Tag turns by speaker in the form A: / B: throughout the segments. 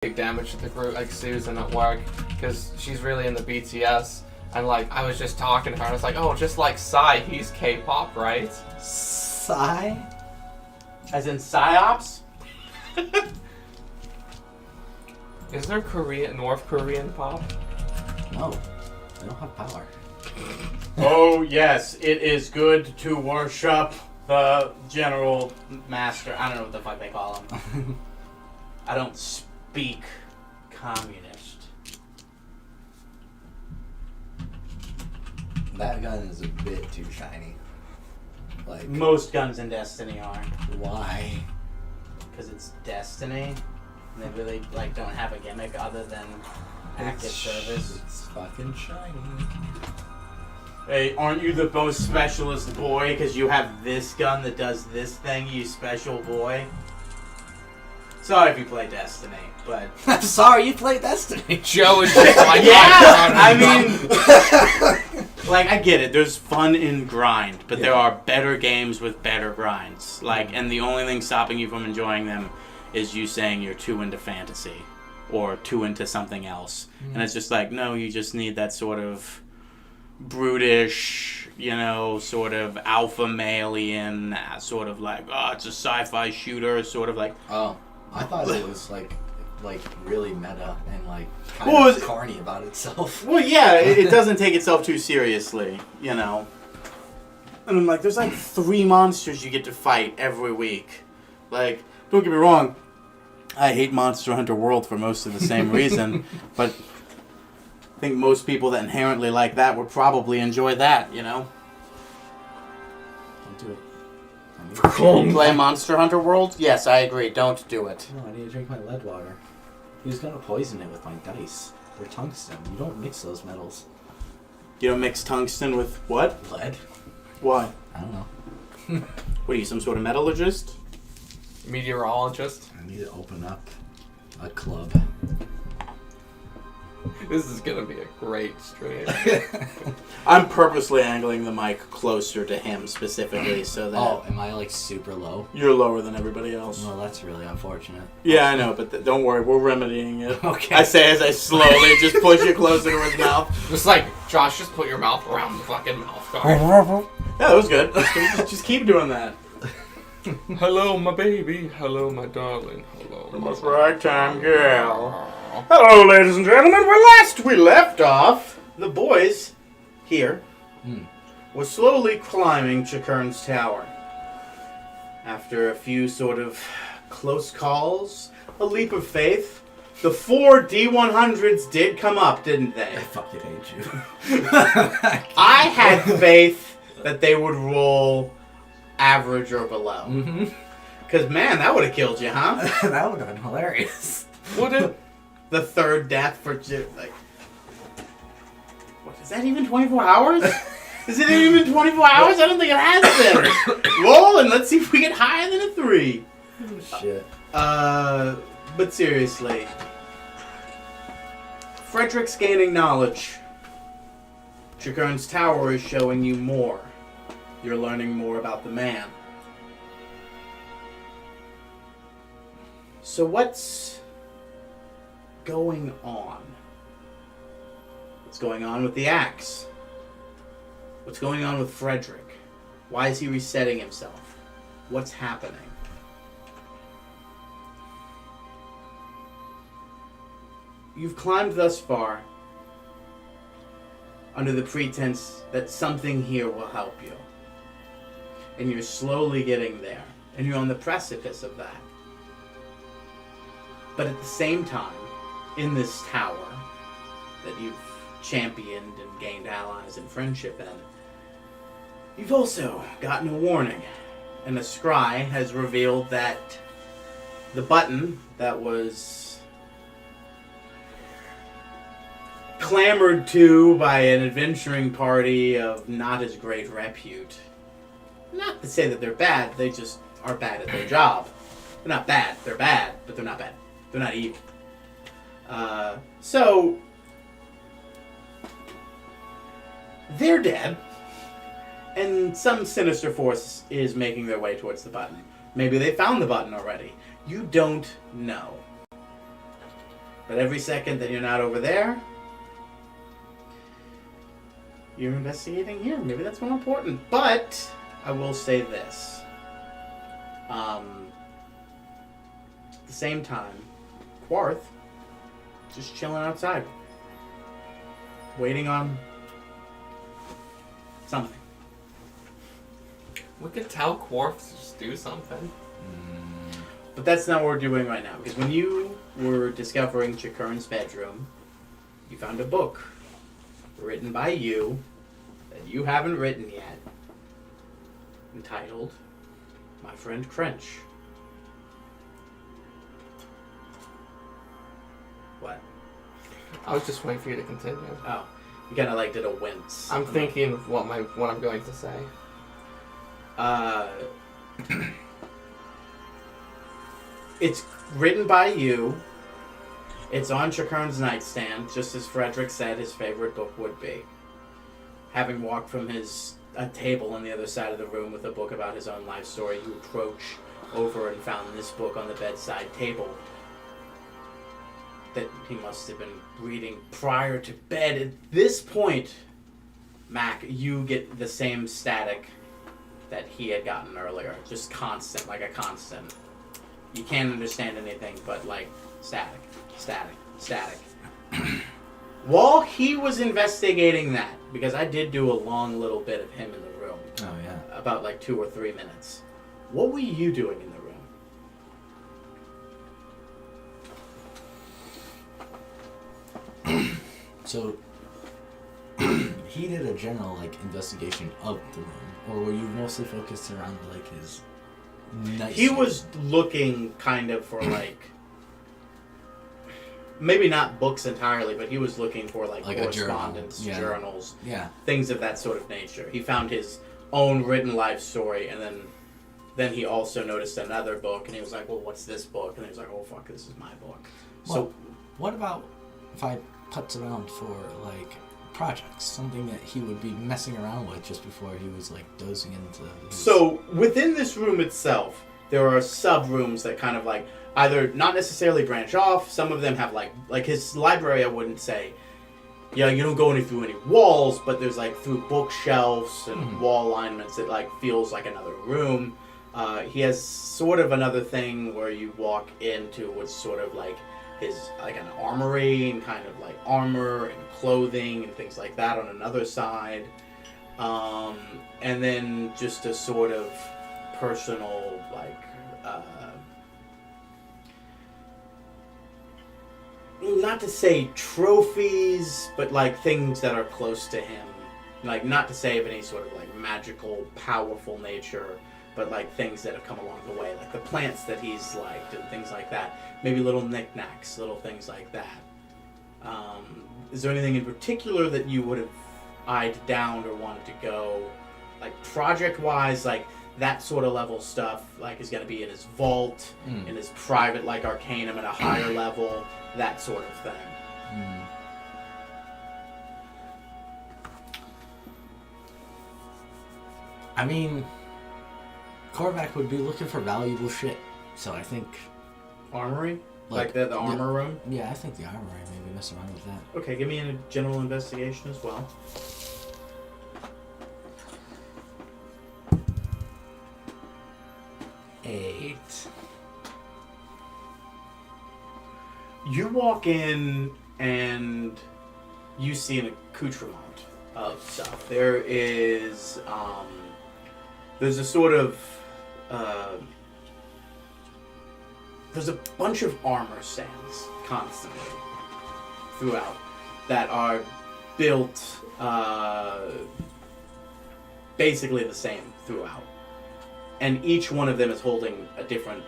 A: big damage to the group, like Susan at work, because she's really into BTS. And like, I was just talking to her, and I was like, oh, just like Psy, he's K-pop, right?
B: Psy?
C: As in psyops?
A: Is there North Korean pop?
B: No, they don't have power.
C: Oh yes, it is good to worship the general master. I don't know what the fuck they call him. I don't speak communist.
B: That gun is a bit too shiny. Like,
C: Most guns in Destiny are.
B: why?
C: Because it's Destiny. And they really don't have a gimmick other than active service.
B: It's fucking shiny.
C: Hey, aren't you the most specialist boy because you have this gun that does this thing, you special boy? Sorry if you play Destiny, but...
B: I'm sorry, you play Destiny.
A: Joe is just like,
C: yeah! I mean... I get it. There's fun in grind, but there are better games with better grinds. And the only thing stopping you from enjoying them is you saying you're too into fantasy or too into something else. And it's just no, you just need that sort of brutish, sort of alpha male-ian, sort of oh, it's a sci-fi shooter, sort of
B: Oh, I thought it was like really meta and kind of carny about itself.
C: Well, yeah, it doesn't take itself too seriously, And I'm there's 3 monsters you get to fight every week. Don't get me wrong, I hate Monster Hunter World for most of the same reason, but I think most people that inherently like that would probably enjoy that,
B: Don't do it.
C: Play Monster Hunter World? Yes, I agree. Don't do it.
B: No, I need to drink my lead water. He was gonna poison it with my dice. They're tungsten. You don't mix those metals.
C: You don't mix tungsten with what?
B: Lead?
C: Why?
B: I don't know.
C: What are you, some sort of metallurgist?
A: meteorologist.
B: I need to open up a club.
A: This is gonna be a great stream.
C: I'm purposely angling the mic closer to him specifically so that...
B: Oh, am I super low?
C: You're lower than everybody else.
B: Well, that's really unfortunate.
C: Yeah, I know, but don't worry, we're remedying it.
B: Okay.
C: I say as I slowly just push it closer to his mouth.
A: Just Josh, just put your mouth around the fucking mouth guard.
C: Yeah, that was good. Just keep doing that.
A: Hello, my baby. Hello, my darling. Hello, my
C: ragtime girl. Hello, ladies and gentlemen. Where last we left off, the boys here were slowly climbing Chakern's tower. After a few sort of close calls, a leap of faith, the 4 D100s did come up, didn't they?
B: I fucking hate you.
C: I had faith that they would roll average or below. Because, man, that would have killed you, huh?
B: That would have been hilarious.
A: Would it?
C: The third death for what is that even 24 hours? Is it even 24 hours? I don't think it has been. Roll and let's see if we get higher than a 3.
B: Oh, shit.
C: But seriously, Frederick's gaining knowledge. Chakern's tower is showing you more. You're learning more about the man. So what's going on? What's going on with the axe? What's going on with Frederick? Why is he resetting himself? What's happening? You've climbed thus far under the pretense that something here will help you. And you're slowly getting there. And you're on the precipice of that. But at the same time, in this tower that you've championed and gained allies and friendship in, you've also gotten a warning. And a scry has revealed that the button that was clamored to by an adventuring party of not as great repute. Not to say that they're bad, they just are bad at their job. They're not bad, they're bad, but they're not bad. They're not evil. So, they're dead, and some sinister force is making their way towards the button. Maybe they found the button already. You don't know. But every second that you're not over there, you're investigating here. Maybe that's more important. But I will say this. At the same time, Quarth just chilling outside, waiting on something.
A: We could tell Quarth to just do something.
C: But that's not what we're doing right now. Because when you were discovering Chakurn's bedroom, you found a book written by you that you haven't written yet, entitled My Friend Crench. What?
A: I was just waiting for you to continue.
C: Oh, you kind of like did a wince.
A: I'm thinking of what I'm going to say.
C: It's written by you. It's on Chakurn's nightstand, just as Frederick said his favorite book would be. Having walked from a table on the other side of the room with a book about his own life story, you approach over and found this book on the bedside table that he must have been reading prior to bed. At this point, Mac, you get the same static that he had gotten earlier. Just constant, like a constant. You can't understand anything but like static, static, static. While he was investigating that, because I did do a long little bit of him in the room.
B: Oh, yeah.
C: About like 2 or 3 minutes. What were you doing in the room?
B: So, he did a general, like, investigation of the room, or were you mostly focused around, like, his nightstand?
C: He was looking kind of for like, maybe not books entirely, but he was looking for like correspondence, journals, things of that sort of nature. He found his own written life story, and then he also noticed another book, and he was like, well, what's this book? And he was like, oh, fuck, this is my book.
B: Well,
C: So
B: what about if I putz around for, like, projects? Something that he would be messing around with just before he was, like, dozing into his...
C: So, within this room itself, there are sub-rooms that kind of, like, either not necessarily branch off. Some of them have, like his library, I wouldn't say, yeah, you don't go through any walls, but there's, like, through bookshelves and wall alignments, it, like, feels like another room. He has sort of another thing where you walk into what's sort of, like, his, like, an armory and kind of, like, armor and clothing and things like that on another side. And then just a sort of personal, like, not to say trophies, but like things that are close to him. Like, not to say of any sort of like magical, powerful nature, but like things that have come along the way, like the plants that he's liked and things like that. Maybe little knickknacks, little things like that. Is there anything in particular that you would have eyed down or wanted to go, like project-wise, like that sort of level stuff, like is going to be in his vault, in his private, like arcanum at a higher level, that sort of thing.
B: I mean, Korvac would be looking for valuable shit, so I think...
C: Armory? Like the armor room?
B: Yeah, I think the armory, maybe mess around with that.
C: Okay, give me a general investigation as well.
B: Eight.
C: You walk in and you see an accoutrement of stuff. There is, there's a sort of, there's a bunch of armor stands constantly throughout that are built basically the same throughout. And each one of them is holding a different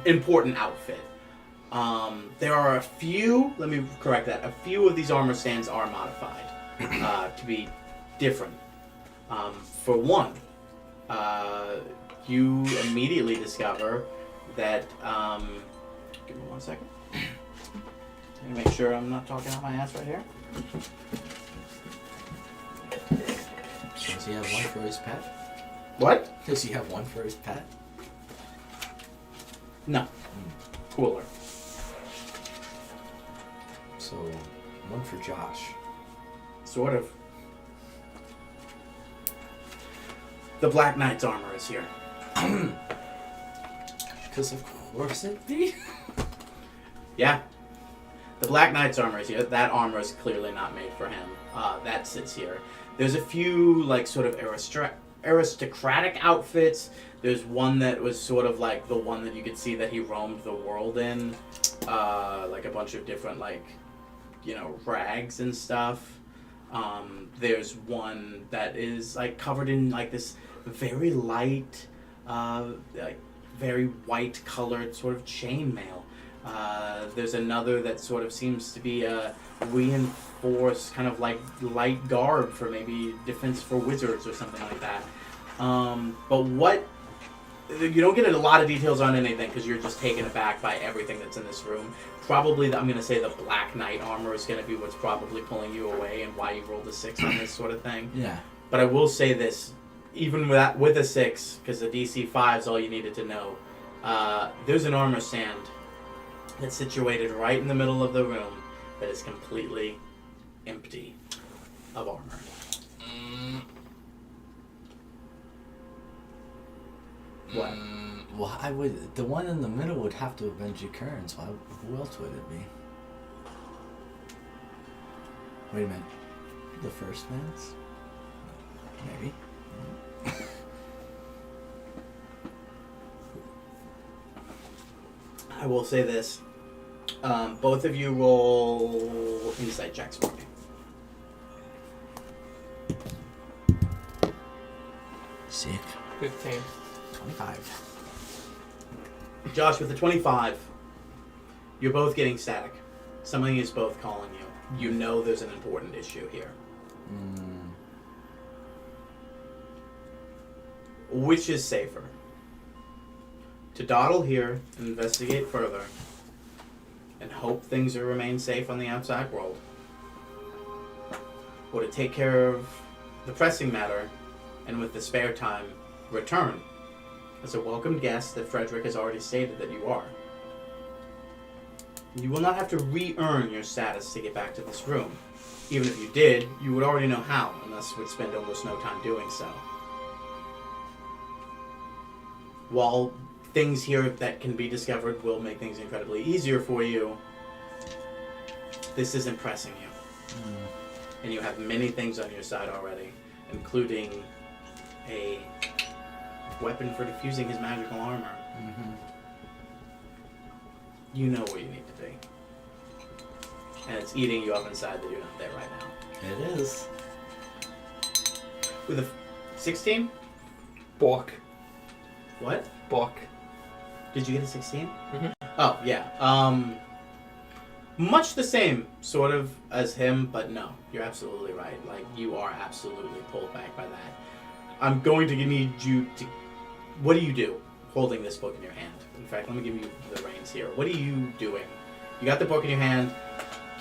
C: important outfit. There are a few, let me correct that, a few of these armor stands are modified to be different. For one, you immediately discover that, give me 1 second. Let me make sure I'm not talking out my ass right here.
B: Does he have one for his pet?
C: What?
B: Does he have one for his pet?
C: No. Cooler.
B: So, one for Josh.
C: Sort of. The Black Knight's armor is here.
B: Because of course it'd be.
C: Yeah. The Black Knight's armor is here. That armor is clearly not made for him. That sits here. There's a few, like, sort of aristocratic outfits. There's one that was sort of like the one that you could see that he roamed the world in. Like a bunch of different, like, you know, rags and stuff. There's one that is, like, covered in, like, this very light, like, very white-colored sort of chainmail. There's another that sort of seems to be a reinforced kind of like light garb for maybe defense for wizards or something like that. But what you don't get a lot of details on anything because you're just taken aback by everything that's in this room. Probably, I'm going to say the Black Knight armor is going to be what's probably pulling you away and why you rolled a 6 on this sort of thing.
B: Yeah.
C: But I will say this, even with a 6, because the DC 5 is all you needed to know, there's an armor stand that's situated right in the middle of the room that is completely empty of armor. What?
B: Well, I would. The one in the middle would have to have been Jacurns. Who else would it be? Wait a minute. The first man's? Maybe.
C: I will say this. Both of you roll insight checks for me.
B: Sick.
A: 15.
B: 25.
C: Josh, with the 25, you're both getting static. Something is both calling you. You know there's an important issue here. Which is safer? To dawdle here and investigate further and hope things will remain safe on the outside world, or to take care of the pressing matter and with the spare time return as a welcome guest that Frederick has already stated that you are. You will not have to re-earn your status to get back to this room. Even if you did, you would already know how, and thus would spend almost no time doing so. While things here that can be discovered will make things incredibly easier for you, this isn't pressing you. And you have many things on your side already, including a weapon for diffusing his magical armor. You know where you need to be. And it's eating you up inside that you're not there right now.
B: It is.
C: With a 16?
A: Bork.
C: What?
A: Bork.
C: Did you get a 16?
A: Mm-hmm.
C: Oh, yeah. Much the same, sort of, as him, but no. You're absolutely right. Like, you are absolutely pulled back by that. I'm going to need you to... What do you do holding this book in your hand? In fact, let me give you the reins here. What are you doing? You got the book in your hand.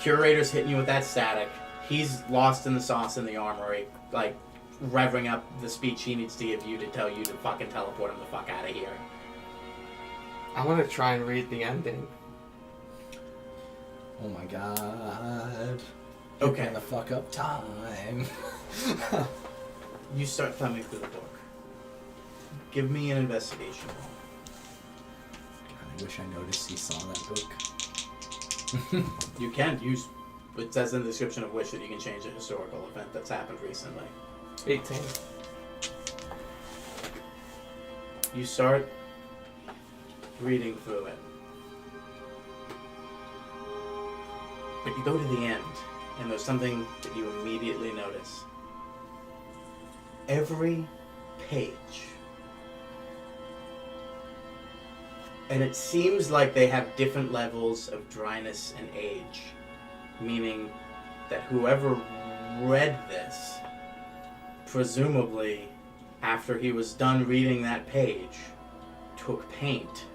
C: Curator's hitting you with that static. He's lost in the sauce in the armory, like, revving up the speech he needs to give you to tell you to fucking teleport him the fuck out of here.
A: I want to try and read the ending.
B: Oh my god.
C: Okay.
B: Gonna fuck up time.
C: You start thumbing through the book. Give me an investigation roll.
B: God, I wish I noticed he saw that book.
C: You can use... It says in the description of which that you can change a historical event that's happened recently.
A: 18.
C: You start reading through it. But you go to the end, and there's something that you immediately notice. Every page, and it seems like they have different levels of dryness and age, meaning that whoever read this, presumably after he was done reading that page, took paint,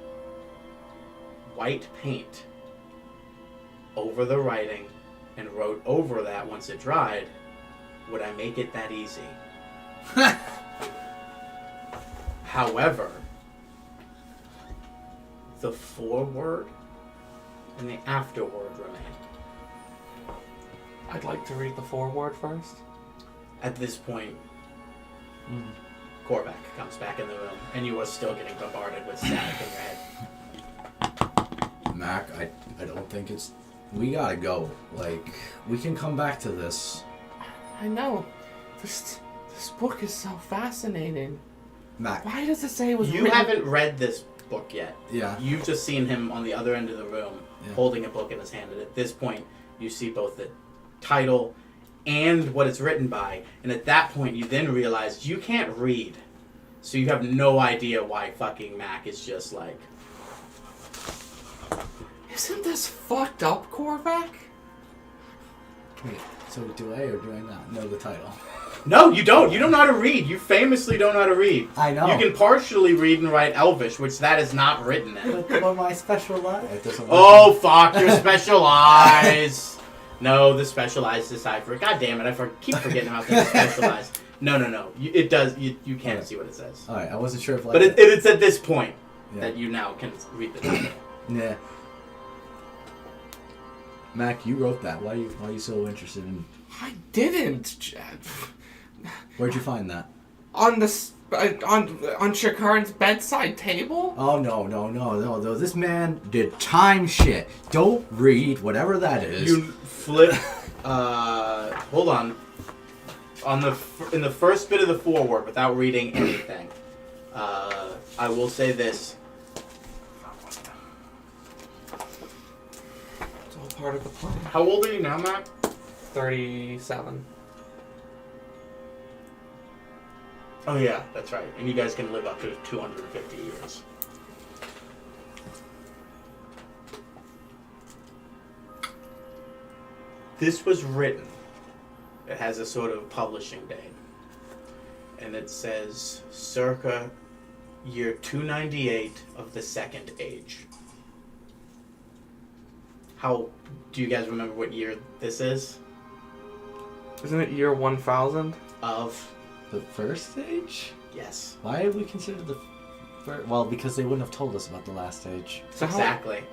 C: white paint, over the writing and wrote over that once it dried, would I make it that easy? However, the foreword and the afterword remain.
A: I'd like to read the foreword first.
C: At this point, Korvac comes back in the room, and you are still getting bombarded with static in your head.
B: Mac, I don't think it's... We gotta go. Like, we can come back to this.
A: I know. This book is so fascinating.
B: Mac.
A: Why does it say it was
C: You
A: written?
C: haven't read this book yet.
B: Yeah.
C: You've just seen him on the other end of the room,
B: Yeah.
C: holding a book in his hand. And at this point, you see both the title and what it's written by. And at that point, you then realize you can't read. So you have no idea why fucking Mac is just like...
A: Isn't this fucked up, Korvac?
B: Wait, so do I or do I not know the title?
C: No, you don't. You don't know how to read. You famously don't know how to read.
B: I know.
C: You can partially read and write Elvish, which that is not written in.
B: But my special life.
C: Oh, fuck, your special eyes. No, the specialized decipher. God damn it, keep forgetting about the specialized. No. It does. You can't see what it says.
B: Alright, I wasn't sure if like...
C: But it's at this point
B: Yeah.
C: that you now can read the title.
B: Yeah. Mac, you wrote that. Why are you so interested in...
A: I didn't, Chad.
B: Where'd you find that?
A: On Shakaran's bedside table?
B: Oh, no. This man did time shit. Don't read whatever that is.
C: You flip... hold on. In the first bit of the foreword, without reading anything, I will say this.
A: It's all part of the plan.
C: How old are you now, Matt?
A: 37.
C: Oh yeah, that's right. And you guys can live up to 250 years. This was written. It has a sort of publishing date. And it says circa year 298 of the Second Age. How do you guys remember what year this is?
A: Isn't it year 1000?
C: Of
B: The first stage?
C: yes.
B: Why have we considered the first? Well, because they wouldn't have told us about the last stage.
A: So
C: Exactly.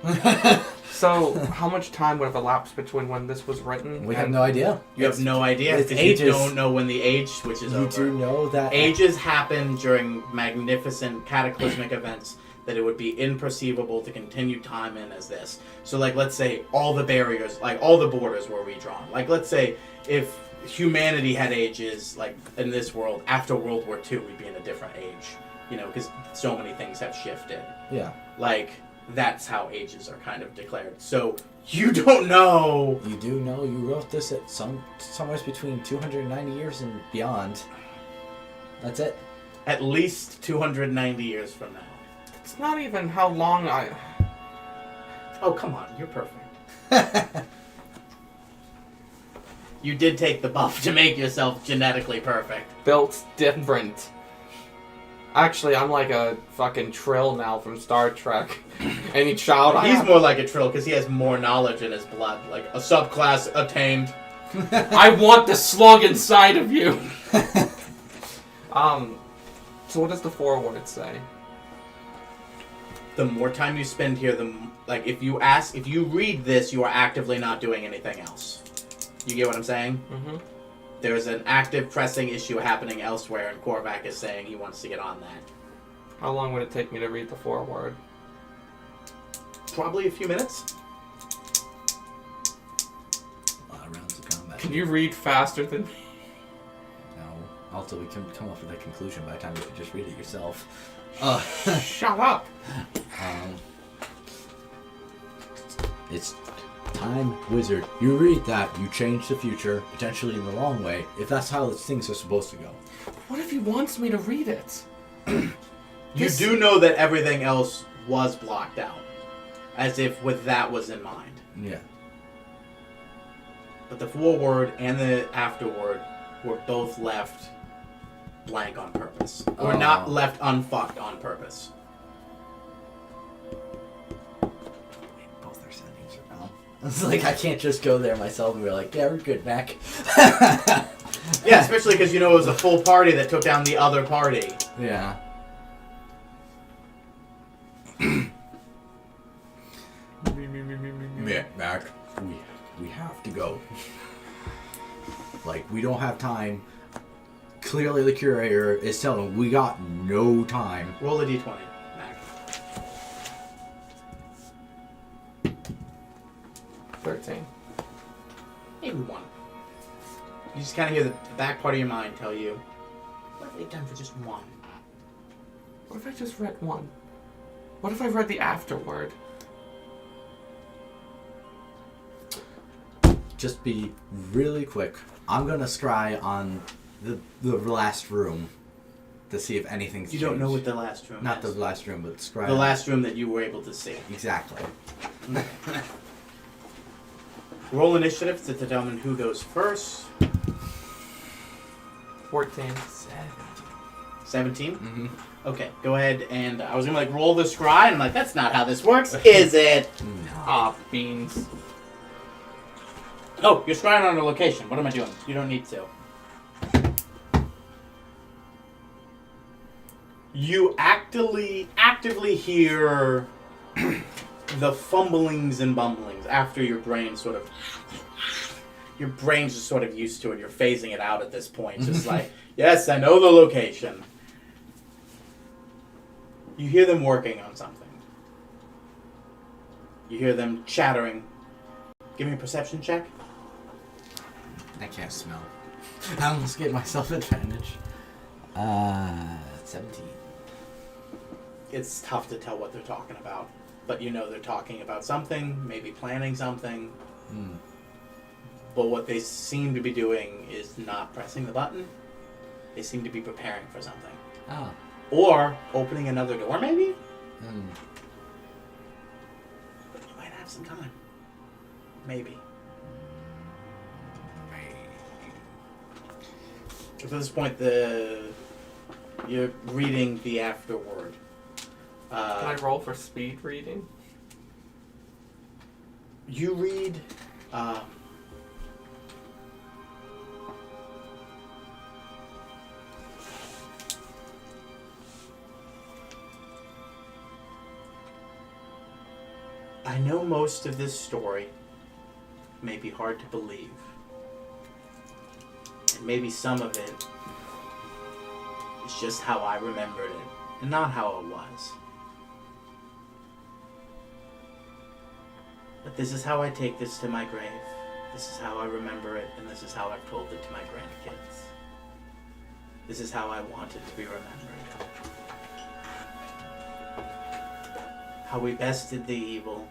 A: So, how much time would have elapsed between when this was written?
B: We have
A: and-
B: no idea.
C: You have no idea
B: it's
C: because you
B: ages.
C: don't know when the age switches
B: You
C: over.
B: do know that...
C: Ages happen during magnificent cataclysmic events that it would be imperceivable to continue time in as this. So, like, let's say all the barriers, like, all the borders were redrawn. Like, let's say if humanity had ages, like, in this world, after World War II, we'd be in a different age. You know, because so many things have shifted.
B: Yeah.
C: Like, that's how ages are kind of declared. So, you don't know.
B: You do know you wrote this at somewhere between 290 years and beyond. That's it.
C: At least 290 years from now.
A: It's not even how long I...
C: Oh, come on. You're perfect. You did take the buff to make yourself genetically perfect.
A: Built different. Actually, I'm like a fucking Trill now from Star Trek. Any child I
C: He's
A: have...
C: more like a Trill because he has more knowledge in his blood. Like, a subclass attained.
A: I want the slug inside of you! So what does the foreword say?
C: The more time you spend here, if you read this, you are actively not doing anything else. You get what I'm saying?
A: Mm-hmm.
C: There's an active pressing issue happening elsewhere, and Korvac is saying he wants to get on that.
A: How long would it take me to read the foreword?
C: Probably a few minutes.
B: A lot of rounds of combat.
A: Can you read faster than me?
B: No. Also, we can come up with a conclusion by the time you can just read it yourself.
A: Shut up!
B: It's Time Wizard. You read that, you change the future, potentially in the long way, if that's how things are supposed to go.
A: What if he wants me to read it?
C: You do know that everything else was blocked out. As if with that was in mind.
B: Yeah.
C: But the foreword and the afterword were both left blank on purpose. Or not left unfucked on purpose.
B: Both our settings are wrong. It's like, I can't just go there myself and be like, yeah, we're good, Mac.
C: Yeah, especially because you know it was a full party that took down the other party.
B: Yeah.
A: Me.
B: Yeah, Mac, we have to go. Like, we don't have time. Clearly the curator is telling them, we got no time.
C: Roll a d20, Mac.
A: 13.
C: Maybe 1. You just kind of hear the back part of your mind tell you, what have they done for just 1?
A: What if I just read 1? What if I read the afterword?
B: Just be really quick. I'm gonna scry on the last room to see if anything's
C: You
B: changed.
C: don't know what the last room
B: Not
C: is.
B: the last room, but scry
C: The
B: on-
C: last room that you were able to see.
B: Exactly.
C: Roll initiative to determine who goes first.
A: 14.
C: 17?
B: Mm-hmm.
C: Okay, go ahead and I was gonna like roll the scry and I'm like, that's not how this works, is it?
A: Ah, beans.
C: Oh, you're scrying on a location. What am I doing? You don't need to. You actively hear the fumblings and bumblings after your brain sort of... Your brain's just sort of used to it. You're phasing it out at this point. Just like, yes, I know the location. You hear them working on something. You hear them chattering. Give me a perception check.
B: I can't smell. I almost gave myself advantage. 17.
C: It's tough to tell what they're talking about. But you know they're talking about something, maybe planning something.
B: Mm.
C: But what they seem to be doing is not pressing the button. They seem to be preparing for something.
B: Oh.
C: Or opening another door, maybe?
B: Mm.
C: But you might have some time. Maybe. At this point, you're reading the afterword.
A: Can I roll for speed reading?
C: You read... I know most of this story may be hard to believe. And maybe some of it is just how I remembered it, and not how it was. But this is how I take this to my grave. This is how I remember it, and this is how I've told it to my grandkids. This is how I want it to be remembered. How we bested the evil.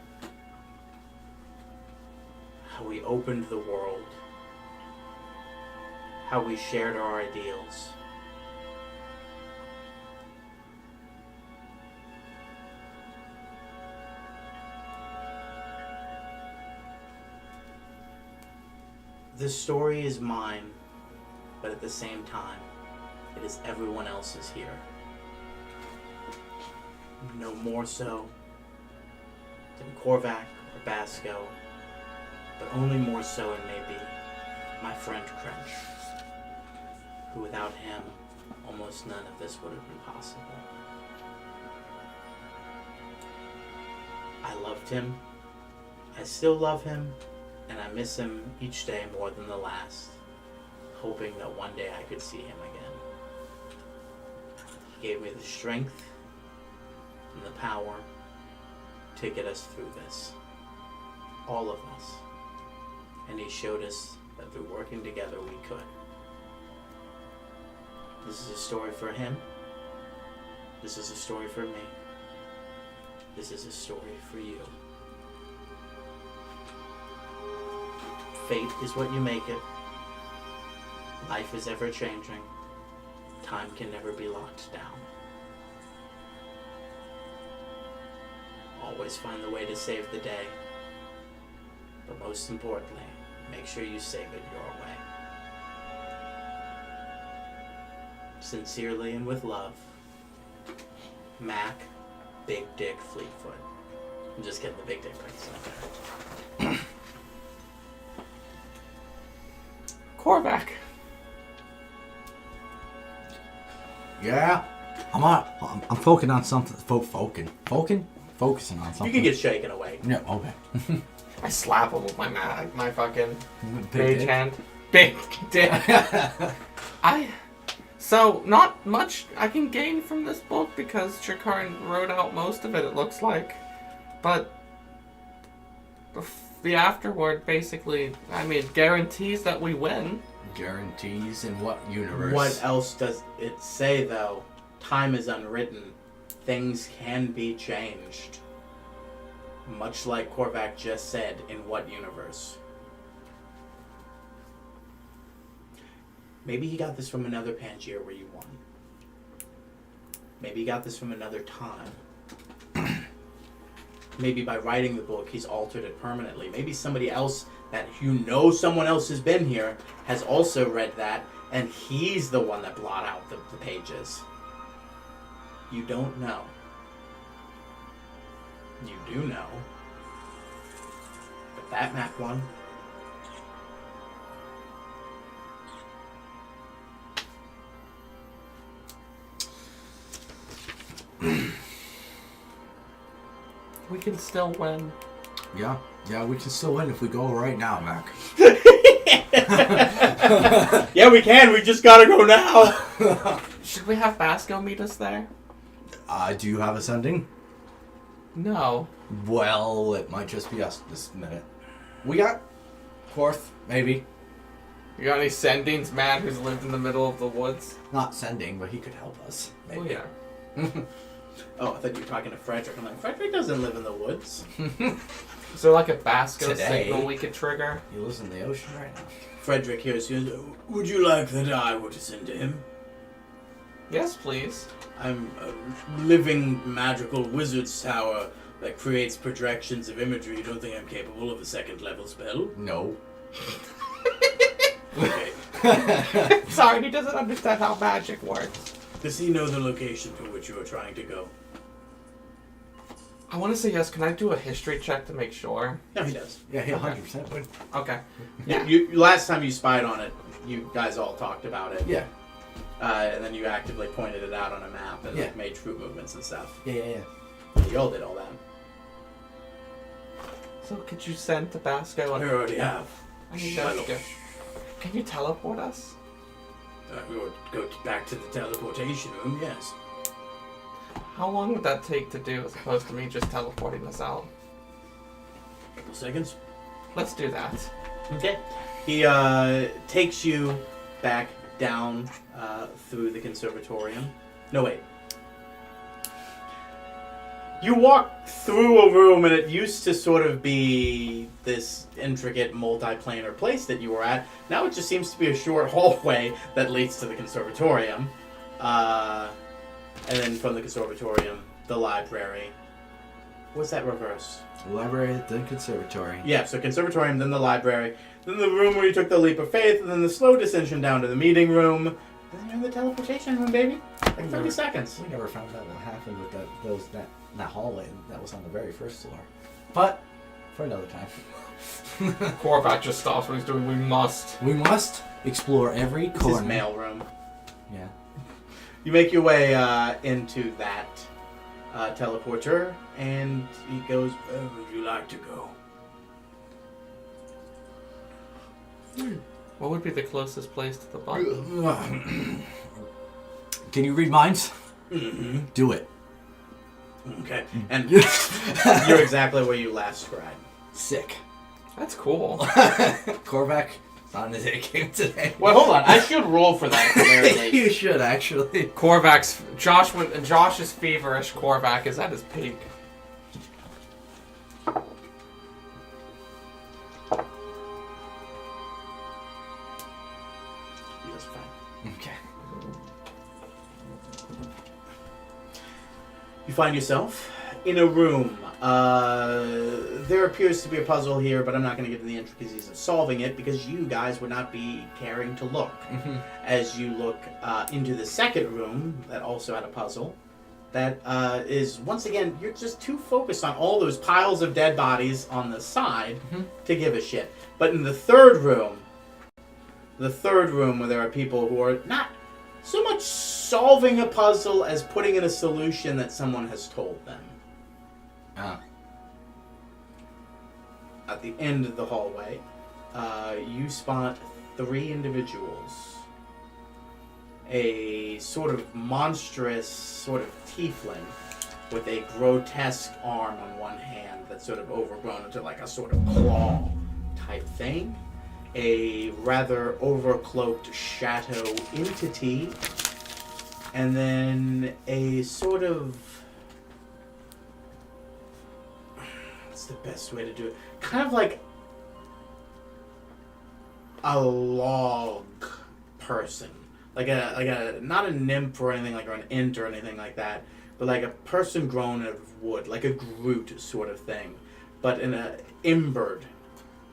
C: How we opened the world. How we shared our ideals. This story is mine, but at the same time, it is everyone else's here. No more so than Korvac or Basco, but only more so and maybe my friend Crench, who without him, almost none of this would have been possible. I loved him, I still love him, and I miss him each day more than the last, hoping that one day I could see him again. He gave me the strength and the power to get us through this. All of us. And he showed us that through working together we could. This is a story for him. This is a story for me. This is a story for you. Fate is what you make it. Life is ever changing. Time can never be locked down. Always find the way to save the day. But most importantly, make sure you save it your way. Sincerely and with love, Mac, Big Dick Fleetfoot. I'm just getting the Big Dick right there.
A: Korvac.
B: Yeah. I'm focusing on something. Focusing on something.
C: You can get shaken away.
B: Yeah, okay.
A: I slap him with my fucking
B: Big
A: mage
B: dick.
A: hand. big dick. So, not much I can gain from this book because Chikarin wrote out most of it, it looks like. But the afterword basically, I mean, guarantees that we win.
B: Guarantees in what universe?
C: What else does it say, though? Time is unwritten. Things can be changed. Much like Korvac just said, in what universe? Maybe he got this from another Pangaea where you won. Maybe he got this from another time. Maybe by writing the book, he's altered it permanently. Maybe somebody else that someone else has been here has also read that, and he's the one that blot out the pages. You don't know. You do know. But that map won.
A: We can still win.
B: Yeah, we can still win if we go right now, Mac.
C: Yeah, we can. We just gotta go now.
A: Should we have Basco meet us there?
B: Do you have a sending?
A: No.
B: Well, it might just be us this minute. We got Korth, maybe.
A: You got any sendings, man, who's lived in the middle of the woods?
B: Not sending, but he could help us. Maybe.
A: Oh, yeah.
C: Oh, I thought you were talking to Frederick. I'm like, Frederick doesn't live in the woods.
A: Is there like a Basco
B: Today.
A: signal we could trigger?
B: He lives in the ocean right now.
C: Frederick hears you. Would you like that I were to send to him?
A: Yes, please.
C: I'm a living magical wizard's tower that creates projections of imagery. You don't think I'm capable of a second level spell?
B: No.
C: Okay.
A: Sorry, he doesn't understand how magic works.
C: Does he know the location to which you are trying to go?
A: I want to say yes. Can I do a history check to make sure?
C: No, he does.
B: Yeah, he 100% would.
A: Okay.
C: Yeah. You last time you spied on it, you guys all talked about it.
B: Yeah.
C: And then you actively pointed it out on a map and
B: Yeah.
C: like, made troop movements and stuff.
B: Yeah.
C: You all did all that.
A: So could you send to Basco?
C: I already have.
A: I need Basco. Can you teleport us?
C: We would go back to the teleportation room, yes.
A: How long would that take to do as opposed to me just teleporting us out?
C: A couple seconds.
A: Let's do that.
C: Okay. He takes you back down through the conservatorium. No, wait. You walk through a room, and it used to sort of be this intricate multi-planar place that you were at. Now it just seems to be a short hallway that leads to the conservatorium. And then from the conservatorium, the library. What's that reverse?
B: The library, then conservatory.
C: Yeah, so conservatorium, then the library, then the room where you took the leap of faith, and then the slow descension down to the meeting room. And then you're in the teleportation room, baby. Like 30 seconds.
B: We never found out what happened with that hallway that was on the very first floor. But, for another time.
A: Korvac just stops what he's doing. We must.
B: We must explore every
C: It's
B: corner.
C: his mail room.
B: Yeah.
C: You make your way into that teleporter, and he goes, where would you like to go?
A: What would be the closest place to the button?
B: Can you read minds?
C: Mm-hmm.
B: Do it.
C: Okay. And you're exactly where you last scribed.
B: Sick.
A: That's cool.
B: Korvac, it's on his A game today.
C: Well, hold on. I should roll for that at the very least.
B: You should, actually.
A: Josh is feverish. Korvac is at his peak.
C: That's fine.
B: Okay.
C: You find yourself in a room. There appears to be a puzzle here, but I'm not going to get into the intricacies of solving it because you guys would not be caring to look.
B: Mm-hmm.
C: As you look into the second room that also had a puzzle, that is, once again, you're just too focused on all those piles of dead bodies on the side to give a shit. But in the third room where there are people who are not so much solving a puzzle as putting in a solution that someone has told them. At the end of the hallway, you spot 3 individuals. A sort of monstrous sort of tiefling with a grotesque arm on one hand that's sort of overgrown into like a sort of claw type thing. A rather overcloaked shadow entity. And then a sort of... What's the best way to do it? Kind of like a log person. Like a not a nymph or anything like, or an ent or anything like that, but like a person grown out of wood, like a Groot sort of thing, but in a embered,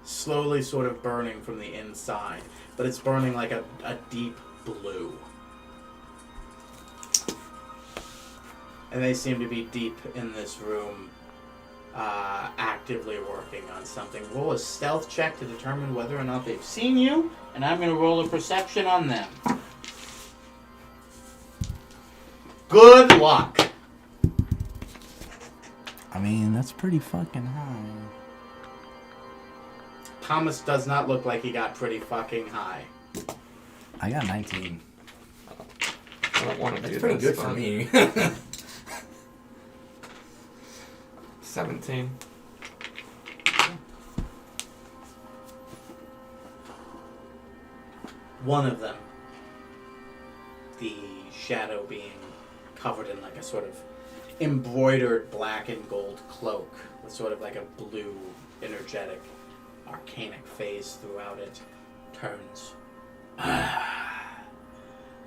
C: slowly sort of burning from the inside, but it's burning like a deep blue. And they seem to be deep in this room, actively working on something. Roll a stealth check to determine whether or not they've seen you, and I'm going to roll a perception on them. Good luck.
B: I mean, that's pretty fucking high.
C: Thomas does not look like he got pretty fucking high.
B: I got 19.
A: I don't want to
B: That's
A: do
B: pretty
A: this,
B: good for
A: but-
B: me.
A: 17.
C: One of them, the shadow being covered in like a sort of embroidered black and gold cloak with sort of like a blue, energetic, arcanic phase throughout it, turns.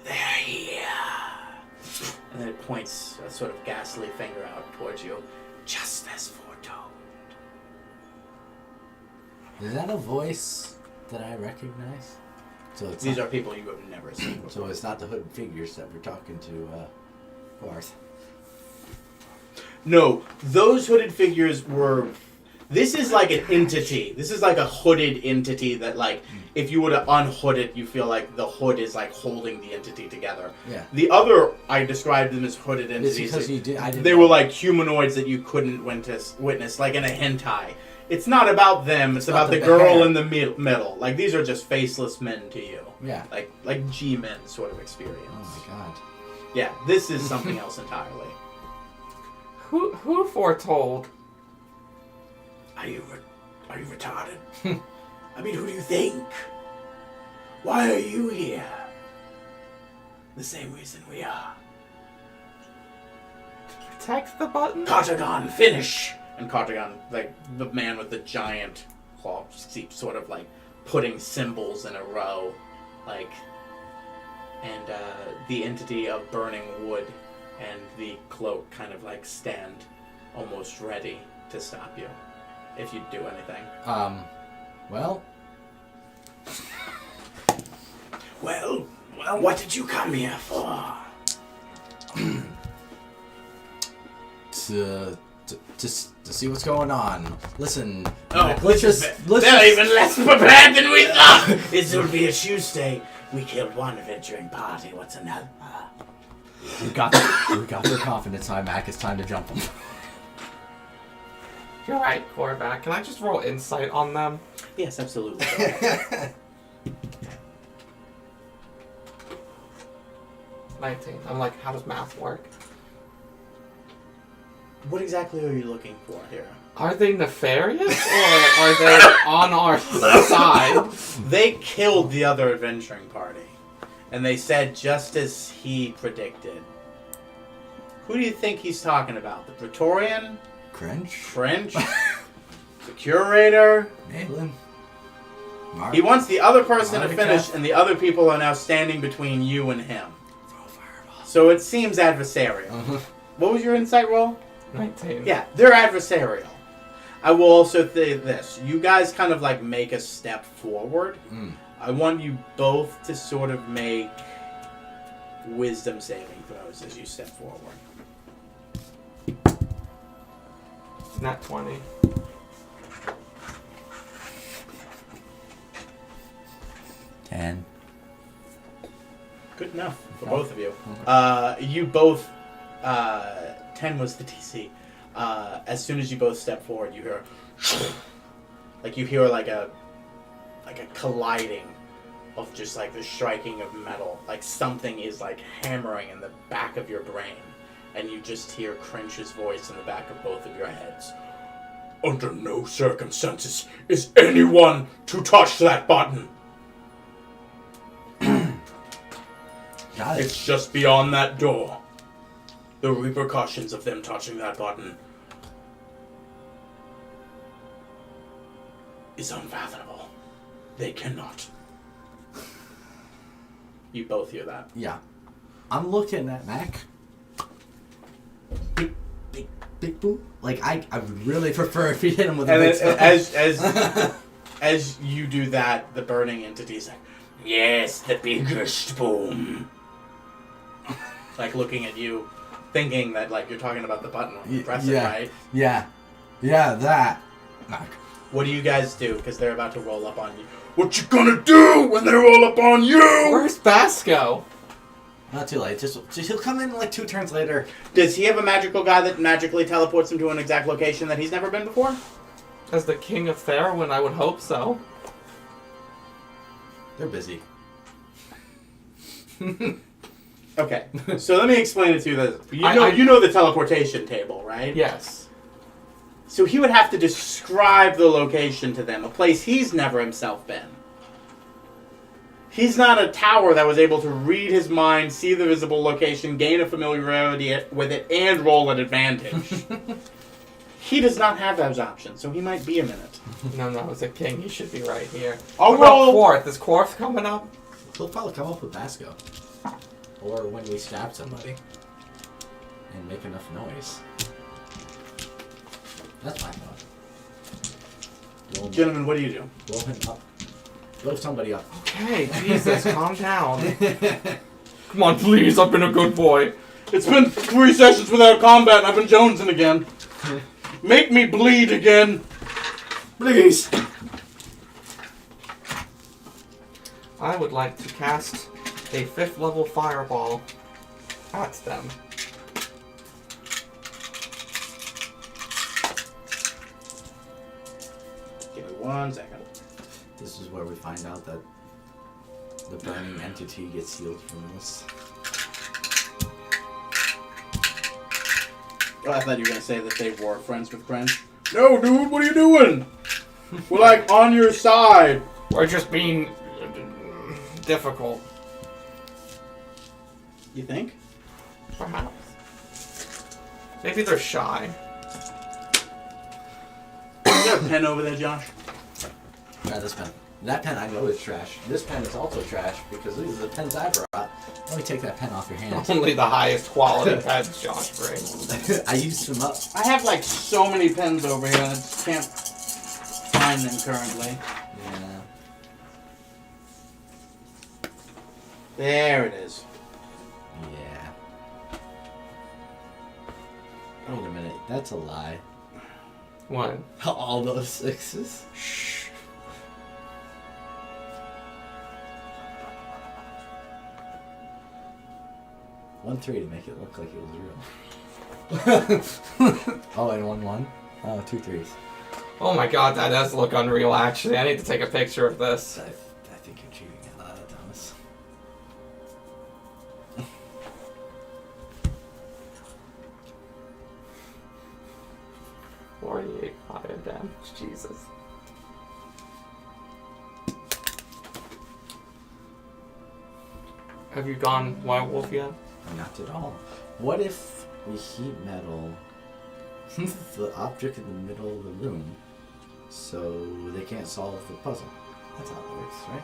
C: They're here. And then it points a sort of ghastly finger out towards you, just as foretold.
B: Is that a voice that I recognize? So it's
C: These
B: not,
C: are people you have never seen before.
B: So it's not the hooded figures that we're talking to, Barth.
C: No, those hooded figures were... This is like an entity. This is like a hooded entity that, like, if you were to unhood it, you feel like the hood is, like, holding the entity together.
B: Yeah.
C: The other, I described them as hooded
B: It's
C: entities.
B: because you did. I didn't
C: They
B: know.
C: were like humanoids that you couldn't witness, like in a hentai. It's not about them. It's about
B: not
C: the
B: the
C: girl
B: hair.
C: in the middle. Like, these are just faceless men to you.
B: Yeah.
C: Like G-men sort of experience.
B: Oh my god.
C: Yeah, this is something else entirely.
A: Who foretold?
C: Are you retarded? I mean, who do you think? Why are you here? The same reason we are.
A: Protect the button?
C: Cartagon, finish! And Cartagon, like the man with the giant claw, keeps sort of like putting symbols in a row, like, and the entity of burning wood and the cloak kind of like stand almost ready to stop you if you do anything.
B: Well,
C: Well, what did you come here for?
B: to see what's going on. Listen.
C: Oh,
B: let's just
C: they're even less prepared than we thought. This will be a Tuesday. We killed one adventuring party. What's another?
B: we got their confidence high, Mac. It's time to jump them.
A: You're right, quarterback. Can I just roll insight on them?
C: Yes, absolutely.
A: 19. I'm like, how does math work?
C: What exactly are you looking for here?
A: Are they nefarious or are they on our side?
C: They killed the other adventuring party, and they said just as he predicted. Who do you think he's talking about? The Praetorian?
B: Cringe.
C: French? The Curator?
B: Maitland. Mark.
C: He wants the other person to
B: Monica.
C: finish, and the other people are now standing between you and him.
B: Throw a fireball.
C: So it seems adversarial. What was your insight roll?
A: 19.
C: Yeah, they're adversarial. I will also say this. You guys kind of like make a step forward. I want you both to sort of make wisdom saving throws as you step forward.
A: Not 20.
B: And
C: Good enough for
B: Oh.
C: both of you. You both... 10 was the DC. As soon as you both step forward, you hear... like you hear like a colliding of just like the striking of metal. Like something is like hammering in the back of your brain. And you just hear Crinch's voice in the back of both of your heads. Under no circumstances is anyone to touch that button.
B: Got it.
C: It's just beyond that door. The repercussions of them touching that button is unfathomable. They cannot. You both hear that.
B: Yeah. I'm looking at Mac. Big boom. Like, I would really prefer if he hit him with a big stone.
C: As you do that, the burning entity's like, yes, the biggest boom. Like looking at you, thinking that like you're talking about the button when you press it, right?
B: Yeah. Yeah, that. Mac.
C: What do you guys do? Because they're about to roll up on you. What you gonna do when they roll up on you?
A: Where's Basco?
B: Not too late. Just he'll come in like 2 turns later.
C: Does he have a magical guy that magically teleports him to an exact location that he's never been before?
A: As the king of Fairwind, I would hope so.
B: They're busy.
C: Okay, so let me explain it to you. You know the teleportation table, right?
A: Yes.
C: So he would have to describe the location to them, a place he's never himself been. He's not a tower that was able to read his mind, see the visible location, gain a familiarity with it, and roll an advantage. He does not have those options, so he might be a minute.
A: No, as a king, he should be right here.
C: I'll
A: What about
C: roll.
A: Quarth? Is Quarth coming up?
B: He'll probably come up with Basco. Or when we stab somebody. And make enough noise. That's my thought.
C: Gentlemen, what do you do?
B: Blow him up. Blow somebody up.
A: Okay, Jesus, calm down. Come on, please, I've been a good boy.
C: It's been 3 sessions without combat and I've been jonesing again. Make me bleed again.
B: Please.
A: I would like to cast a 5th level fireball at them.
C: Give me 1 second.
B: This is where we find out that the burning entity gets healed from this.
C: Oh, I thought you were going to say that they were friends with Cringe. No, dude, what are you doing? We're like on your side.
A: We're just being difficult.
C: You think?
A: Perhaps. Maybe they're shy.
C: You got a pen over there, Josh?
B: Yeah, this pen. That pen I know is trash. This pen is also trash because these are the pens I brought. Let me take that pen off your hand.
A: Only the highest quality pens Josh brings.
B: I used them up.
C: I have like so many pens over here and I just can't find them currently.
B: Yeah.
C: There it is.
B: Yeah. Wait a minute. That's a lie.
A: What?
B: All those 6s?
A: Shh.
B: 1-3 to make it look like it was real. Oh, and 1-1? Oh, 2 3s.
A: Oh my god, that does look unreal, actually. I need to take a picture of this.
B: I think you're cheating a lot, Thomas.
A: 48 fire damage. Jesus. Have you gone Wild Wolf yet?
B: Not at all. What if we heat metal the object in the middle of the room so they can't solve the puzzle? That's how it works, right?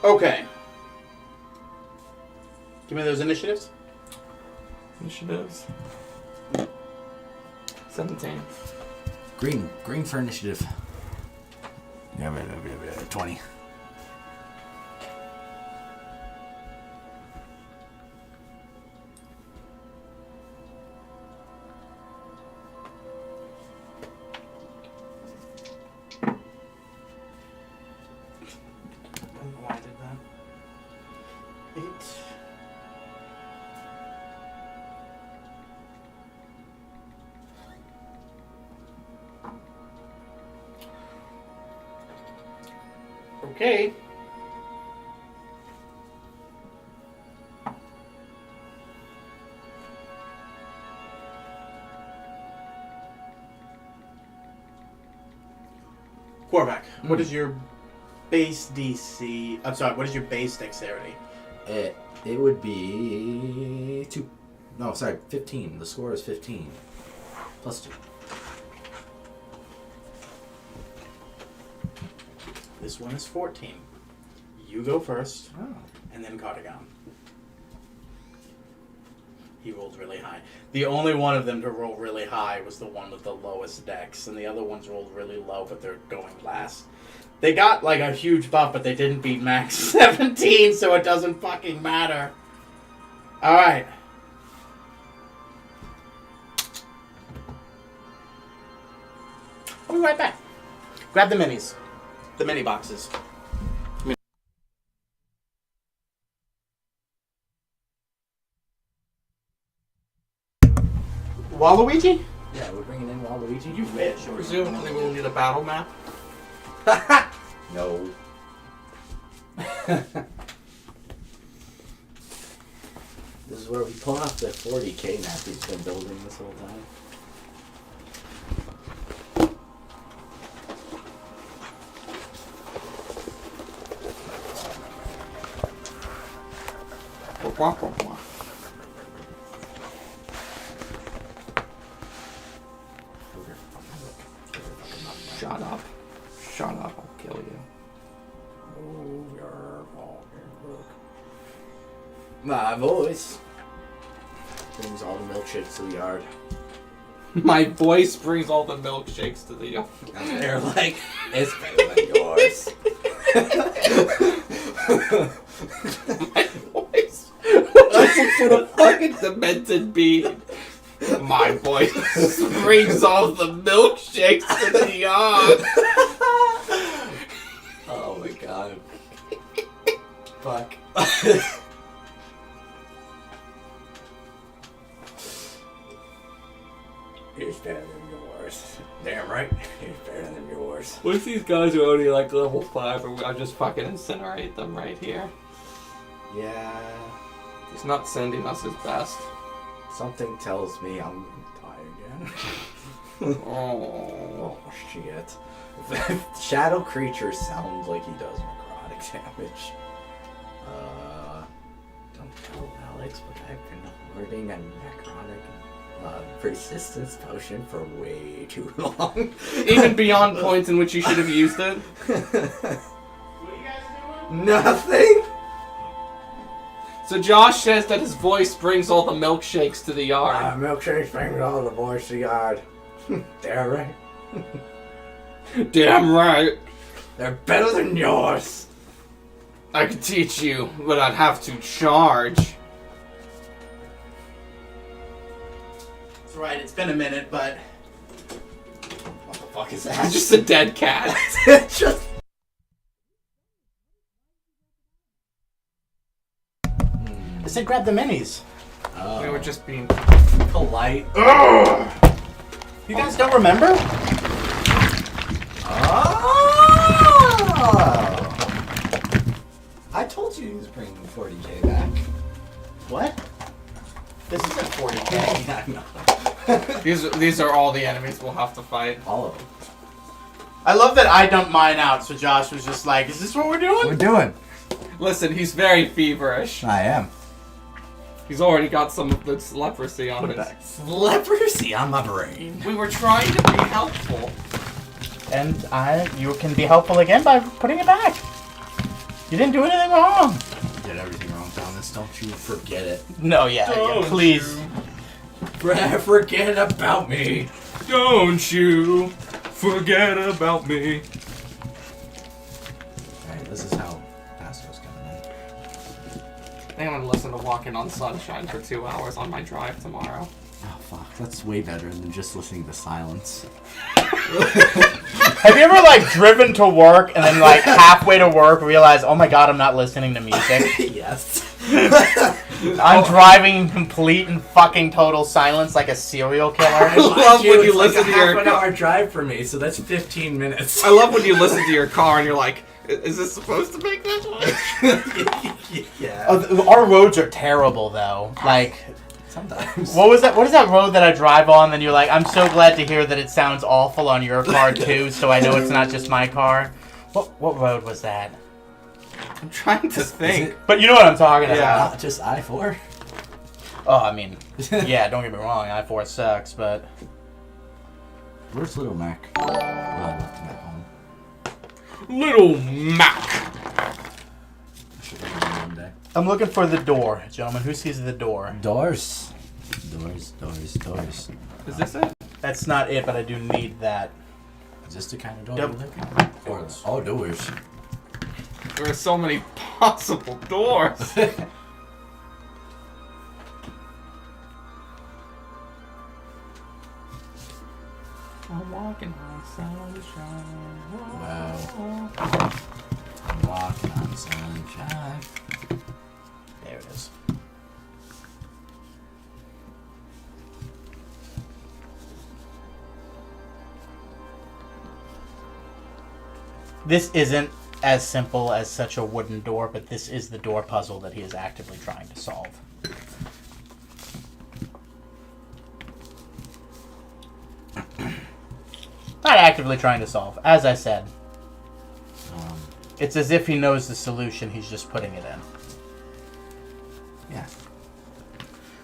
C: Okay. Give me those initiatives.
A: Initiatives. 17.
B: Green for initiative. Yeah, 20.
C: Why did that? 8. Okay. Quarterback, what is your base DC? I'm sorry, what is your base dexterity?
B: It would be 2. No, sorry, 15. The score is 15. Plus 2.
C: This one is 14. You go first,
B: Oh.
C: and then Cardigan. He rolled really high. The only one of them to roll really high was the one with the lowest dex, and the other ones rolled really low, but they're going last. They got like a huge buff, but they didn't beat max 17, so it doesn't fucking matter. Alright. I'll be right back. Grab the minis. The mini boxes. Waluigi?
B: Yeah, we're bringing in Waluigi.
C: You bitch.
A: Presumably we'll need a battle map.
B: No. This is where we pull off the 40k map he's been building this whole time.
A: Shut up. Shut up, I'll kill you.
B: My voice brings all the milkshakes to the yard.
A: My voice brings all the milkshakes to the yard.
B: And they're like, it's better than yours.
A: My voice. What's some sort of fucking demented being? My voice brings all the milkshakes to the yard.
B: Oh my god. Fuck. It's better than yours. Damn right. It's better than yours.
A: What if these guys are only like level 5 and I just fucking incinerate them right here?
B: Yeah.
A: He's not sending us his best.
B: Something tells me I'm gonna die again.
A: Oh.
B: Oh shit. Shadow creature sounds like he does necrotic damage. Don't tell Alex, but I've been hoarding a necrotic persistence potion for way too long.
A: Even beyond points in which you should have used it.
C: What are you guys doing?
B: Nothing.
A: So Josh says that his voice brings all the milkshakes to the yard.
B: Milkshakes bring all the boys to the yard. They're right.
A: Damn right.
B: They're better than yours.
A: I could teach you, but I'd have to charge.
C: That's right, it's been a minute, but...
B: What the fuck is
A: It's
B: that?
A: just a dead cat.
B: It's just.
C: I said grab the minis.
B: Oh.
A: We were just being
B: polite.
C: Ugh! You guys don't remember?
B: Oh! I told you he was bringing 40k back.
C: What? This isn't 40k.
B: I know.
A: These are all the enemies we'll have to fight.
B: All of them.
C: I love that I dumped mine out, so Josh was just like, is this what we're doing?
B: We're doing.
A: Listen, he's very feverish.
B: I am.
A: He's already got some of this leprosy on his.
B: Leprosy on my brain.
A: We were trying to be helpful.
C: And you can be helpful again by putting it back. You didn't do anything wrong.
B: You did everything wrong, Thomas. Don't you forget it.
C: No, yeah, please.
B: Forget about me.
A: Don't you forget about me.
B: Alright, this is how Pasco's coming in.
A: I think I'm gonna listen to Walking on Sunshine for 2 hours on my drive tomorrow.
B: Oh, fuck. That's way better than just listening to silence.
C: Have you ever, like, driven to work and then, like, halfway to work realize, oh my god, I'm not listening to music?
B: Yes.
C: I'm driving in complete and fucking total silence like a serial killer.
A: I love when you listen to your
B: half an hour drive for me, so that's 15 minutes.
A: I love when you listen to your car and you're like, Is this supposed to make that noise?
B: Yeah.
C: Our roads are terrible, though. Like,
B: Sometimes.
C: what was that? What is that road that I drive on? And you're like, I'm so glad to hear that it sounds awful on your car too, so I know it's not just my car. What road was that?
A: I'm trying to think.
C: But you know what I'm talking
A: Yeah.
C: about.
B: Not just I-4.
C: Oh, I mean, yeah. Don't get me wrong. I-4 sucks, but
B: Where's Little Mac? Well, I left him at home.
A: Little Mac.
B: I should have him one day.
C: I'm looking for the door, gentlemen. Who sees the door?
B: Doors. Doors.
A: Is this it?
C: That's not it, but I do need that.
B: Is this the kind of door
C: Yep.
B: you're looking for? Or all doors.
A: There are so many possible doors. I'm walking on sunshine.
B: Wow. I'm walking on sunshine.
C: There it is. This isn't as simple as such a wooden door, but this is the door puzzle that he is actively trying to solve. Not actively trying to solve. As I said, it's as if he knows the solution, he's just putting it in.
B: Yeah.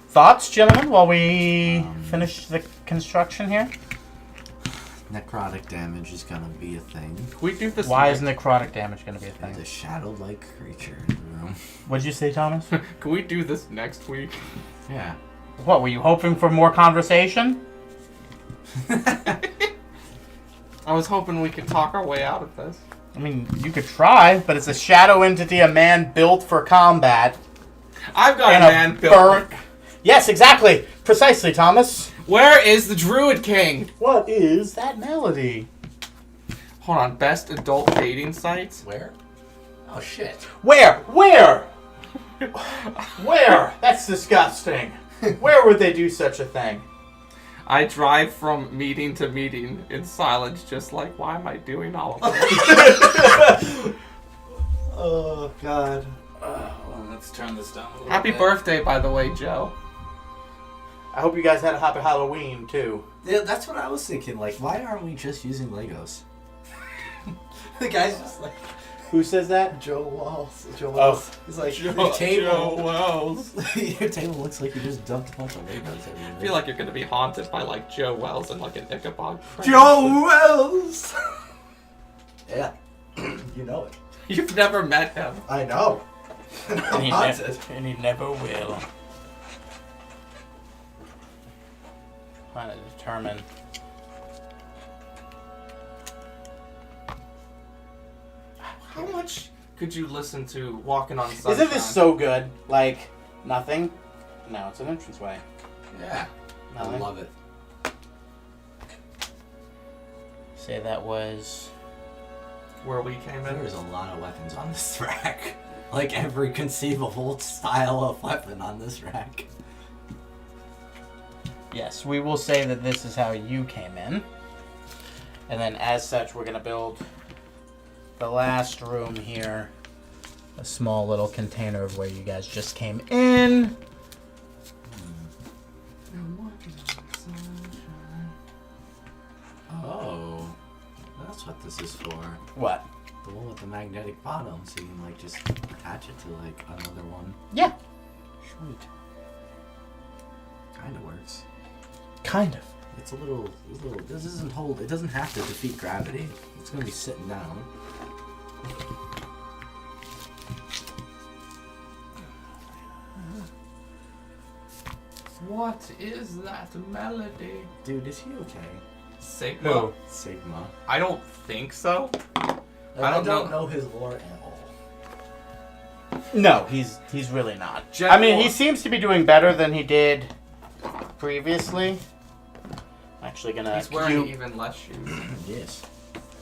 C: Thoughts, gentlemen, while we finish the construction here?
B: Necrotic damage is gonna be a thing.
A: Can we do this?
C: Why is necrotic damage going to be a
B: There's
C: thing?
B: a shadow-like creature in the room.
C: What did you say, Thomas?
A: Can we do this next week?
B: Yeah.
C: What, were you hoping for more conversation?
A: I was hoping we could talk our way out of this.
C: I mean, you could try, but it's a shadow entity, a man built for combat.
A: I've got
C: And
A: a
C: a
A: man
C: burnt... Yes, exactly. Precisely, Thomas.
A: Where is the Druid King?
C: What is that melody?
A: Hold on, best adult dating sites?
B: Where? Oh shit.
C: Where? Where? Where? That's disgusting. Where would they do such a thing?
A: I drive from meeting to meeting in silence, just like, why am I doing all of this?
B: Oh god.
C: Well, let's turn this down a little
A: Happy
C: bit.
A: birthday, by the way, Joe.
C: I hope you guys had a happy Halloween, too.
B: Yeah, that's what I was thinking. Like, why aren't we just using Legos? The guy's just like
C: Who says that?
B: Joe Walls. Joe
C: Oh.
B: Walls. He's like
A: Joe,
B: your table.
A: Joe Wells.
B: Your table looks like you just dumped a bunch of Legos everywhere.
A: I feel like you're gonna be haunted by like Joe Wells and like an Ichabod. Crane.
B: Joe Wells. Yeah, you know it.
A: You've never met him.
B: I know.
C: And he,
B: Haunted.
C: and he never will. Trying to determine.
A: How much could you listen to Walking on Sunshine?
C: Isn't this so good? Like, nothing? No, it's an entranceway.
B: Yeah, I
C: Nothing.
B: love it.
C: Say that was...
A: where we came in?
B: There's a lot of weapons on this rack. Like every conceivable style of weapon on this rack.
C: Yes, we will say that this is how you came in. And then as such, we're going to build the last room here. A small little container of where you guys just came in.
B: Oh, that's what this is for.
C: What?
B: The one with the magnetic bottom, so you can like just attach it to like another one.
C: Yeah.
B: Sweet. Kind of works.
C: Kind of.
B: It's a little. This doesn't hold. It doesn't have to defeat gravity. It's gonna be sitting down.
A: What is that melody?
B: Dude, is he okay?
A: Sigma?
C: Who?
B: Sigma.
A: I don't think so.
B: I don't
A: know.
B: know his lore at all.
C: No, he's really not.
A: Jet
C: I mean,
A: War-
C: he seems to be doing better than he did previously. Actually gonna
A: He's wearing even less shoes.
B: Yes.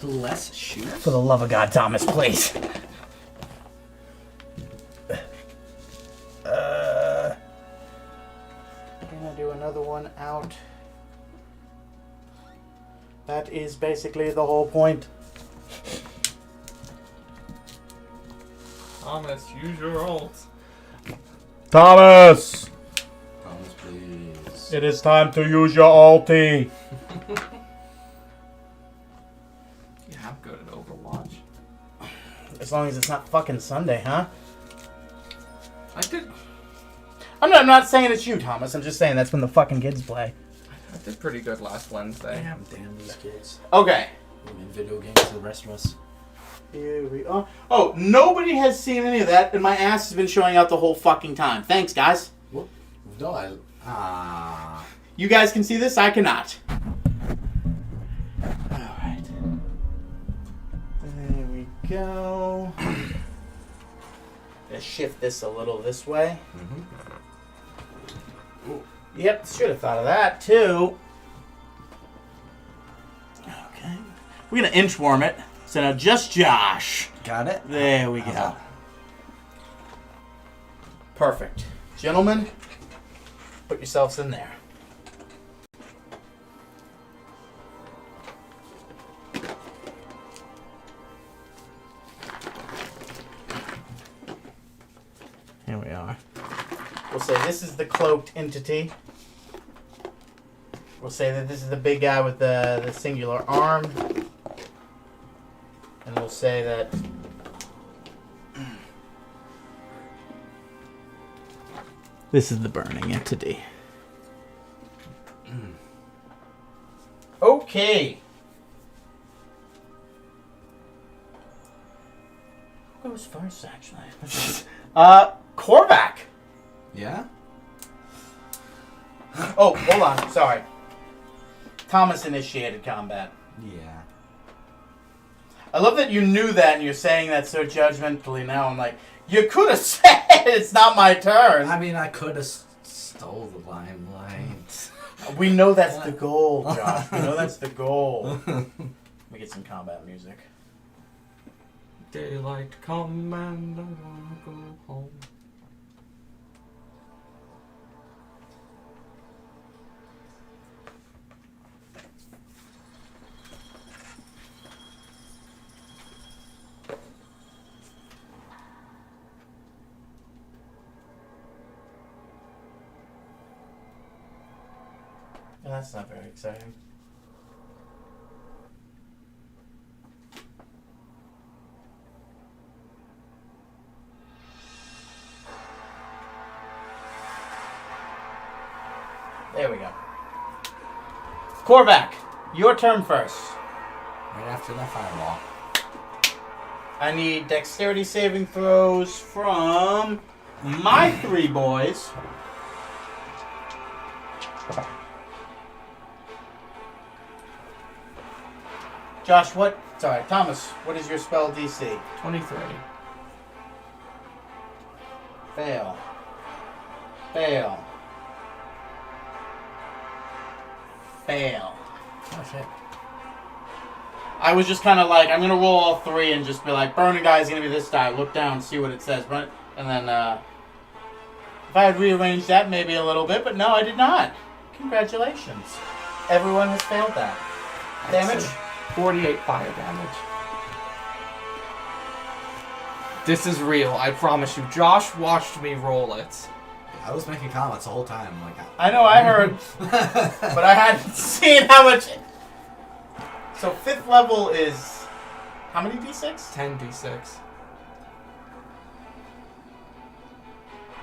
B: Less shoes.
C: For the love of God, Thomas, please. Gonna do another one out. That is basically the whole point.
A: Thomas, use your ult.
D: Thomas!
B: Thomas, please.
D: It is time to use your ulti.
A: Yeah, I'm good at Overwatch.
D: As long as it's not fucking Sunday, huh?
A: I did
D: I'm not saying it's you, Thomas. I'm just saying that's when the fucking kids play.
A: pretty good last Wednesday.
B: Damn these kids.
C: Okay.
B: I'm in video games to the rest of us.
C: Here we are. Oh, nobody has seen any of that, and my ass has been showing out the whole fucking time. Thanks, guys.
B: Whoop. No,
C: You guys can see this? I cannot. Alright. There we go. Gonna shift this a little this way. Yep, should have thought of that too. Okay. We're gonna inchworm it. So now just Josh.
B: Got it?
C: There we go. Perfect. Gentlemen, put yourselves in there. Here we are. We'll say this is the cloaked entity. We'll say that this is the big guy with the singular arm. And we'll say that this is the burning entity. Okay. What goes first, actually? Korvac.
B: Yeah?
C: Oh, hold on. Sorry. Thomas initiated combat.
B: Yeah.
C: I love that you knew that and you're saying that so judgmentally now. I'm like, you could have said it's not my turn.
B: I mean, I could have stole the limelight.
C: We know that's the goal, Josh. We know that's the goal. Let me get some combat music.
A: Daylight come and I wanna go home.
C: That's not very exciting. There we go. Korvac, your turn first.
B: Right after that fireball.
C: I need dexterity saving throws from my three boys. Josh, Thomas, what is your spell DC?
A: 23.
C: Fail. Fail. Fail.
B: Oh, shit.
C: I was just kind of like, I'm going to roll all three and just be like, burning die is going to be this die. Look down, see what it says. Run it. And then, if I had rearranged that maybe a little bit, but no, I did not. Congratulations. Everyone has failed that. Damage?
A: 48 fire damage. This is real, I promise you. Josh watched me roll it.
B: I was making comments the whole time. Like,
C: I know, I heard. But I hadn't seen how much. So 5th level is how many d6?
A: 10d6.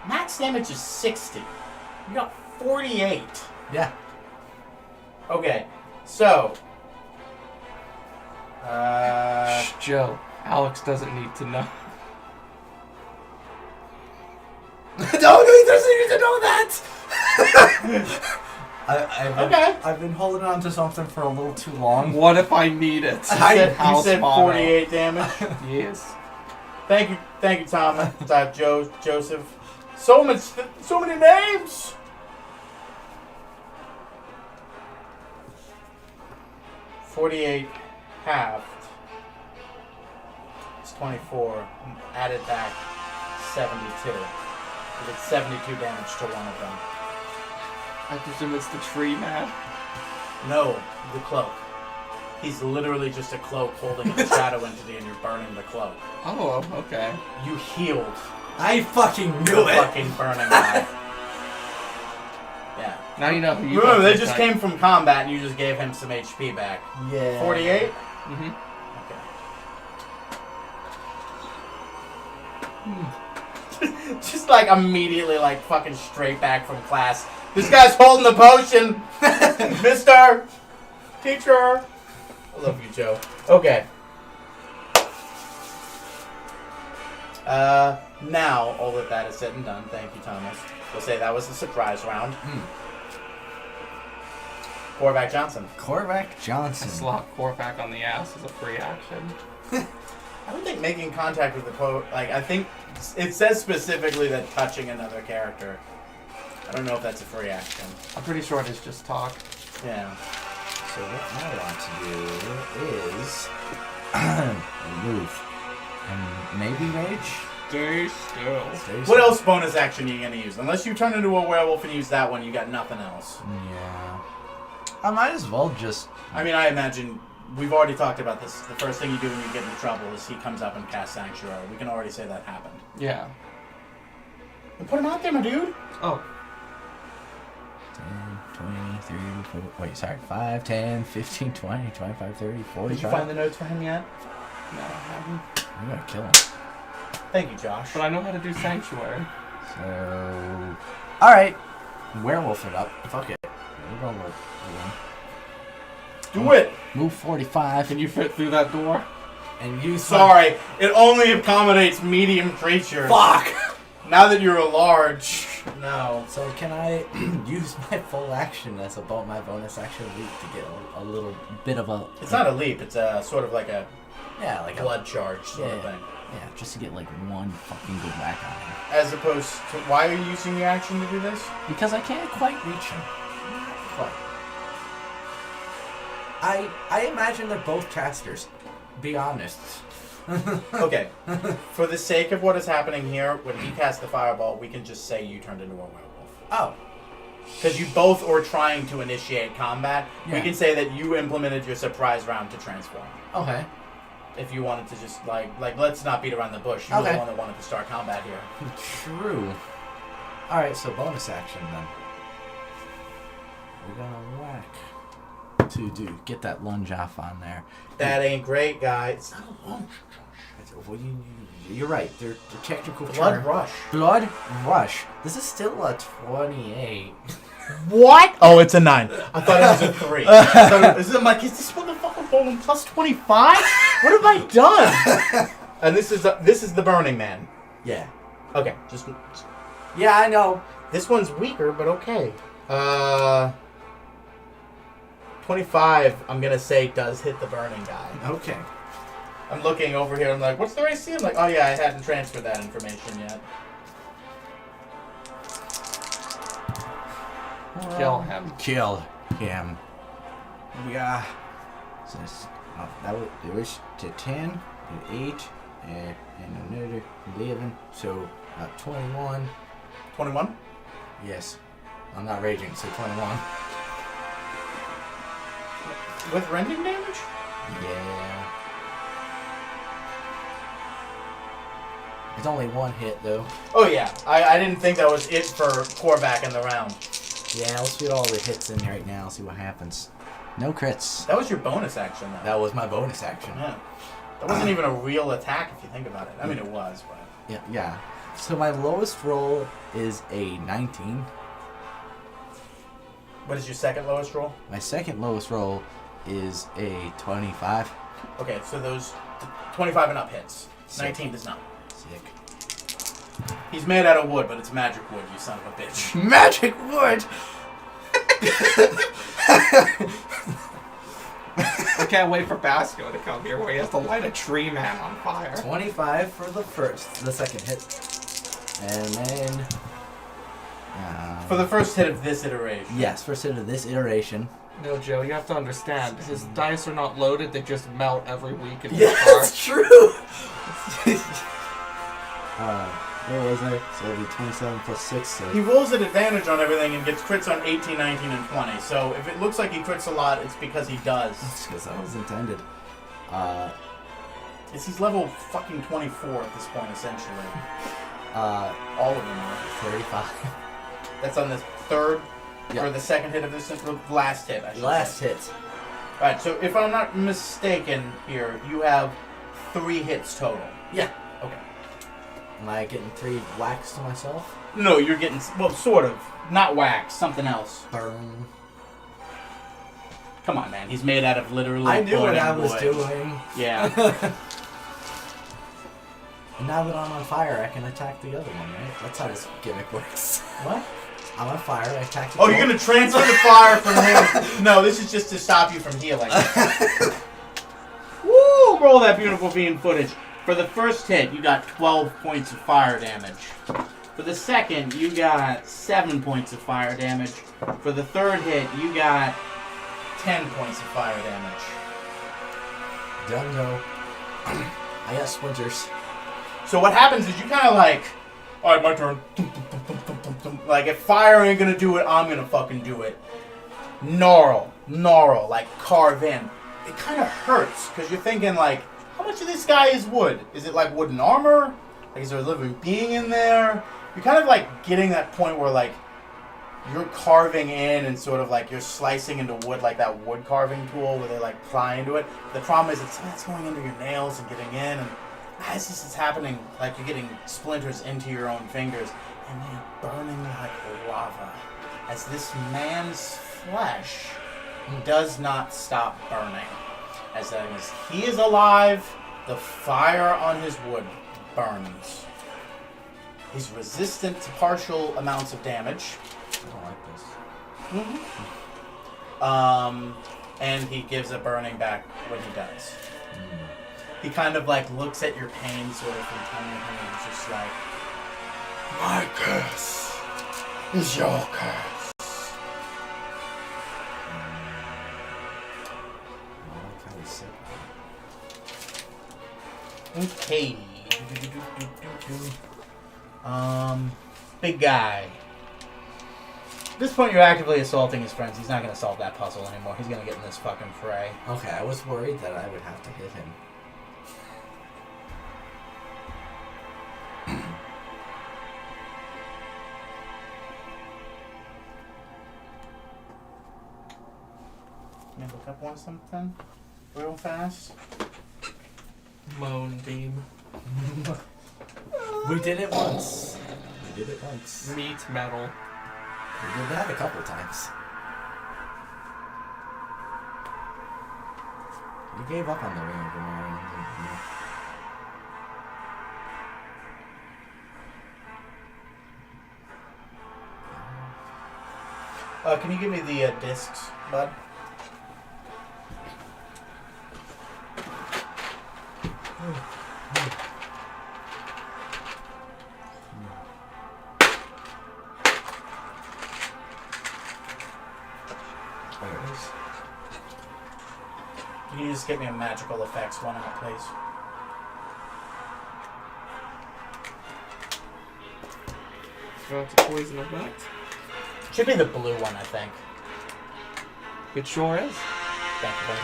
C: Max damage is 60. You got 48.
B: yeah.
C: Okay, so.
A: Shh, Joe, Alex doesn't need to know.
B: No, he doesn't need to know that! I've been holding on to something for a little too long.
A: What if I need it?
C: You said 48 damage.
A: Yes.
C: Thank you, Thomas. Joseph. So many names. $48 halved. It's 24. Added back 72. You did 72 damage to one of them.
A: I presume it's the tree man.
C: No, the cloak. He's literally just a cloak holding a shadow entity, and you're burning the cloak.
A: Oh, okay.
C: You healed
B: I fucking
C: the
B: knew it.
C: fucking burning guy. Yeah.
A: Now you know who you
C: Remember, they
A: got
C: just
A: to
C: came from combat, and you just gave him some HP back.
B: Yeah.
C: 48?
A: Mm-hmm.
C: Okay. Just like immediately, like fucking straight back from class. This guy's holding the potion, Mister Teacher. I love you, Joe. Okay. Now all of that is said and done. Thank you, Thomas. We'll say that was the surprise round. Corvac Johnson.
B: Corvac Johnson.
A: Slap Corvac on the ass is a free action.
C: I don't think making contact with the I think it says specifically that touching another character. I don't know if that's a free action.
A: I'm pretty sure it is just talk.
C: Yeah.
B: So what I want to do is move and maybe rage.
A: Stay still.
C: What else bonus action are you gonna use? Unless you turn into a werewolf and use that one, you got nothing else.
B: Yeah. I might as well just.
C: I mean, I imagine we've already talked about this. The first thing you do when you get into trouble is he comes up and casts Sanctuary. We can already say that happened.
A: Yeah.
C: Well, put him out there, my dude.
A: Oh.
B: 10, 20, 30, 40, wait, sorry. 5, 10, 15, 20, 25, 30, 40.
C: Did you find the notes for him yet?
A: No, I haven't.
B: I'm gonna kill him.
C: Thank you, Josh.
A: But I know how to do Sanctuary.
B: So. Alright. Werewolf it up. Fuck it. We're going to
C: Do it.
B: move 45.
A: Can you fit through that door?
B: And use.
C: Sorry, it only accommodates medium creatures.
B: Fuck!
C: Now that you're a large, no.
B: So can I use my full action as about my bonus action leap to get a little bit of a...
C: It's not a leap. It's a sort of like a
B: like
C: blood charge sort of thing.
B: Yeah, just to get like one fucking good whack on him.
C: As opposed to, why are you using your action to do this?
B: Because I can't quite reach him. Not quite. I imagine they're both casters. Be honest.
C: Okay. For the sake of what is happening here, when he casts the fireball, we can just say you turned into a werewolf.
B: Oh.
C: Because you both are trying to initiate combat.
B: Yeah.
C: We can say that you implemented your surprise round to transform.
B: Okay.
C: If you wanted to just, like let's not beat around the bush. You were the one that wanted to start combat here.
B: True. Alright, so bonus action then. We're gonna whack. To get that lunge off on there.
C: That ain't great, guys.
B: It's not a lunge, Josh. Well, you're right. They're technical
C: Blood
B: term.
C: rush.
B: Blood rush. This is still a 28.
C: What? Oh, it's a 9. I thought it was a 3. I'm like, is this motherfucker rolling plus 25? What have I done? And this is the Burning Man.
B: Yeah.
C: Okay,
B: Yeah, I know.
C: this one's weaker, but okay. 25, I'm gonna say, does hit the burning guy.
B: Okay.
C: I'm looking over here, I'm like, what's the AC? I'm like, oh yeah, I hadn't transferred that information yet.
A: Kill him.
B: Kill him. Yeah. So that was to 10, and 8, and another 11. So 21.
C: 21?
B: Yes. I'm not raging, so 21.
C: With rending damage?
B: Yeah. It's only one hit, though.
C: Oh yeah, I didn't think that was it for Corvac in the round.
B: Yeah, let's get all the hits in right now, see what happens. No crits.
C: That was your bonus action, though.
B: That was my bonus action.
C: Yeah. That wasn't even a real attack if you think about it. I mean, it was, but...
B: Yeah. So my lowest roll is a 19.
C: What is your second lowest roll?
B: My second lowest roll is a 25.
C: Okay, so those 25 and up hits.
B: Sick.
C: 19 does not.
B: Sick.
C: He's made out of wood, but it's magic wood, you son of a bitch.
B: Magic wood!
A: I can't wait for Basco to come here where he has to light a tree man on fire.
B: 25 for the second hit. And then...
C: For the first hit of this iteration.
B: Yes, first hit of this iteration.
A: No, Joe, you have to understand. His dice are not loaded, they just melt every week in his
B: Yeah,
A: car.
B: that's true! Where was I? So it'll be 27 plus 6. So
D: He rolls at advantage on everything and gets crits on 18, 19, and 20. So if it looks like he crits a lot, it's because he does.
B: that's because that was intended.
D: He's level fucking 24 at this point, essentially. All of them are.
B: 35.
D: That's on the third
B: Yeah.
D: or the second hit of this, the last hit, I should
B: Last
D: say.
B: hit.
D: Alright, so if I'm not mistaken here, you have 3 hits total.
B: Yeah.
D: Okay.
B: Am I getting 3 whacks to myself?
D: No, you're getting, well, sort of. Not wax, something else.
B: Burn.
D: Come on, man. He's made out of literally
B: I knew
D: wood
B: what I
D: and
B: was
D: wood.
B: doing.
D: Yeah.
B: And now that I'm on fire, I can attack the other one, right? That's how this gimmick works.
D: What?
B: I'm on fire, I attack the
D: Oh, you're gonna transfer the fire from him? No, this is just to stop you from healing. Woo! Roll that beautiful bean footage. For the first hit, you got 12 points of fire damage. For the second, you got 7 points of fire damage. For the third hit, you got 10 points of fire damage.
B: Done go. I got splinters.
D: So what happens is you kind of like, alright, my turn. Like, if fire ain't gonna do it, I'm gonna fucking do it. Gnarl, like carve in. It kind of hurts, because you're thinking like, how much of this guy is wood? Is it like wooden armor? Like, is there a living being in there? You're kind of like getting that point where like, you're carving in and sort of like you're slicing into wood like that wood carving tool where they like pry into it. The problem is it's going into your nails and getting in, and as this is happening, like you're getting splinters into your own fingers and they're burning like lava as this man's flesh does not stop burning. As long as he is alive, the fire on his wood burns. He's resistant to partial amounts of damage.
B: I don't like this.
D: And he gives a burning back when he does. He kind of like looks at your pain sort of from time to time and he's just like, my curse is your curse.
B: I like how he said
D: Okay. Big guy. At this point, you're actively assaulting his friends. He's not going to solve that puzzle anymore. He's going to get in this fucking fray.
B: that. Okay, I was worried that I would have to hit him.
D: Let me look up one something real fast.
A: Moonbeam.
B: We did it once.
A: Meat metal.
B: We did that a couple times. You gave up on the ring of Grimorian, didn't you?
D: Can you give me the discs, bud?
B: There it is.
D: Can you just get me a magical effects one out, please?
A: Got the poison effect.
D: Should be the blue one, I think.
A: It sure is.
D: Thank you, buddy.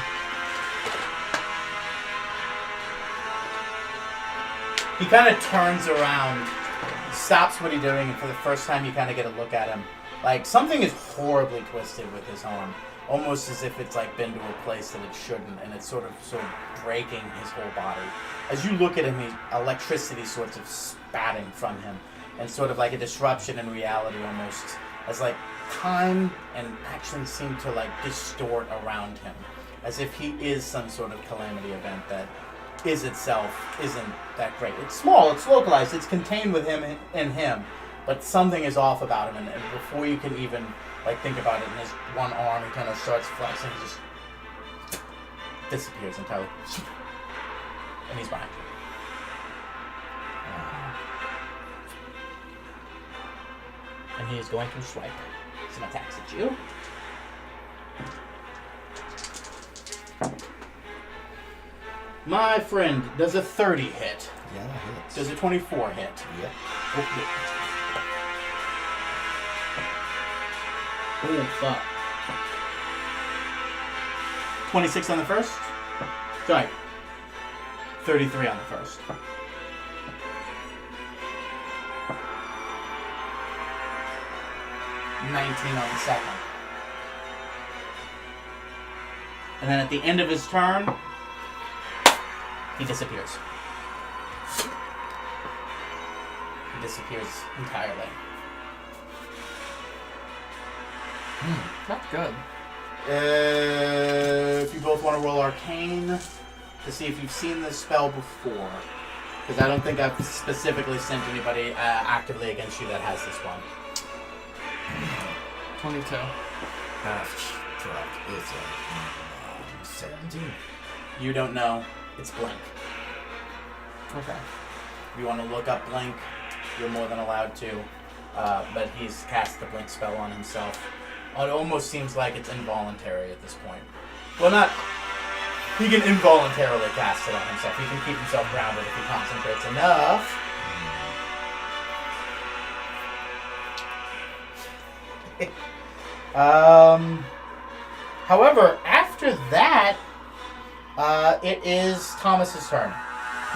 D: He kind of turns around, stops what he's doing, and for the first time you kind of get a look at him. Like, something is horribly twisted with his arm. Almost as if it's like been to a place that it shouldn't, and it's sort of breaking his whole body. As you look at him, electricity sorts of spatting from him, and sort of like a disruption in reality almost. As like time and action seem to like distort around him. As if he is some sort of calamity event that is itself isn't that great. It's small, it's localized, it's contained with him and him, but something is off about him, and before you can even like think about it, in his one arm he kind of starts flexing, he just disappears entirely. And he's behind you. And he is going to swipe some attacks at you. My friend, does a 30 hit?
B: Yeah, that hits.
D: Does a 24 hit?
B: Yep.
E: Oh, fuck.
D: 26 on the first? Sorry. 33 on the first. $19 on the second. And then at the end of his turn, he disappears. He disappears entirely.
A: Not good.
D: If you both want to roll Arcane to see if you've seen this spell before. Because I don't think I've specifically sent anybody actively against you that has this one.
A: 22.
B: Fuck. It's a 17.
D: You don't know. It's Blink.
A: Okay.
D: If you want to look up Blink, you're more than allowed to. But he's cast the Blink spell on himself. It almost seems like it's involuntary at this point. Well, not... He can involuntarily cast it on himself. He can keep himself grounded if he concentrates enough. However, after that, it is Thomas's turn.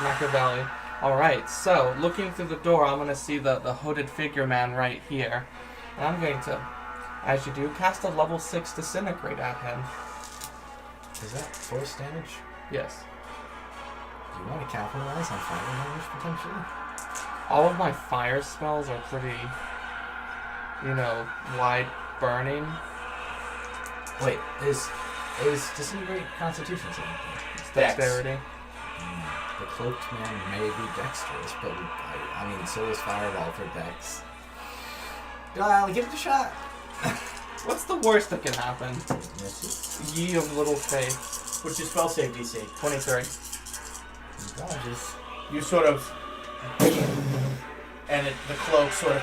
A: Machiavelli. Alright, so looking through the door, I'm going to see the hooded figure man right here. And I'm going to, as you do, cast a level 6 disintegrate at him.
B: Is that force damage?
A: Yes.
B: Do you want to capitalize on fire damage potentially?
A: All of my fire spells are pretty, wide burning.
B: Wait, is disintegrate Constitution saving throw?
A: It's
D: Dex.
A: dexterity.
B: The cloaked man may be dexterous, but I mean, so is Fireball for dex. I'll give it a shot.
A: What's the worst that can happen?
B: Misses.
A: Ye of little faith.
D: What's your spell save DC?
A: 23.
B: Dodges.
D: You sort of... And the cloak sort of...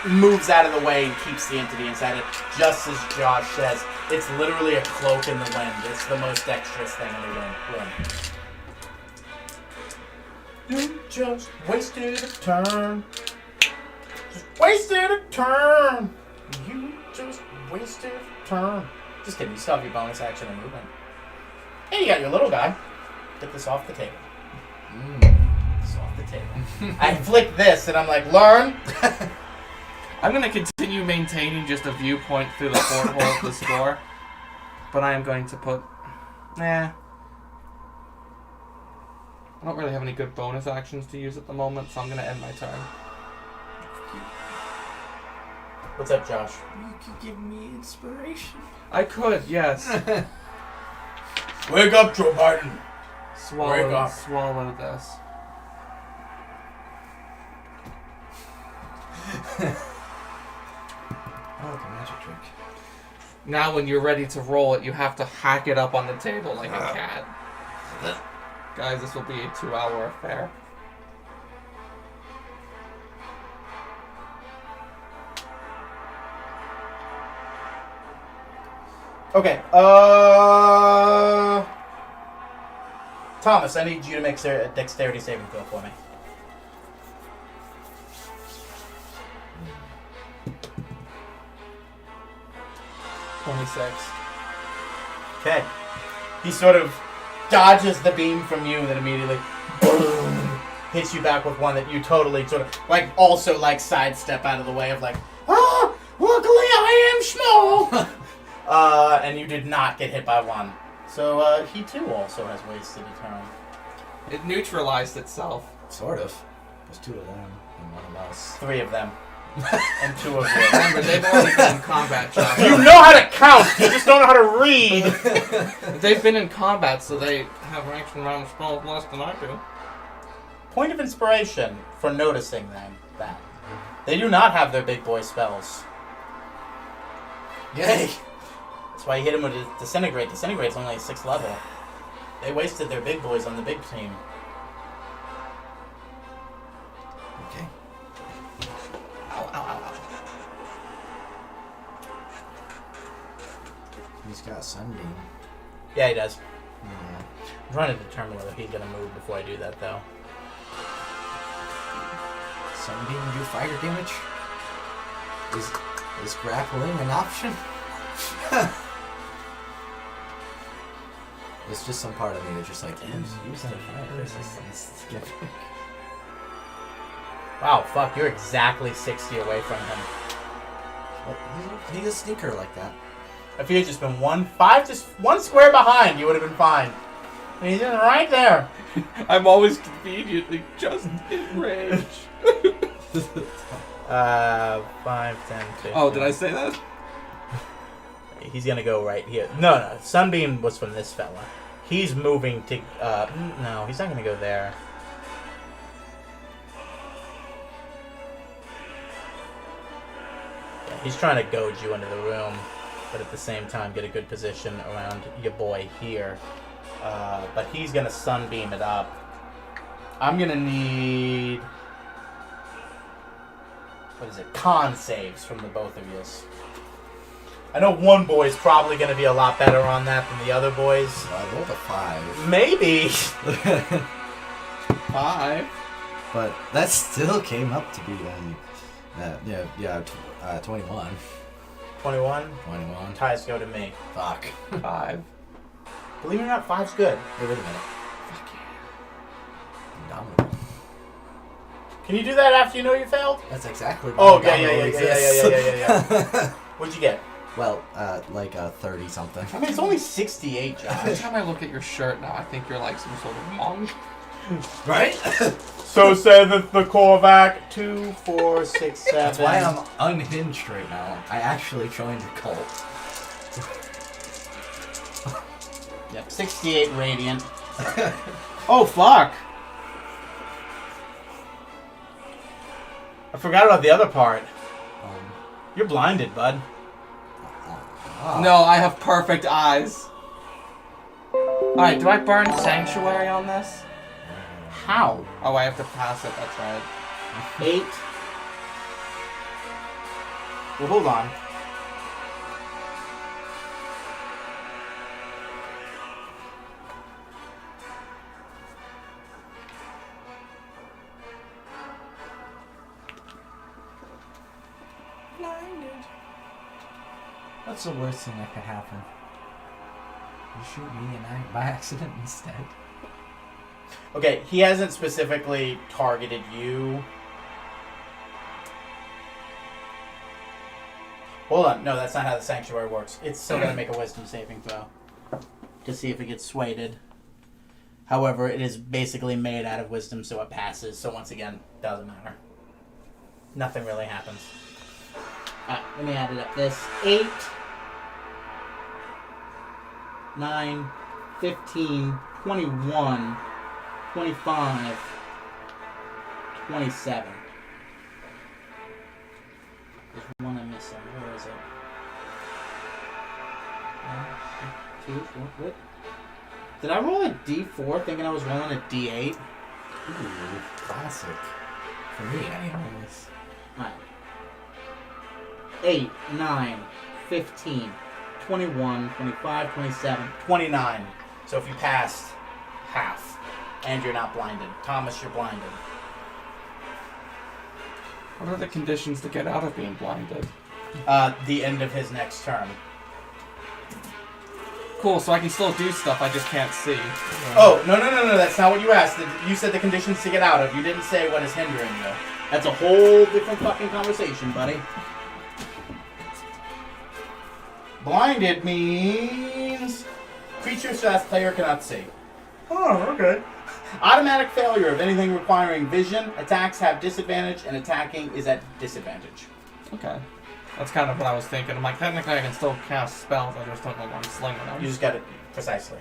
D: moves out of the way and keeps the entity inside it. Just as Josh says, it's literally a cloak in the wind. It's the most dexterous thing in the wind. You just wasted a turn. Just wasted a turn. You just wasted a turn. Just kidding. You still have your bonus action and movement. And you got your little guy. Get this off the table. This off the table. I flick this and I'm like, learn.
A: I'm going to continue maintaining just a viewpoint through the porthole of this door. But I am going to put... I don't really have any good bonus actions to use at the moment, so I'm going to end my turn.
D: What's up, Josh?
B: You could give me inspiration.
A: I could, yes.
D: Wake up, Joe Biden. Wake up.
A: Swallow this.
B: Oh, like a magic trick.
A: Now when you're ready to roll it, you have to hack it up on the table like a cat. Guys, this will be a 2-hour affair.
D: Okay, Thomas, I need you to make a dexterity saving throw for me. Okay. He sort of dodges the beam from you and then immediately boom, hits you back with one that you totally sort of also sidestep out of the way of luckily I am small. And you did not get hit by one. So he too also has wasted a turn.
A: It neutralized itself.
B: Sort of. There's 2 of them and 1 of us.
D: 3 of them. And 2 of you.
A: Remember, they've already been in combat, Josh.
D: You know how to count! You just don't know how to read!
A: They've been in combat, so they have action round spells less than I do.
D: Point of inspiration for noticing that. They do not have their big boy spells.
B: Yay!
D: That's why you hit him with a Disintegrate. Disintegrate's only a 6th level. They wasted their big boys on the big team.
B: Okay.
A: Ow, ow, ow, ow.
B: He's got Sunbeam.
D: Yeah, he does.
B: Yeah.
D: I'm trying to determine whether he's going to move before I do that, though.
B: Sunbeam do fire damage? Is grappling an option? It's just some part of me that's just like, use that fire resistance.
D: Wow, fuck, you're exactly 60 away from him.
B: Well, he's a sneaker like that.
D: If he had just been just one square behind, you would have been fine. And he's just right there.
A: I'm always conveniently just in range.
D: 5, 10, 15.
A: Oh, did I say that?
D: He's gonna go right here. No, Sunbeam was from this fella. He's moving to, no, he's not gonna go there. Yeah, he's trying to goad you into the room, but at the same time get a good position around your boy here. But he's gonna Sunbeam it up. I'm gonna need, what is it, con saves from the both of you. I know one boy's probably going to be a lot better on that than the other boys.
B: I rolled a 5.
D: Maybe.
A: 5.
B: But that still came up to be 21.
D: 21?
B: 21.
D: Ties go to me.
B: Fuck.
A: 5.
D: Believe it or not, 5's good.
B: Wait a minute. Fuck yeah. Indomitable.
D: Can you do that after you know you failed?
B: That's exactly what
D: Oh,
B: Indomitable exists.
D: yeah. What'd you get?
B: Well, like 30 something.
D: I mean, it's only 68,
A: Every
D: Josh.
A: time I look at your shirt now, I think you're like some sort of monk.
B: Right?
D: So say that the Korvac 2, 4, 6, 7.
B: That's why I'm unhinged right now. I actually joined a cult.
D: Yep, 68 radiant. Oh, fuck. I forgot about the other part. You're blinded, bud.
A: No, I have perfect eyes. Alright, do I burn Sanctuary on this?
D: How?
A: Oh, I have to pass it, that's right.
D: 8. Well, hold on.
B: What's the worst thing that could happen? You shoot me and I by accident instead.
D: Okay, he hasn't specifically targeted you. Hold on. No, that's not how the Sanctuary works. It's still going to make a wisdom saving throw to see if it gets swayed. However, it is basically made out of wisdom, so it passes. So once again, doesn't matter. Nothing really happens. Alright, let me add it up. This 8, 9, 15, 21, 25, 27. There's one I'm missing. Where is it? 1, 2, 4, what? Did I roll a D4 thinking I was rolling a D8?
B: Ooh, classic. For me, anyways.
D: Alright. 8, 9, 15, 21, 25, 27, 29. So if you passed, half. And you're not blinded. Thomas, you're blinded.
A: What are the conditions to get out of being blinded?
D: The end of his next turn.
A: Cool, so I can still do stuff, I just can't see.
D: Oh, no, that's not what you asked. You said the conditions to get out of. You didn't say what is hindering you. That's a whole different fucking conversation, buddy. Blinded means creature/player cannot see. Oh, okay. Automatic failure of anything requiring vision. Attacks have disadvantage, and attacking is at disadvantage.
A: Okay. That's kind of what I was thinking. I'm like, technically I can still cast spells, I just don't know what I'm slinging them.
D: You just got it precisely.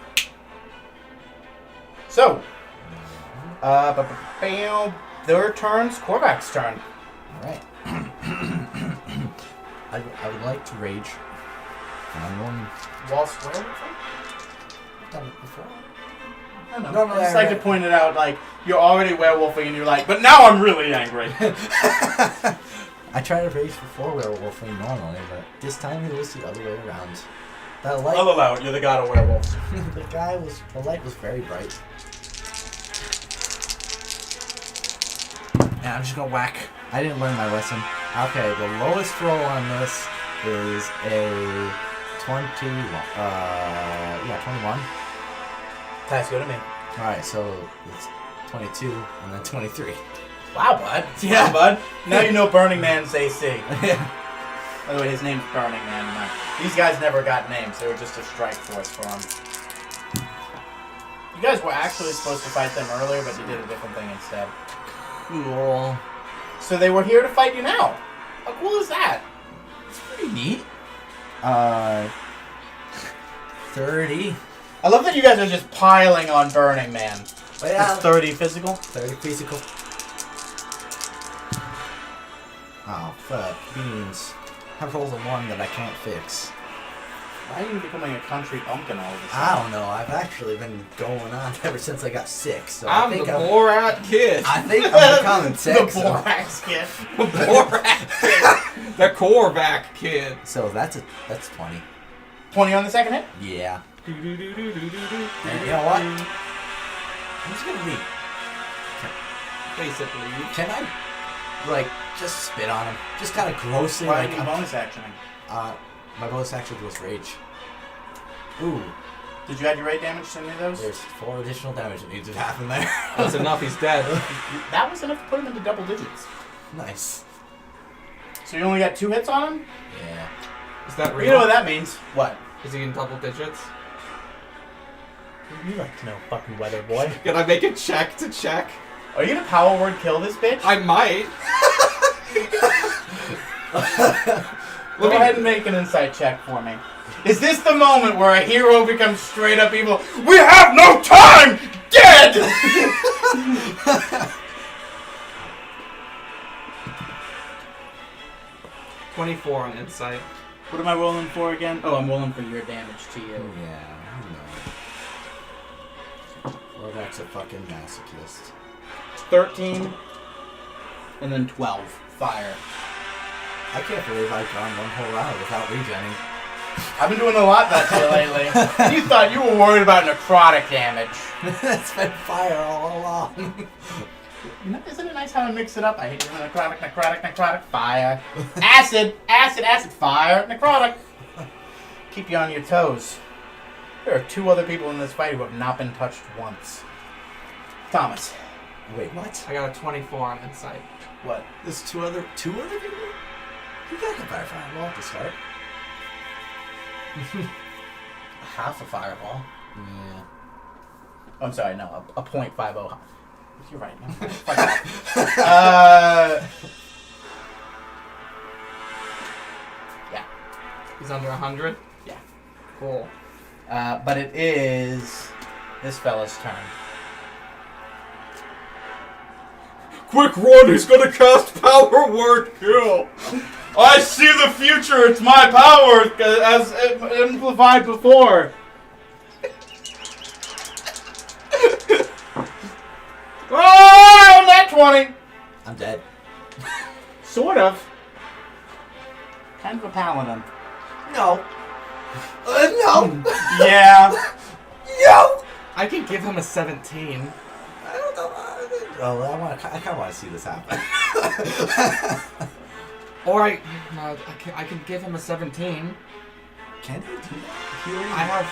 D: So, their turns. Korvac's turn.
B: Alright. I would like to rage. I'm one.
D: Wall square.
B: I've done it before.
D: I don't know.
B: Normally
D: I just
B: I
D: like to point it out, like, you're already werewolfing and you're like, but now I'm really angry.
B: I tried to rage before werewolfing normally, but this time it was the other way around. That light.
D: I'll allow it. You're the god of werewolves.
B: the light was very bright. And I'm just gonna whack I didn't learn my lesson. Okay, the lowest roll on this is a 21. 21.
D: That's good to me.
B: Alright, so it's 22 and then 23.
D: Wow, bud.
B: Yeah.
D: Wow, bud. Now you know Burning Man's AC.
B: Yeah.
D: By the way, his name's Burning Man. These guys never got names. They were just a strike force for him. You guys were actually supposed to fight them earlier, but you did a different thing instead.
B: Cool.
D: So they were here to fight you now. How cool is that?
B: It's pretty neat. 30.
D: I love that you guys are just piling on Burning Man.
B: But yeah.
D: It's 30 physical.
B: 30 physical. Oh, fuck. Beans. I've rolled a 1 that I can't fix.
D: Why are you becoming a country bumpkin all of a sudden?
B: I don't know. I've actually been going on ever since I got sick. So
A: I'm the Borat kid.
B: I think I'm becoming sick.
D: The Borax kid.
A: The Borat kid. The Korvac kid.
B: So that's 20.
D: 20 on the second hit?
B: Yeah. And you know what? I'm just gonna leave.
A: Basically.
B: Can I, like, just spit on him? Just kind of grossly,
D: Why
B: like.
D: are you bonus actioning?
B: My bonus action was rage. Ooh.
D: Did you add your rate damage to any of those?
B: There's 4 additional damage that needs to happen there.
A: That's enough. He's dead.
D: That was enough to put him into double digits.
B: Nice.
D: So you only got 2 hits on him?
B: Yeah.
A: Is that real?
D: You know what that means? What?
A: Is he in double digits?
D: You like to know, fucking weather boy.
A: Can I make a check to check?
D: Are you gonna power word kill this bitch?
A: I might.
D: Go ahead and make an insight check for me. Is this the moment where a hero becomes straight up evil? We have no time! Dead!
A: 24 on insight.
D: What am I rolling for again? Oh, I'm rolling for your damage to you.
B: Yeah, I know. Lordak's a fucking masochist.
D: 13, and then 12. Fire.
B: I can't believe I've gone one whole round without regenning.
D: I've been doing a lot that way lately. You thought you were worried about necrotic damage.
B: It's been fire all along.
D: Isn't it nice how I mix it up? I hate doing necrotic, fire. Acid, fire, necrotic. Keep you on your toes. There are 2 other people in this fight who have not been touched once. Thomas.
B: Wait, what?
A: I got a 24 on insight.
D: What?
B: There's two other people? You got a fireball to start.
D: Half a fireball.
B: Yeah.
D: I'm sorry, no, a .50. You're right. No, yeah.
A: He's under 100?
D: Yeah.
A: Cool.
D: But it is this fella's turn.
A: Quick run, he's gonna cast Power Word Kill!
D: I see the future, it's my power, as amplified before. Oh, net 20!
B: I'm dead.
D: Sort of. Kind of a paladin.
B: No. No.
D: Yeah.
B: No.
A: I can give him a 17.
B: I don't know. Oh, I kind of want to see this happen.
A: Or I can give him a 17.
B: Can he do that?
A: I have...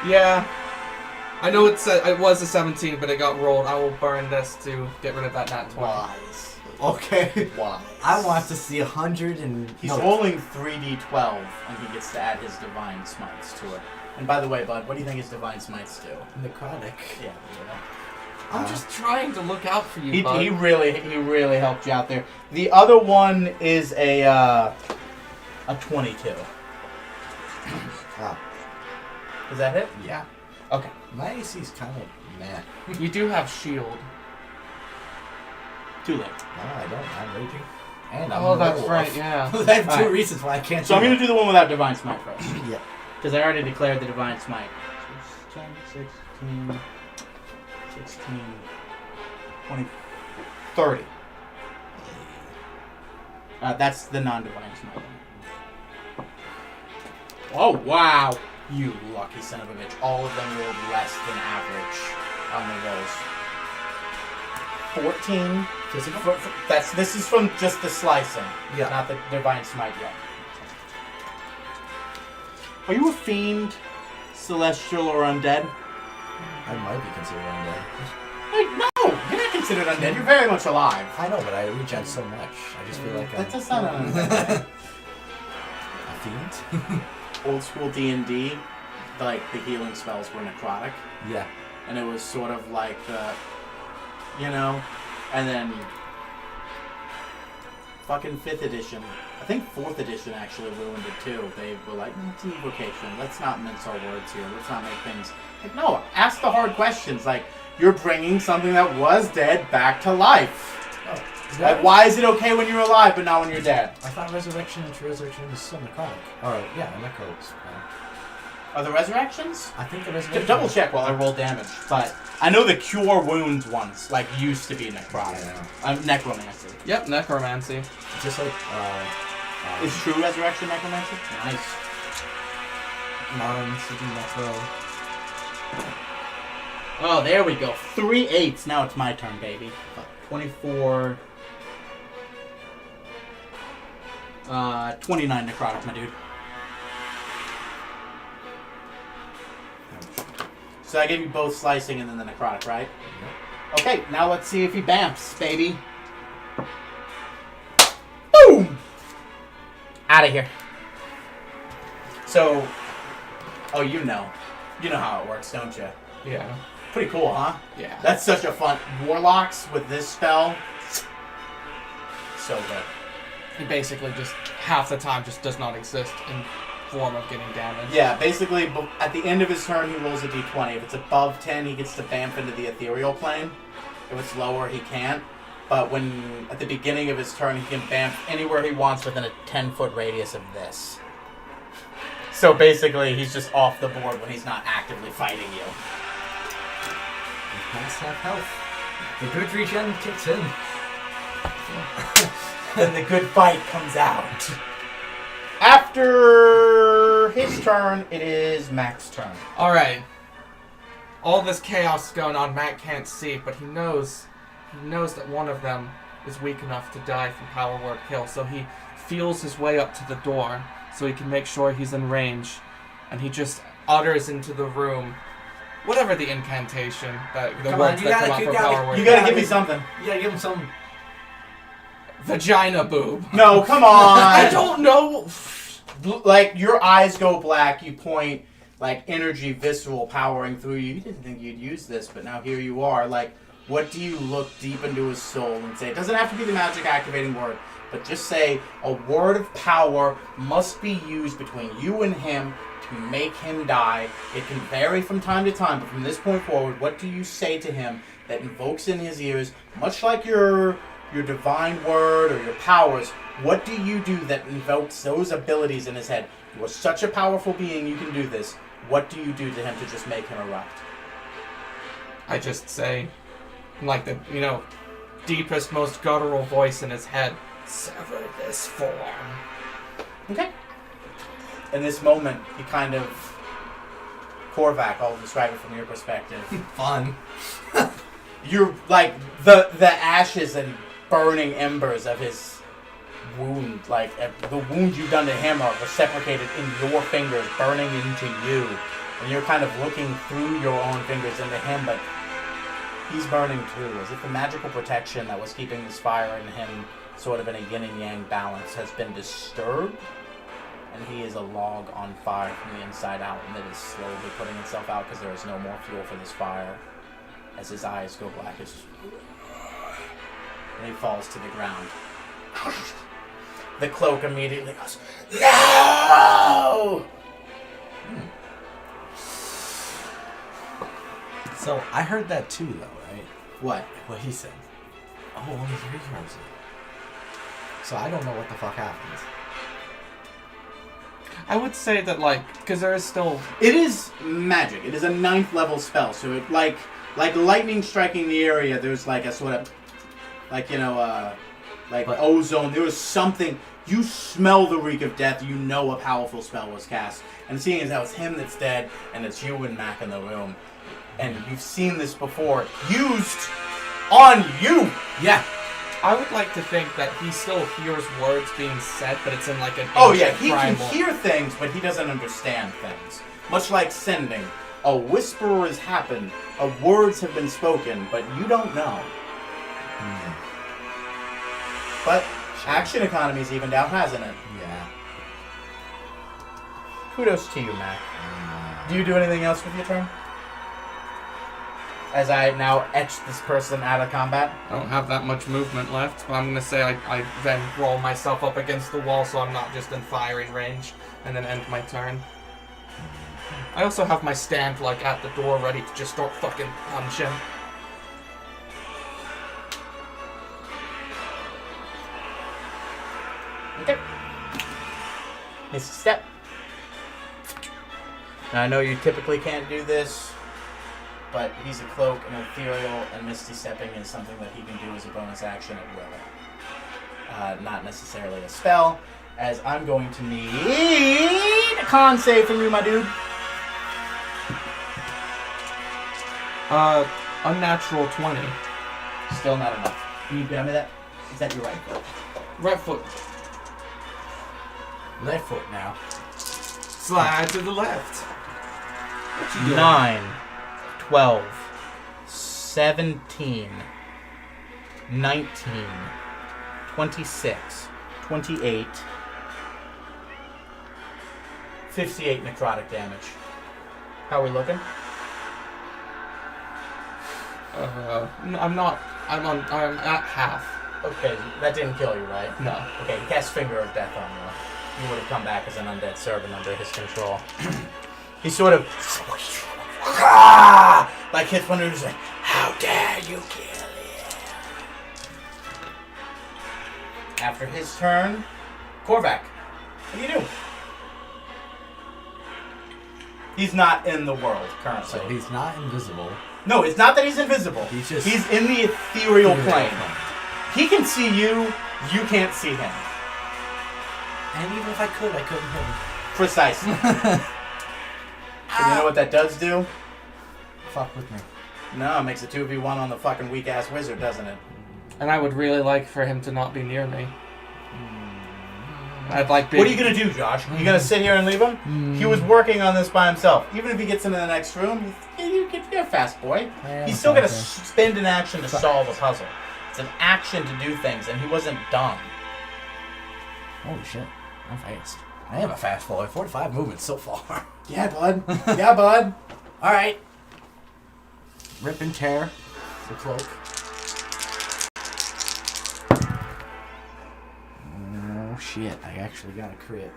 A: Yeah. I know it was a 17, but it got rolled. I will burn this to get rid of that nat 20.
D: Wise.
B: Okay.
D: Wise.
B: I want to see 100 and...
D: He's rolling 3d12, and he gets to add his divine smites to it. And by the way, bud, what do you think his divine smites do?
B: Necrotic.
D: Yeah.
A: I'm just trying to look out for you, bud.
D: He really helped you out there. The other one is a 22.
B: Ah.
D: Does that hit?
B: Yeah.
D: Okay.
B: My AC's kind of meh.
A: You do have shield.
D: Too late.
B: No, I don't. I'm raging. And I'm
A: Oh,
B: a
A: that's
B: werewolf.
A: right, yeah.
B: I have two
D: Alright.
B: reasons why I can't
D: So I'm
B: do
D: going to do the one without divine smite first.
B: Yeah.
D: Because I already declared the divine smite. 10, 16, 20, 30. That's the non-divine smite. Oh, wow. You lucky son of a bitch. All of them rolled less than average on the rolls. 14 physical. This is from just the slicing, not the divine smite yet. Are you a fiend, celestial, or undead?
B: I might be considered undead.
D: No, you're not considered undead. You're very much alive.
B: I know, but I regen so much. I just feel like
D: That's just not an undead.
B: a fiend.
D: Old school D&D, like the healing spells were necrotic.
B: Yeah.
D: And it was sort of like the, and then fucking 5th edition. I think 4th edition actually ruined it too. They were like, it's an evocation. Let's not mince our words here. Let's not make things... Like, no, ask the hard questions. Like, you're bringing something that was dead back to life.
B: Oh,
D: like, why is it okay when you're alive but not when you're dead?
B: I thought resurrection was still necrotic. Or, yeah, necros.
D: Are the resurrections?
B: I think the resurrection...
D: Double check while I roll damage. But I know the cure wounds ones, like, used to be necrotic. Necromancy.
A: Yep, necromancy.
B: Just like,
D: is true resurrection necromancy?
B: Nice. Non-city necro.
D: Oh, there we go. 3 8s. Now it's my turn, baby. 24. 29 necrotic, my dude. So I gave you both slicing and then the necrotic, right? Yep. Okay, now let's see if he bamps, baby. Boom! Out of here. So, you know how it works, don't you?
A: Yeah.
D: Pretty cool, huh?
A: Yeah.
D: That's such a fun... Warlocks with this spell. So good.
A: He basically just, half the time, just does not exist in form of getting damage.
D: Yeah, basically, at the end of his turn, he rolls a d20. If it's above 10, he gets to bamf into the ethereal plane. If it's lower, he can't. But at the beginning of his turn, he can bamf anywhere he wants within a 10-foot radius of this. So basically, he's just off the board when he's not actively fighting you.
B: Pants have health. The good regen kicks in.
D: And the good fight comes out. After his turn, it is Mac's turn.
A: Alright. All this chaos is going on, Mac can't see, but he knows that one of them is weak enough to die from power word kill, so he feels his way up to the door so he can make sure he's in range, and he just utters into the room whatever the incantation that the
B: Come
A: words
B: on,
A: that come out from power word.
D: You gotta give me something.
B: You gotta give him some...
A: Vagina boob.
D: No, come on.
A: I don't know.
D: Like, your eyes go black, you point, like, energy, visceral powering through you. You didn't think you'd use this, but now here you are. Like, what do you look deep into his soul and say? It doesn't have to be the magic activating word, but just say, a word of power must be used between you and him to make him die. It can vary from time to time, but from this point forward, what do you say to him that invokes in his ears, much like your divine word or your powers, what do you do that invokes those abilities in his head? You are such a powerful being, you can do this. What do you do to him to just make him erupt?
A: I just say, like the, deepest, most guttural voice in his head, sever this form.
D: Okay. In this moment, he kind of... Korvac, I'll describe it from your perspective.
B: Fun.
D: You're like the ashes and burning embers of his wound, like the wound you've done to him are reciprocated in your fingers, burning into you, and you're kind of looking through your own fingers into him, but he's burning too, as if the magical protection that was keeping this fire in him sort of in a yin and yang balance has been disturbed, and he is a log on fire from the inside out, and it is slowly putting itself out because there is no more fuel for this fire. As his eyes go black, and he falls to the ground. The cloak immediately goes, no!
B: So, I heard that too, though, right?
D: What?
B: What he said. Oh, only 3 cards. So, I don't know what the fuck happens.
A: I would say that, because there is still...
D: It is magic. It is a 9th level spell, so it, like lightning striking the area, there's like a sort of, like ozone. There was something You smell the reek of death. You know a powerful spell was cast. And seeing as how it's him that's dead, and it's you and Mac in the room, and you've seen this before, used on you.
B: Yeah.
A: I would like to think that he still hears words being said, but it's in like an
D: Oh yeah, he
A: primal.
D: can hear things, but he doesn't understand things. Much like sending. A whisper has happened. Words have been spoken, but you don't know. But action economy's evened out, hasn't it?
B: Yeah.
D: Kudos to you, Mac. Do you do anything else with your turn? As I now etch this person out of combat?
A: I don't have that much movement left, but I'm going to say I then roll myself up against the wall so I'm not just in firing range, and then end my turn. I also have my stand, like, at the door ready to just start fucking punching.
D: Okay. His step. Now, I know you typically can't do this, but he's a cloak, and ethereal, and misty stepping is something that he can do as a bonus action at will. Not necessarily a spell, as I'm going to need a con save from you, my dude.
A: Unnatural 20.
D: Still not enough. Can you grab me that? Is that your right foot?
A: Right foot.
B: Left foot now.
A: Slide to the left. What you doing?
D: 9, 12, 17, 19, 26, 28, 58 necrotic damage. How are we looking?
A: I'm at half.
D: Okay, that didn't kill you, right?
A: No.
D: Okay, he cast Finger of Death on you. You would have come back as an undead servant under his control. He sort of like hits one of his like, how dare you kill him? After his turn, Korvac, what do you do? He's not in the world currently.
B: So he's not invisible.
D: No, it's not that he's invisible. He's in the ethereal plane. He can see you, you can't see him.
B: And even if I couldn't hit him.
D: Precisely. So you know what that does do?
B: Fuck with me.
D: No, it makes a 2v1 on the fucking weak-ass wizard, doesn't it?
A: And I would really like for him to not be near me. I'd like big...
D: What are you going to do, Josh? You going to sit here and leave him? He was working on this by himself. Even if he gets into the next room, you're a fast boy. He's still going to spend an action to solve a puzzle. It's an action to do things, and he wasn't dumb.
B: Holy shit. I'm fast. I am a fast boy. 45 movements so far.
D: Yeah, bud. Yeah, bud.
B: Alright. Rip and tear the cloak. Oh shit, I actually got a crit.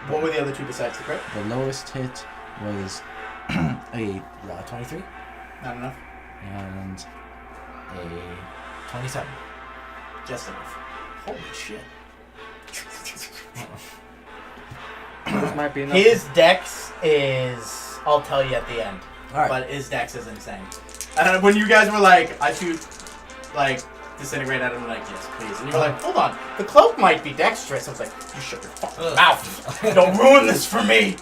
D: What were the other two besides the crit?
B: The lowest hit was a 23.
D: Not enough.
B: And a 27.
D: Just enough.
B: Holy shit.
A: This might be enough.
D: His dex is... I'll tell you at the end.
B: Alright.
D: But his dex is insane. When you guys were like, I shoot, like, disintegrate at him, like, yes, please. And you were like, hold on, the cloak might be dexterous. I was like, you shut your fucking mouth. Don't ruin this for me.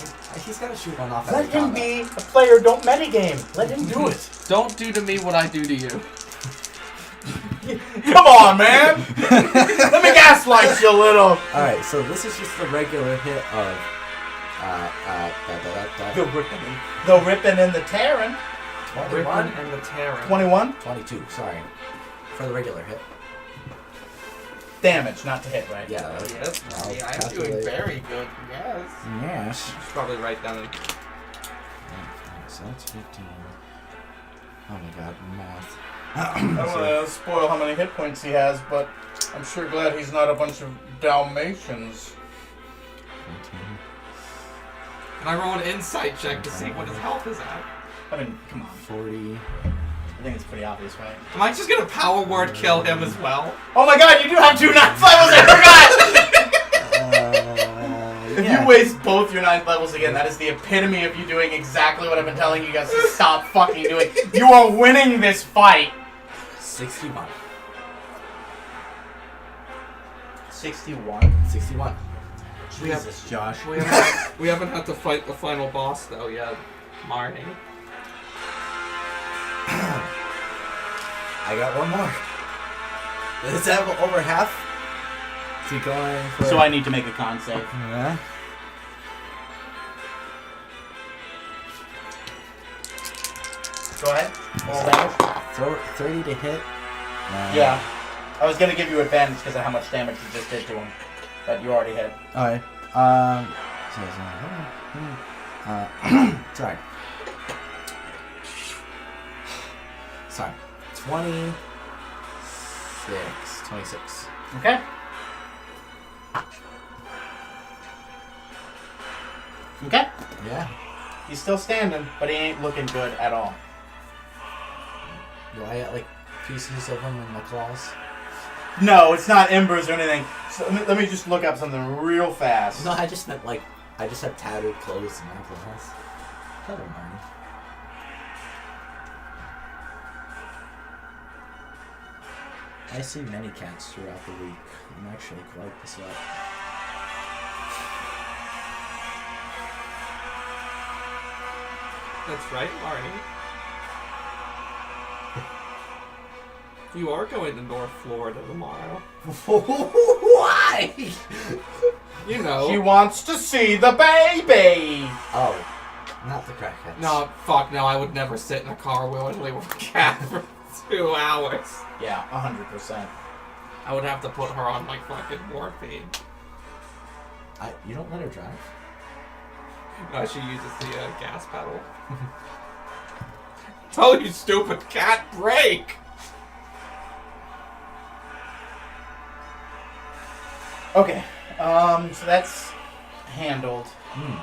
B: He's got to shoot one off.
D: Let him be a player. Don't metagame. Let him do it.
A: Don't do to me what I do to you.
D: Come on, man. Let me gaslight you a little.
B: Alright, so this is just the regular hit of
D: The ripping and the tearing.
B: 21.
A: Ripping and the tearing.
D: 21
B: 22, sorry. For the regular hit.
D: damage, not to hit, right?
B: Yeah.
A: Yes,
B: I'll
A: yeah, I'm
B: calculate.
A: doing very good. Yes.
B: Yes.
A: Should probably write down.
B: So that's 15. Oh my god, math.
D: I don't want to spoil how many hit points he has, but I'm sure glad he's not a bunch of Dalmatians.
B: 15.
A: Can I roll an insight check to see what his health is at?
D: I mean, come on.
B: 40.
D: I think it's pretty obvious, right?
A: Am I just gonna power word kill him as well?
D: Oh my god, you do have 2 9th levels, I forgot! If you waste both your 9th levels again, that is the epitome of you doing exactly what I've been telling you guys to stop fucking doing. You are winning this fight!
B: 61.
D: 61.
B: 61.
D: Jesus, Josh.
A: We haven't had to fight the final boss though yet, Marnie.
B: I got one more. Is that over half? Is he going for...
C: So I need to make a con save.
B: Yeah.
D: Go ahead.
B: Throw 30 to hit.
D: Yeah. I was going to give you advantage because of how much damage you just did to him. But you already hit.
B: Alright. Sorry. Sorry. 26.
D: Okay. Okay.
B: Yeah.
D: He's still standing, but he ain't looking good at all.
B: Do I get like pieces of him in my claws?
D: No, it's not embers or anything. So let me just look up something real fast.
B: No, I just meant like I just have tattered clothes in my claws. Never mind. I see many cats throughout the week. I'm actually quite upset.
A: That's right, Marnie. You are going to North Florida tomorrow.
B: Why?
A: You know.
D: She wants to see the baby.
B: Oh, not the crackheads.
A: No, fuck no, I would never sit in a car willingly with a cat for 2 hours.
D: Yeah, 100%.
A: I would have to put her on like fucking morphine.
B: You don't let her drive?
A: No, she uses the gas pedal. Tell you stupid cat, break!
D: Okay, so that's handled.
B: Hmm.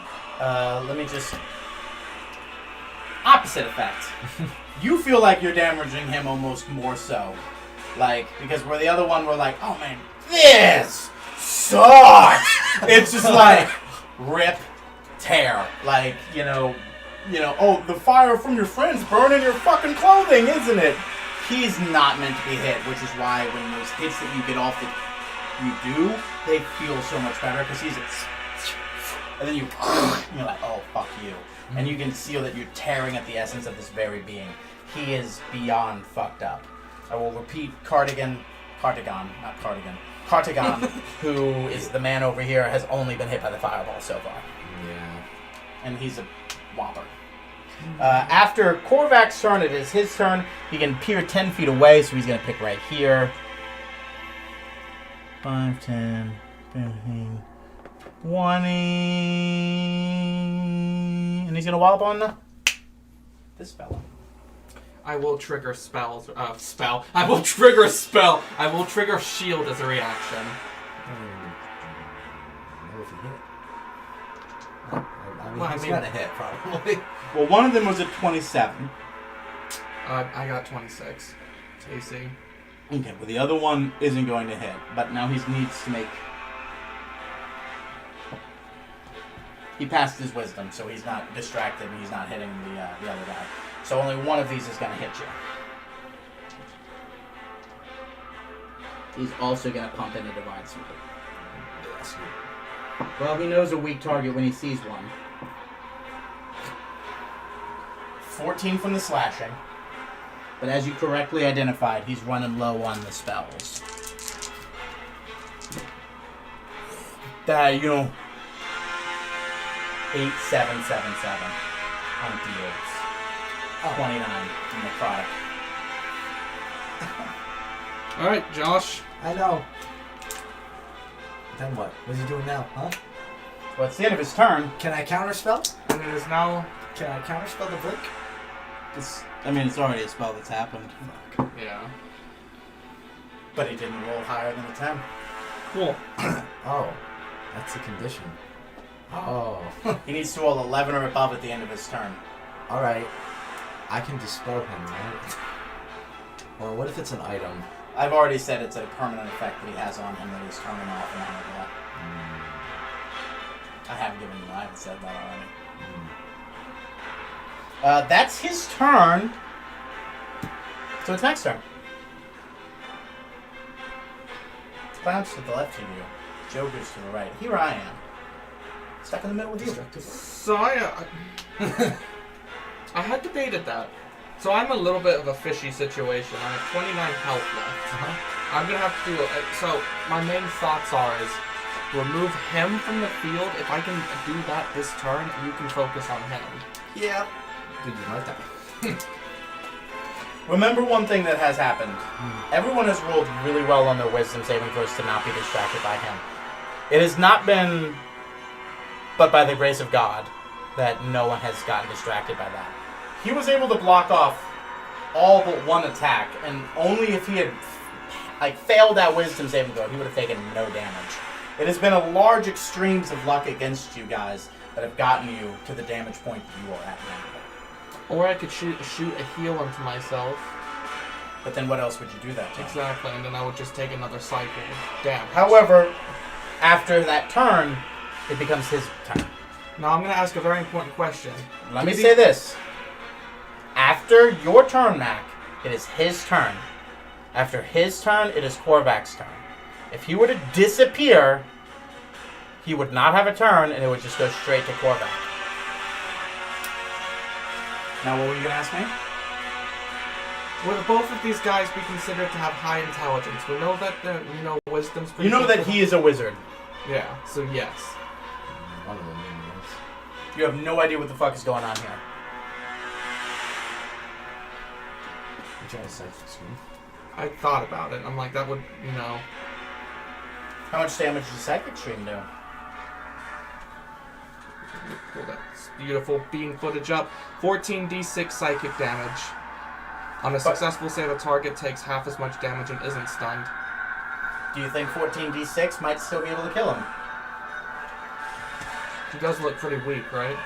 D: Let me just... Opposite effect. You feel like you're damaging him almost more so. Like, because where the other one were like, oh man, this sucks! It's just like, rip, tear. Like, you know, oh, the fire from your friends burning your fucking clothing, isn't it? He's not meant to be hit, which is why when those hits that you get off that you do, they feel so much better because he's and then you're like, oh, fuck you. Mm-hmm. And you can feel that you're tearing at the essence of this very being. He is beyond fucked up. I will repeat, Cartigan, who is the man over here, has only been hit by the fireball so far.
B: Yeah.
D: And he's a whopper. After Korvac's turn, it is his turn. He can peer 10 feet away, so he's going to pick right here. 5, 10, 15, 20. And he's going to wallop on this fella.
A: I will trigger spells. I will trigger a spell. I will trigger shield as a reaction.
B: What if you hit? He's
A: I mean,
B: gonna hit, probably.
D: Well, one of them was a 27.
A: I got 26. AC.
D: Okay, well, the other one isn't going to hit, but now he needs to make... He passed his wisdom, so he's not distracted and he's not hitting the other guy. So only one of these is going to hit you. He's also going to pump in a Divine Smite.
B: Yes.
D: Well, he knows a weak target when he sees one. 14 from the slashing. But as you correctly identified, he's running low on the spells. That, 8777 on D8s. 29 in necrotic.
A: Alright, Josh.
B: I know. Then what? What's he doing now, huh?
D: Well, it's the end of his turn.
B: Can I counterspell?
A: And it is now...
B: Can I counterspell the blink?
D: It's already a spell that's happened.
A: Yeah.
D: But he didn't roll higher than a 10.
A: Cool.
B: Oh. That's a condition. Oh.
D: He needs to roll 11 or above at the end of his turn.
B: Alright. I can dispel him, right? Or what if it's an item?
D: I've already said it's a permanent effect that he has on him that he's turning off and all of that. I haven't said that already. That's his turn. So it's Mac's turn. Clown's to the left of you. Joker's to the right. Here I am. Stuck in the middle with you.
A: So I had debated that. So I'm a little bit of a fishy situation. I have 29 health left. I'm gonna have to do it. So my main thoughts is remove him from the field. If I can do that this turn, you can focus on him.
D: Yeah.
B: Dude, you might die.
D: Remember one thing that has happened. Everyone has rolled really well on their wisdom saving throws to not be distracted by him. It has not been, but by the grace of God, that no one has gotten distracted by that. He was able to block off all but one attack, and only if he had failed that wisdom saving throw, he would have taken no damage. It has been a large extremes of luck against you guys that have gotten you to the damage point that you are at now.
A: Or I could shoot a heal into myself.
D: But then what else would you do that to?
A: Exactly, and then I would just take another cycle. Damn.
D: However, after that turn, it becomes his turn.
A: Now I'm going to ask a very important question.
D: Let me say this. After your turn, Mac, it is his turn. After his turn, it is Korvac's turn. If he were to disappear, he would not have a turn, and it would just go straight to Korvac. Now, what were you going to ask me?
A: Would both of these guys be considered to have high intelligence? We know that wisdom's pretty
D: You know that he is a wizard.
A: Yeah, so yes.
B: One of them, yes.
D: You have no idea what the fuck is going on here.
B: You trying to psychic screen?
A: I thought about it. I'm like, that would,
D: How much damage does Psychic Stream do?
A: pull that beautiful beam footage up. 14d6 psychic damage. On a successful save, a target takes half as much damage and isn't stunned.
D: Do you think 14d6 might still be able to kill him?
A: He does look pretty weak, right?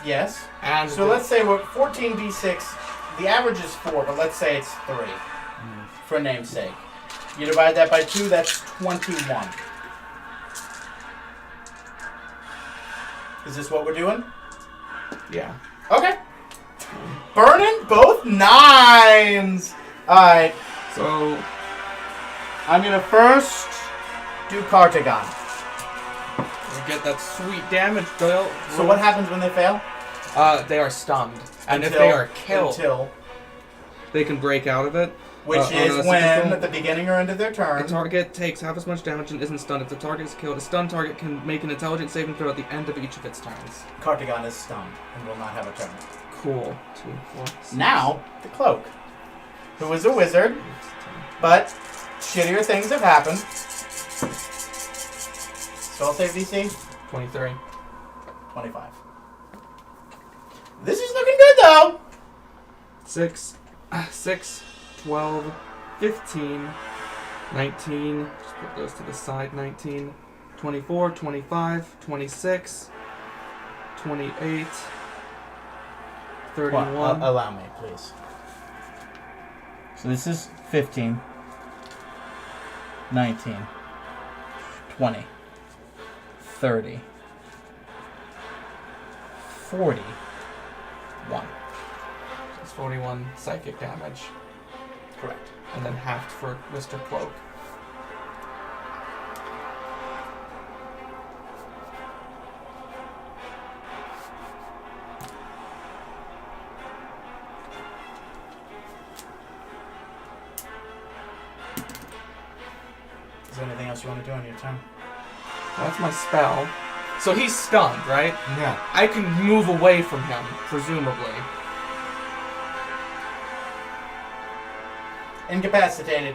D: Yes.
A: And
D: So let's say what 14d6, the average is 4, but let's say it's 3 for namesake. You divide that by 2, that's 21. Is this what we're doing?
A: Yeah.
D: Okay. Burning both 9s. Alright,
A: So
D: I'm going to first do Cartagon.
A: you get that sweet damage, Doyle.
D: So what happens when they fail?
A: They are stunned. And if they are killed,
D: Until,
A: they can break out of it.
D: which
A: on
D: is
A: a
D: when,
A: successful-
D: at the beginning or end of their
A: The
D: turn,
A: target takes half as much damage and isn't stunned. If the target is killed, a stunned target can make an intelligence saving throw at the end of each of its turns.
D: Cartagon is stunned and will not have a turn.
A: Cool. 2, 4, 6,
D: Now, the Cloak, who is a wizard, but shittier things have happened. Spell save DC?
A: 23.
D: 25. This is looking good, though!
A: 6, 12, 15, 19. Just put those to the side. 19, 24, 25, 26, 28, 31.
D: Well, allow me, please. So this is 15, 19, 20, 30, 41.
A: That's 41 psychic damage.
D: Correct.
A: And then halved for Mr. Cloak.
D: Is there anything else you want to do on your turn?
A: That's my spell. So he's stunned, right?
B: Yeah.
A: I can move away from him, presumably.
D: Incapacitated.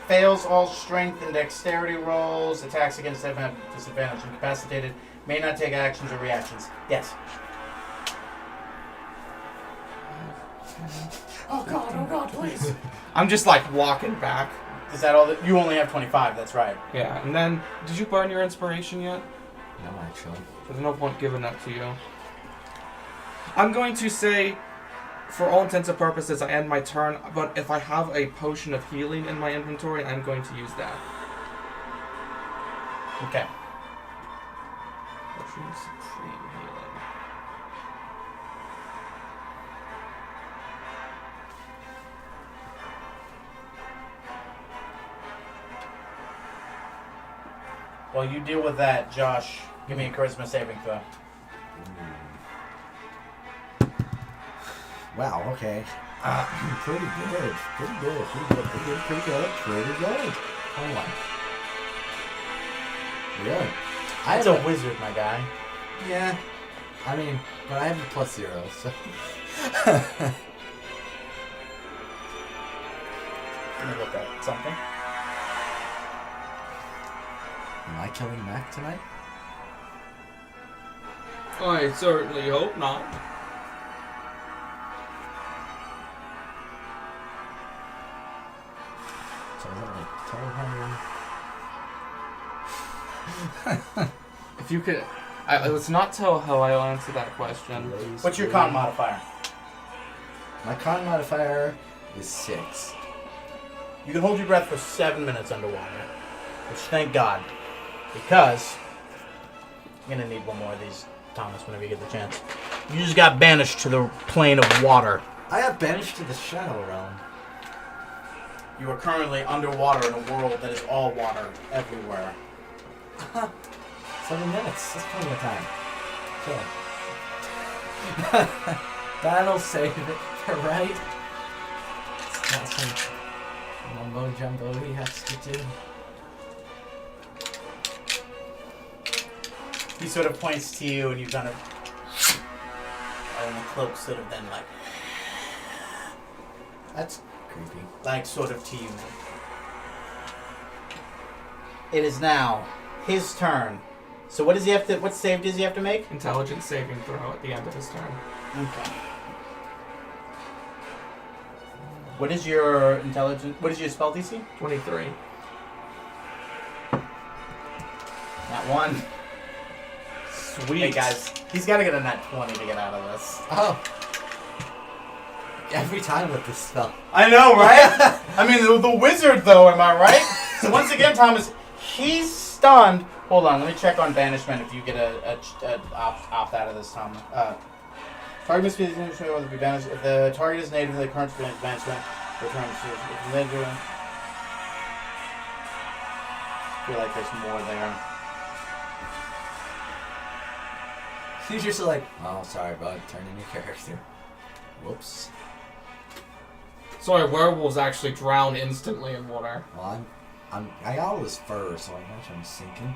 D: Fails all strength and dexterity rolls. Attacks against them have disadvantage. Incapacitated. May not take actions or reactions. Yes. Oh god, please.
A: I'm just like walking back.
D: Is that all that? You only have 25, that's right.
A: Yeah, and then, did you burn your inspiration yet?
B: No, actually.
A: There's no point giving that to you. I'm going to say, for all intents and purposes, I end my turn, but if I have a potion of healing in my inventory, I'm going to use that.
D: Okay.
A: Potion of supreme healing.
D: Well, you deal with that, Josh. Give me a charisma saving throw.
B: Wow, okay. Pretty good. Pretty good. Hold on. Really?
D: It's a wizard, my guy.
B: Yeah. I mean, but I have a +0, so.
D: Let me look at something.
B: Am I killing Mac tonight?
A: I certainly hope not.
B: So is that like 1200?
A: If you could... it's not Toho, I'll answer that question.
D: What's your con modifier?
B: My con modifier is 6.
D: You can hold your breath for 7 minutes underwater. Which, thank God. Because you're going to need one more of these, Thomas, whenever you get the chance. You just got banished to the plane of water.
B: I got banished to the Shadow Realm.
D: You are currently underwater in a world that is all water everywhere.
B: 7 minutes. That's plenty of time. Okay. That'll save it, right? It's not some mumbo jumbo he has to do.
D: He sort of points to you, and you kind of... And the cloak sort of then, like...
B: That's creepy.
D: Like, sort of to you. It is now his turn. So what does he have to... What save does he have to make?
A: Intelligence saving throw at the end of his turn.
D: Okay. What is your intelligence... What is your spell DC?
A: 23.
D: Not one.
A: Sweet.
D: Hey guys, he's got to get a nat 20 to get out of this.
B: Oh. Every time with this spell.
D: I know, right? I mean, the wizard, though, am I right? So once again, Thomas, he's stunned. Hold on, let me check on banishment if you get a opt out of this, Tom. Target must be whether be banished. If the target is native, the current banishment returns to. If they do, I feel like there's more there.
B: He's just like, oh, sorry, bud. Turn in your character. Whoops.
A: Sorry, werewolves actually drown instantly in water.
B: Well, I got all this fur, so I imagine I'm sinking.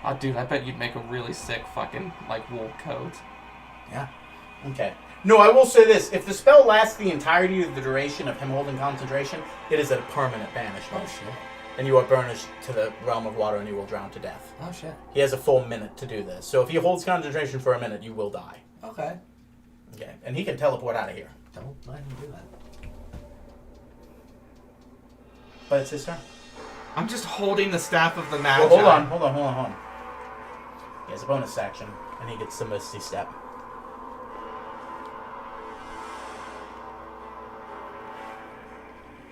A: Oh, dude, I bet you'd make a really sick fucking, like, wool coat.
B: Yeah.
D: Okay. No, I will say this. If the spell lasts the entirety of the duration of him holding concentration, it is a permanent banishment.
B: Oh, shit.
D: And you are banished to the realm of water and you will drown to death.
B: Oh, shit.
D: He has a full minute to do this. So if he holds concentration for a minute, you will die.
B: Okay.
D: Okay. And he can teleport out of here.
B: Don't let him do that.
D: But it's his turn.
A: I'm just holding the staff of the Magi.
D: Well, hold on. He has a bonus action, and he gets the Misty Step.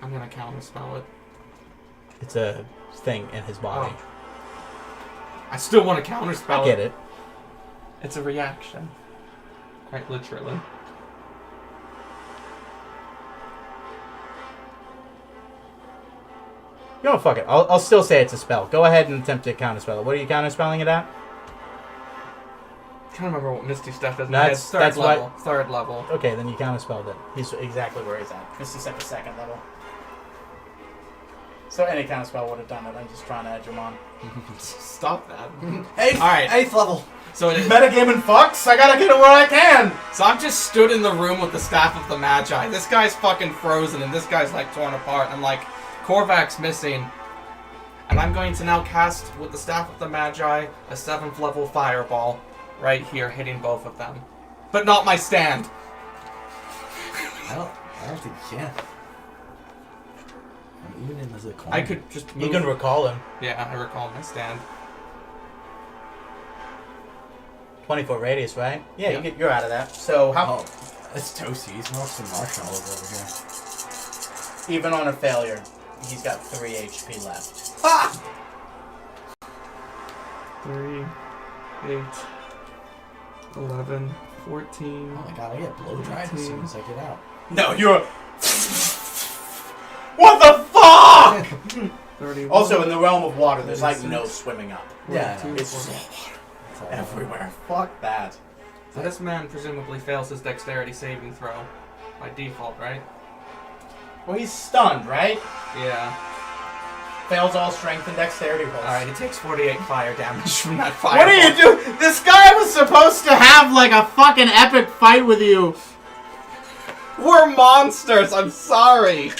A: I'm gonna counterspell it.
D: It's a thing in his body.
A: Oh. I still want to counterspell
D: I get it.
A: It's a reaction. Quite literally.
D: You know, fuck it. I'll still say it's a spell. Go ahead and attempt to counterspell it. What are you counterspelling it at?
A: I can't remember what Misty Step does.
D: That's
A: Third level.
D: what-
A: Third level.
D: Okay, then you counterspelled it. He's exactly where he's at. Misty Step is second level. So any counterspell would have done it. I'm just trying to edge him on.
A: Stop that.
B: Eighth,
A: All right.
B: 8th level.
A: So it is,
D: Metagaming fucks. I gotta get it where I can.
A: so I'm just stood in the room with the staff of the Magi. This guy's fucking frozen, and this guy's like torn apart. I'm like, Korvac's missing, and I'm going to now cast with the staff of the Magi a 7th level fireball right here, hitting both of them, but not my stand.
B: I don't think you can. Even in the corner.
A: I could just move.
D: You can recall him.
A: Yeah, I recall my stand.
D: 20-foot radius, right? Yeah,
A: Yeah.
D: you're out of that. So how?
B: Oh, that's toasty. He's roasting marshmallows over here.
D: Even on a failure, he's got 3 HP left.
B: Ah!
A: 3, 8, 11, 14.
B: Oh my god, I get blow dried as soon as I get out.
D: No, you're. What the fuck? Fuck!
A: 31.
D: Also, in the realm of water, there's like no swimming up.
B: Yeah,
A: Two,
D: It's
A: four.
D: just water everywhere. Fuck that.
A: So this man presumably fails his dexterity saving throw by default, right?
D: Well, he's stunned, right?
A: Yeah.
D: Fails all strength and dexterity rolls.
A: Alright, he takes 48 fire damage from that fire.
D: What are you doing? This guy was supposed to have like a fucking epic fight with you.
A: We're monsters, I'm sorry!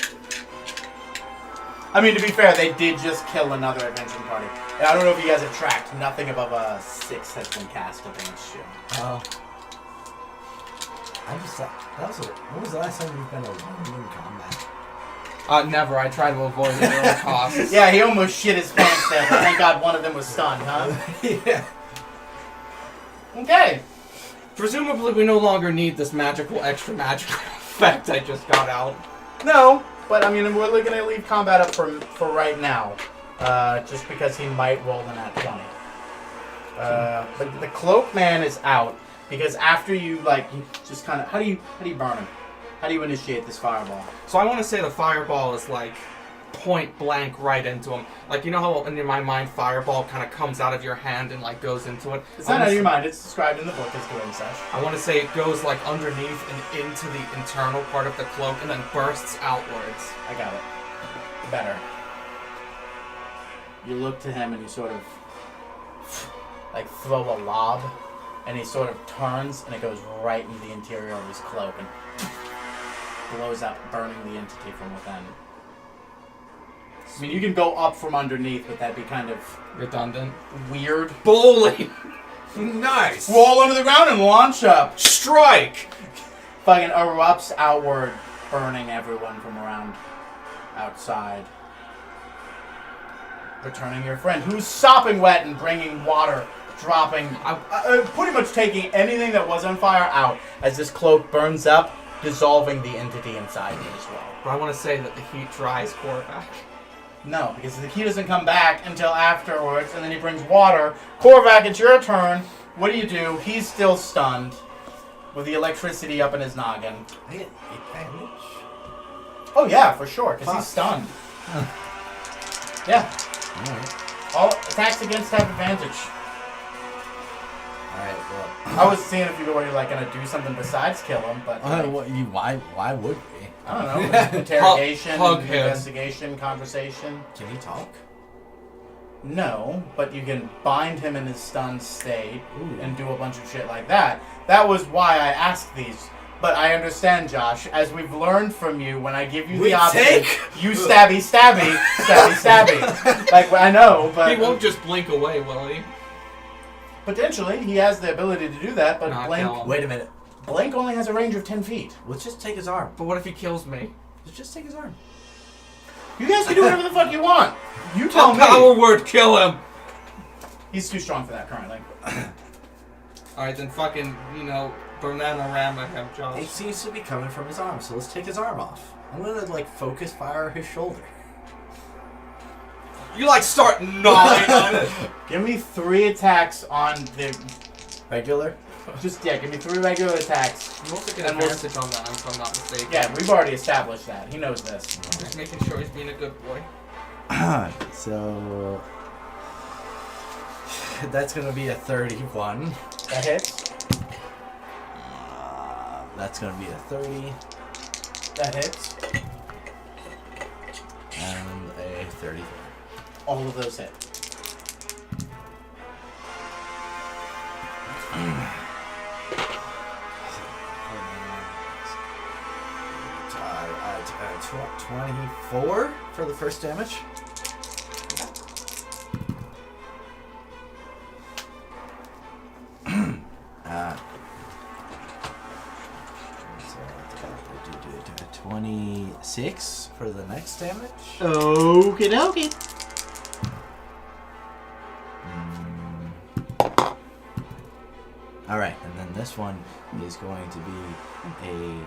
D: I mean, to be fair, they did just kill another adventuring party. And I don't know if you guys have tracked. Nothing above a 6 has been cast against you.
B: Oh. When was the last time you've been alone in combat?
A: Never. I try to avoid it at all costs.
D: Yeah, he almost shit his pants there, but thank God one of them was stunned, huh?
B: Yeah.
D: Okay.
A: Presumably we no longer need this extra magical effect I just got out.
D: No, but I mean, we're going to leave combat up for right now. Just because he might roll in at 20. But the cloak man is out because after you you just kind of how do you burn him? How do you initiate this fireball?
A: So I want to say the fireball is like point blank right into him. Like, you know how in my mind fireball kind of comes out of your hand and like goes into it?
D: It's not out of your mind. It's described in the book as doing such.
A: I want to say it goes like underneath and into the internal part of the cloak and then bursts outwards.
D: I got it. Better. You look to him and you sort of like throw a lob, and he sort of turns and it goes right into the interior of his cloak and blows up, burning the entity from within. I mean, you can go up from underneath, but that'd be kind of
A: Redundant.
D: weird.
A: Bowling!
B: Nice!
D: Roll under the ground and launch up.
A: Strike!
D: Fucking erupts outward, burning everyone from around outside. Returning your friend, who's sopping wet and bringing water, dropping, pretty much taking anything that was on fire out as this cloak burns up, dissolving the entity inside you as well.
A: But I want to say that the heat dries Korvac.
D: No, because the key doesn't come back until afterwards, and then he brings water. Korvac, it's your turn. What do? He's still stunned with the electricity up in his noggin.
B: I get 8 damage.
D: Oh yeah, for sure, because
B: Fuck.
D: he's stunned. Yeah.
B: Alright.
D: All attacks against have advantage.
B: Alright, well.
D: I was seeing if you were gonna do something besides kill him, but
B: Why would we?
D: I don't know. Interrogation,
A: Hug him.
D: investigation, conversation.
B: Can he talk?
D: No, but you can bind him in his stunned state
B: Ooh.
D: and do a bunch of shit like that. That was why I asked these. But I understand, Josh, as we've learned from you, when I give you the option, you stabby, stabby, stabby, stabby. Like, I know, but...
A: He won't just blink away, will he?
D: Potentially, he has the ability to do that, but
A: Not
D: Blink...
A: kill him.
B: Wait a minute.
D: Blink only has a range of 10 feet.
B: Let's just take his arm.
A: But what if he kills me?
B: Let's just take his arm.
D: You guys can do whatever the fuck you want. You tell me.
A: Power word, kill him!
D: He's too strong for that currently.
A: Alright, then fucking, banana ram at him,
B: It
A: Josh.
B: seems to be coming from his arm, so let's take his arm off. I'm gonna, focus fire his shoulder.
A: You, start gnawing on it.
D: Give me 3 attacks on the...
B: Regular?
D: give me 3 regular attacks.
A: You also get
D: And we'll-
A: advantage on that, if I'm not mistaken.
D: Yeah, we've already established that. He knows this.
A: Just making sure he's being a good boy.
B: So... That's gonna be a 31.
D: That hits.
B: That's gonna be a 30.
D: That hits.
B: And a 33.
D: All of those hit.
B: Uh, 24 for the first damage. So 26 for the next damage.
D: Okie dokie.
B: All right, and then this one is going to be a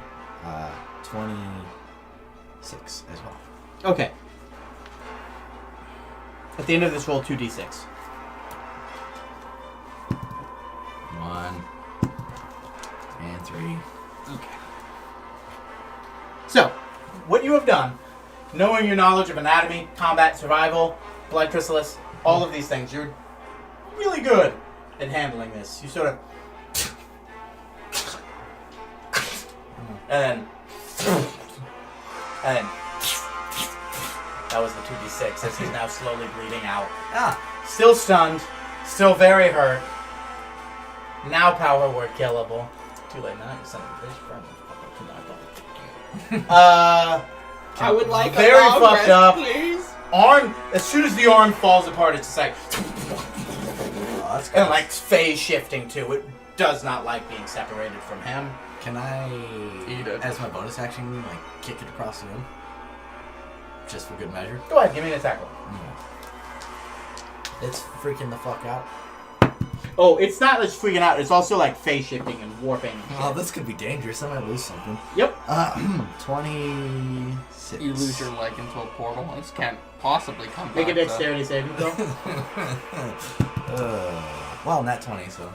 B: 26 as well.
D: Okay. At the end of this roll, 2d6.
B: 1 and 3.
D: Okay. So, what you have done knowing your knowledge of anatomy, combat, survival, blood chrysalis, all of these things, you're really good at handling this. You sort of... And then... That was the 2d6 as he's now slowly bleeding out. Still stunned, still very hurt. Now power word killable. Too late now, you son of a bitch.
A: I would like
D: very
A: a long
D: fucked
A: rest,
D: up.
A: please.
D: Arm, as soon as the arm falls apart, it's just like...
B: Oh, that's
D: And like phase shifting too. It does not like being separated from him.
B: Can I,
A: Eat it.
B: as my bonus action, like kick it across the room? Just for good measure?
D: Go ahead, give me an attack roll.
B: It's freaking the fuck out.
D: Oh, it's not just freaking out. It's also like phase shifting and warping. And
B: Oh,
D: shit.
B: this could be dangerous. I might lose something.
D: Yep.
B: 26.
A: You lose your leg into a portal and this can't possibly come back.
D: Make a dexterity saving throw.
B: Well, nat 20, so.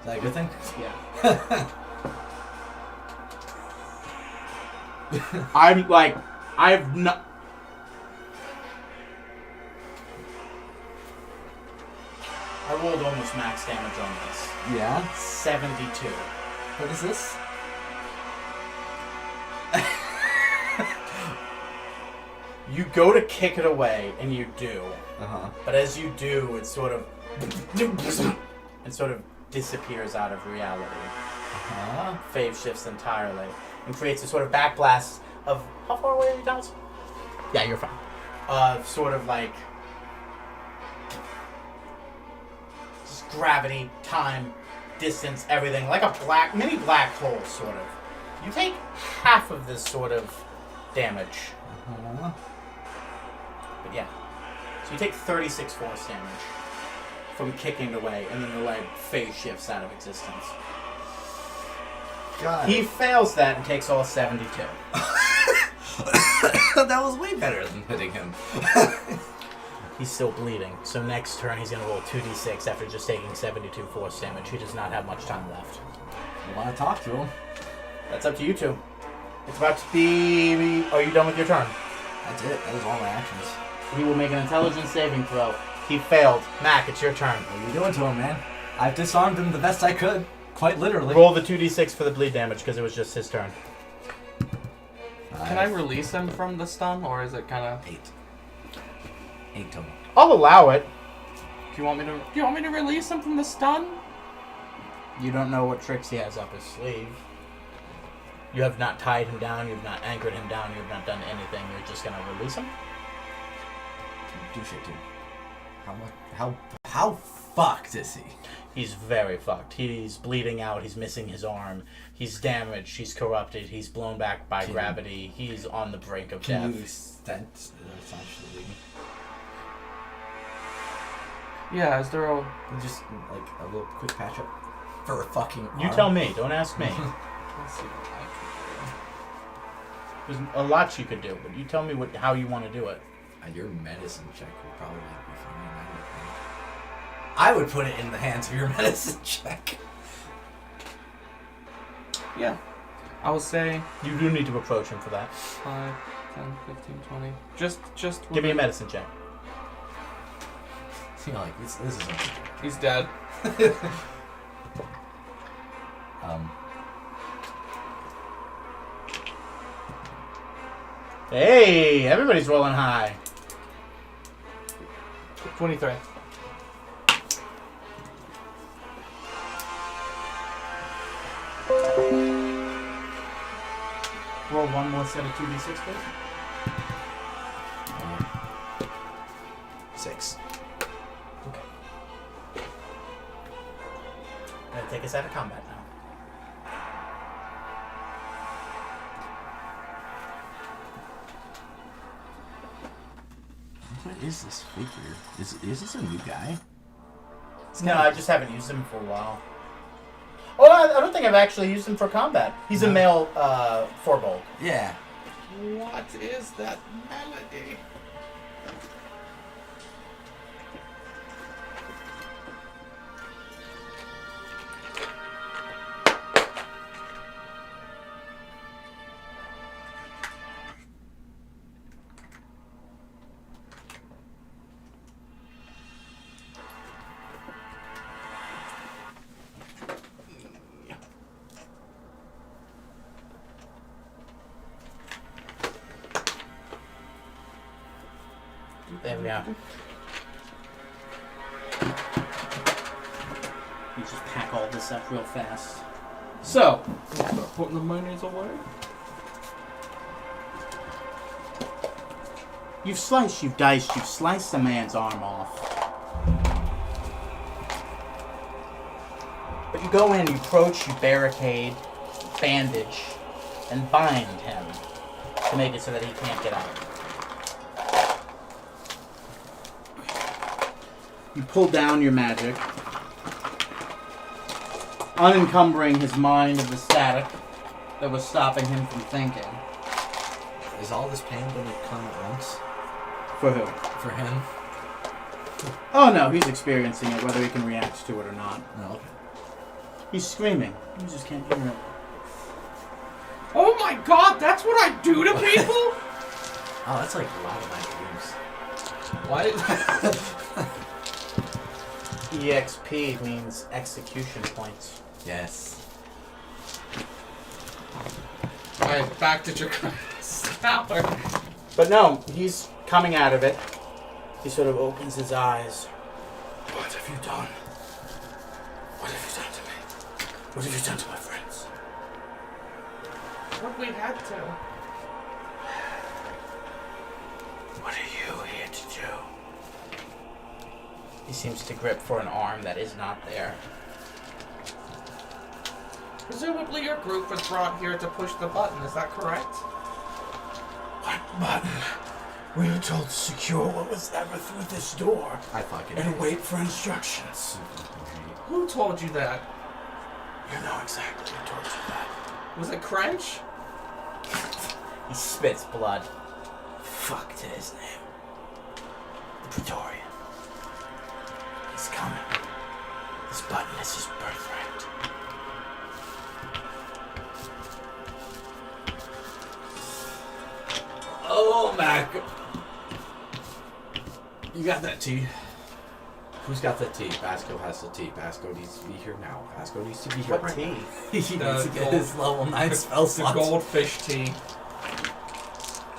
B: Is that a good thing?
D: Yeah. I'm like, I've not. I rolled almost max damage on this.
B: Yeah.
D: 72.
B: What is this?
D: You go to kick it away, and you do.
B: Uh-huh.
D: But as you do, it sort of disappears out of reality.
B: Uh-huh.
D: Phase shifts entirely and creates a sort of backblast of how far away are you, Thomas? Yeah, you're fine. Sort of like just gravity, time, distance, everything, like a mini black hole, sort of. You take half of this sort of damage.
B: Uh-huh.
D: But yeah. So you take 36 force damage from kicking away, and then the leg phase shifts out of existence.
B: God.
D: He fails that and takes all 72.
B: That was way better than hitting him.
D: He's still bleeding, so next turn he's going to roll 2d6 after just taking 72 force damage. He does not have much time left.
B: You want to talk to him?
D: That's up to you two. It's about to be... Are you done with your turn?
B: That's it. That was all my actions.
D: He will make an intelligence saving throw. He failed. Mac, it's your turn.
B: What are you doing to him, man? I've disarmed him the best I could. Quite literally.
D: Roll the 2d6 for the bleed damage because it was just his turn.
A: Can I release him from the stun, or is it kind of?
B: 8. 8 total.
D: I'll allow it.
A: Do you want me to release him from the stun?
D: You don't know what tricks he has up his sleeve. You have not tied him down. You have not anchored him down. You have not done anything. You're just going to release him?
B: Do shit to him. How fucked is he?
D: He's very fucked. He's bleeding out. He's missing his arm. He's damaged. He's corrupted. He's blown back by gravity. He's on the brink of
B: Can
D: death.
B: you stent essentially?
A: Yeah, is there a...
B: Just like a little quick patch up for a fucking
D: You
B: arm?
D: tell me. Don't ask me.
A: Let's see what I
D: There's a lot you could do, but you tell me how you want to do it.
B: Your medicine check would probably be fine. I would put it in the hands of your medicine check.
A: can do. Yeah. I will say
D: You do need to approach him for that.
A: 5, 10, 15, 20. Just
D: Give me a medicine check.
B: You know, like this is something.
A: He's dead.
D: Hey, everybody's rolling high.
A: 23.
D: Roll one more set of 2d6, please.
B: 6.
D: Okay. I'm gonna take us out of combat now.
B: What is this figure? Is this a new guy?
D: No, I just haven't used him for a while. Oh, I don't think I've actually used him for combat. He's a male Forbold.
B: Yeah.
A: What is that melody?
D: There we are. You just pack all this up real fast. So,
A: Start putting the mayonnaise away.
D: you've sliced, you've diced, you've sliced a man's arm off. But you go in, you approach, you barricade, bandage, and bind him to make it so that he can't get out. You pull down your magic, unencumbering his mind of the static that was stopping him from thinking.
B: Is all this pain going to come at once?
D: For who?
B: For him?
D: Oh no, he's experiencing it, whether he can react to it or not.
B: No, okay.
D: He's screaming. You just can't hear it.
A: Oh my god, that's what I do to people?
B: Oh, that's like a lot of my dreams.
A: What?
D: EXP means execution points.
B: Yes.
A: Alright, back to Dracarys Tower.
D: But no, he's coming out of it. He sort of opens his eyes. What have you done? What have you done to me? What have you done to my friends?
A: What we had to.
D: What are you here to do? He seems to grip for an arm that is not there.
A: Presumably your group was brought here to push the button, is that correct?
D: What button? We were told to secure what was ever through this door
B: I fucking
D: and wait for instructions.
A: Who told you that?
D: You know exactly who told you that.
A: Was it Crench?
D: He spits blood. Fuck to his name. The Praetorian. He's coming. This button is his birthright.
B: Oh, Mac. You got that tea? Who's got that tea? Basco has the tea. Basco needs to be here now. Basco needs to be here
D: What
B: right
D: tea?
B: now. He needs to get
A: gold-
B: his level 9 spell
A: The
B: slot.
A: goldfish tea.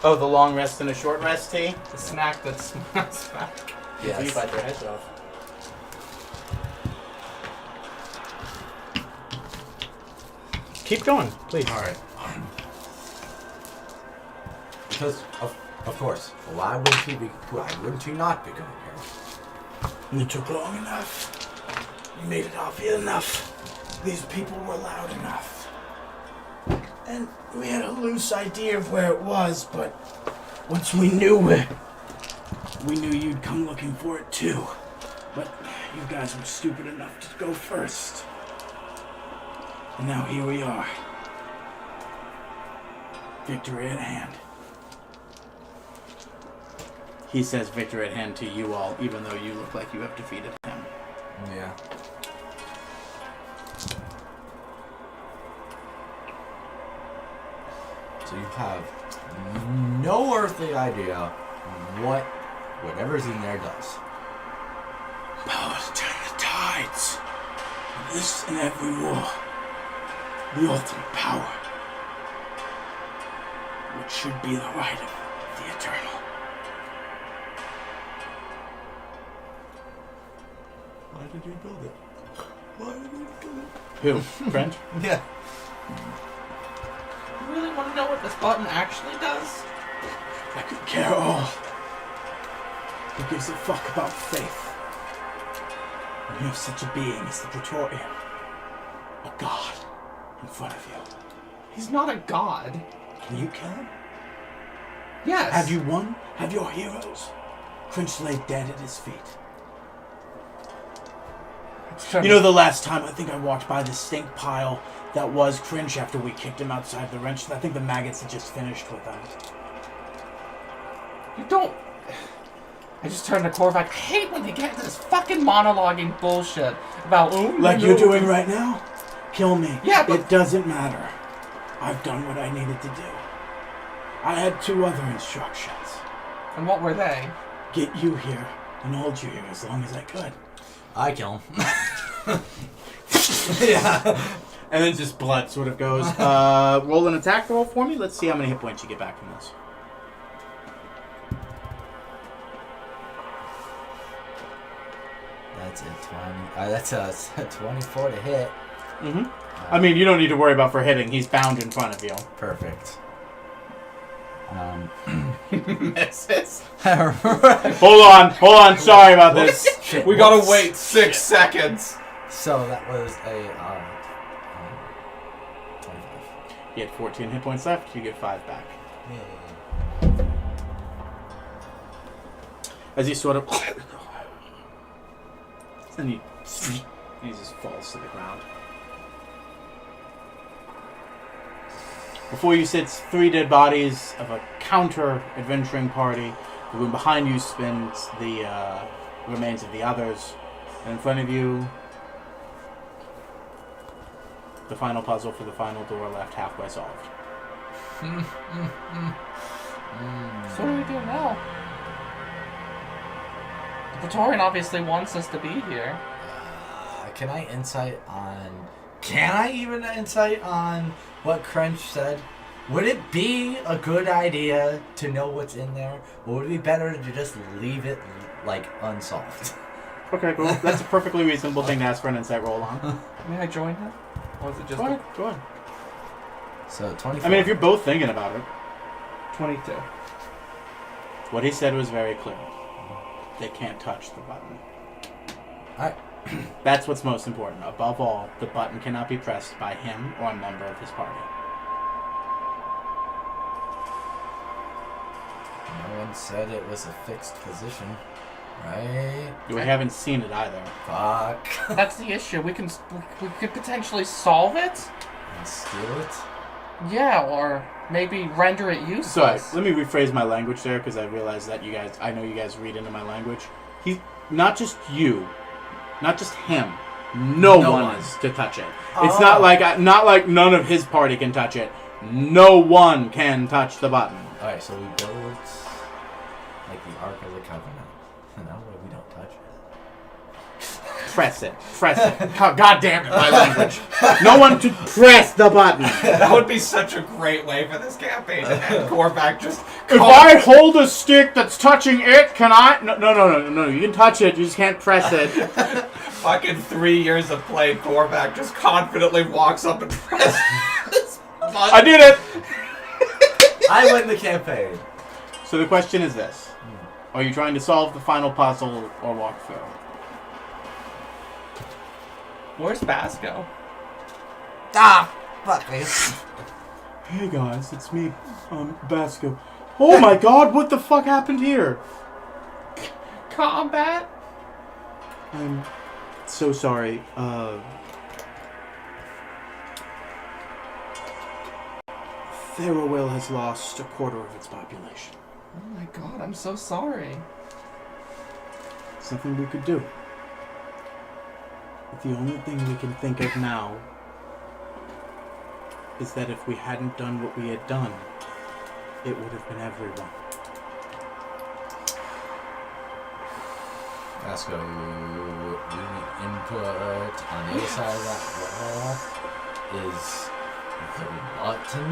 D: Oh, the long rest and a short rest tea?
A: The snack that smells back.
D: You
B: Yes.
D: bite their heads off. Keep going, please.
B: Alright. Because, of course, why wouldn't he not be going here?
D: You took long enough. You made it obvious enough. These people were loud enough. And we had a loose idea of where it was, but once we knew it, we knew you'd come looking for it too. But you guys were stupid enough to go first. And now here we are. Victory at hand. He says victory at hand to you all, even though you look like you have defeated him.
B: Yeah. So you have no earthly idea what whatever's in there does.
D: Power to turn the tides. Of this and every war. The ultimate power. Which should be the right of the eternal.
B: Why did you build it? Why did you build
D: Who? French?
B: it? Yeah.
A: You really want to know what this button actually does?
D: I could care all. Who gives a fuck about faith? When you have such a being as the Praetorian. A god in front of you.
A: He's not a god.
D: Can you kill him?
A: Yes.
D: Have you won? Have your heroes? Crinch lay dead at his feet. You know, the last time I think I walked by the stink pile that was Cringe after we kicked him outside the wrench, I think the maggots had just finished with him.
A: You don't... I just turned to Korvac. I hate when they get into this fucking monologuing bullshit about... Oh,
D: Like you're doing right now? Kill me.
A: Yeah, but...
D: It doesn't matter. I've done what I needed to do. I had 2 other instructions.
A: And what were they?
D: Get you here and hold you here as long as I could.
B: I kill him. Yeah.
D: And then just blood sort of goes. Roll an attack roll for me. Let's see how many hit points you get back from this.
B: That's a 20. That's a 24 to hit.
C: Mm-hmm. I mean, you don't need to worry about for hitting. He's bound in front of you.
B: Perfect.
A: Misses.
C: Hold on. Sorry about this.
B: Shit,
A: We gotta
B: whoops.
A: wait 6 seconds.
B: So that was a 25.
C: You had 14 hit points left. You get 5 back.
B: Yeah.
C: As he sort of... and he just falls to the ground. Before you sits 3 dead bodies of a counter-adventuring party. The room behind you spins the remains of the others. And in front of you, the final puzzle for the final door left halfway solved.
E: So what do we do now? The Praetorian obviously wants us to be here.
B: Can I even insight on what Crunch said? Would it be a good idea to know what's in there, or would it be better to just leave it unsolved?
C: Okay, cool. That's a perfectly reasonable thing to ask for an insight roll on.
E: May I join him? Or is it just
C: Go ahead.
B: So 24.
C: I mean, if you're both thinking about it.
E: 22?
C: What he said was very clear. They can't touch the button.
B: Alright.
C: That's what's most important. Above all, the button cannot be pressed by him or a member of his party.
B: No one said it was a fixed position, right?
C: We haven't seen it either.
B: Fuck.
E: That's the issue. We could potentially solve it?
B: And steal it?
E: Yeah, or maybe render it useless.
C: So, let me rephrase my language there, because I realize that I know you guys read into my language. He's not just you, not just him. No one is to touch it. It's not like none of his party can touch it. No one can touch the button.
B: Alright, so we build like the Ark of the Covenant. And that way we don't touch it.
C: Press it. God damn it, my language. No one to press the button.
A: That would be such a great way for this campaign to end. Korvac just...
C: If I hold a stick that's touching it, can I? No. You can touch it. You just can't press it.
A: Fucking 3 years of playing Korvac just confidently walks up and presses this button.
C: I did it.
B: I win the campaign.
C: So the question is this. Are you trying to solve the final puzzle or walk through?
E: Where's Basco?
B: Ah, fuck me.
C: Hey guys, it's me, Basco. Oh my god, what the fuck happened here?
E: Combat?
C: I'm so sorry. Therawil has lost a quarter of its population.
E: Oh my god, I'm so sorry.
C: It's nothing we could do. The only thing we can think of now is that if we hadn't done what we had done, it would have been everyone.
B: Vasco, we need input on the other side of that wall is the button.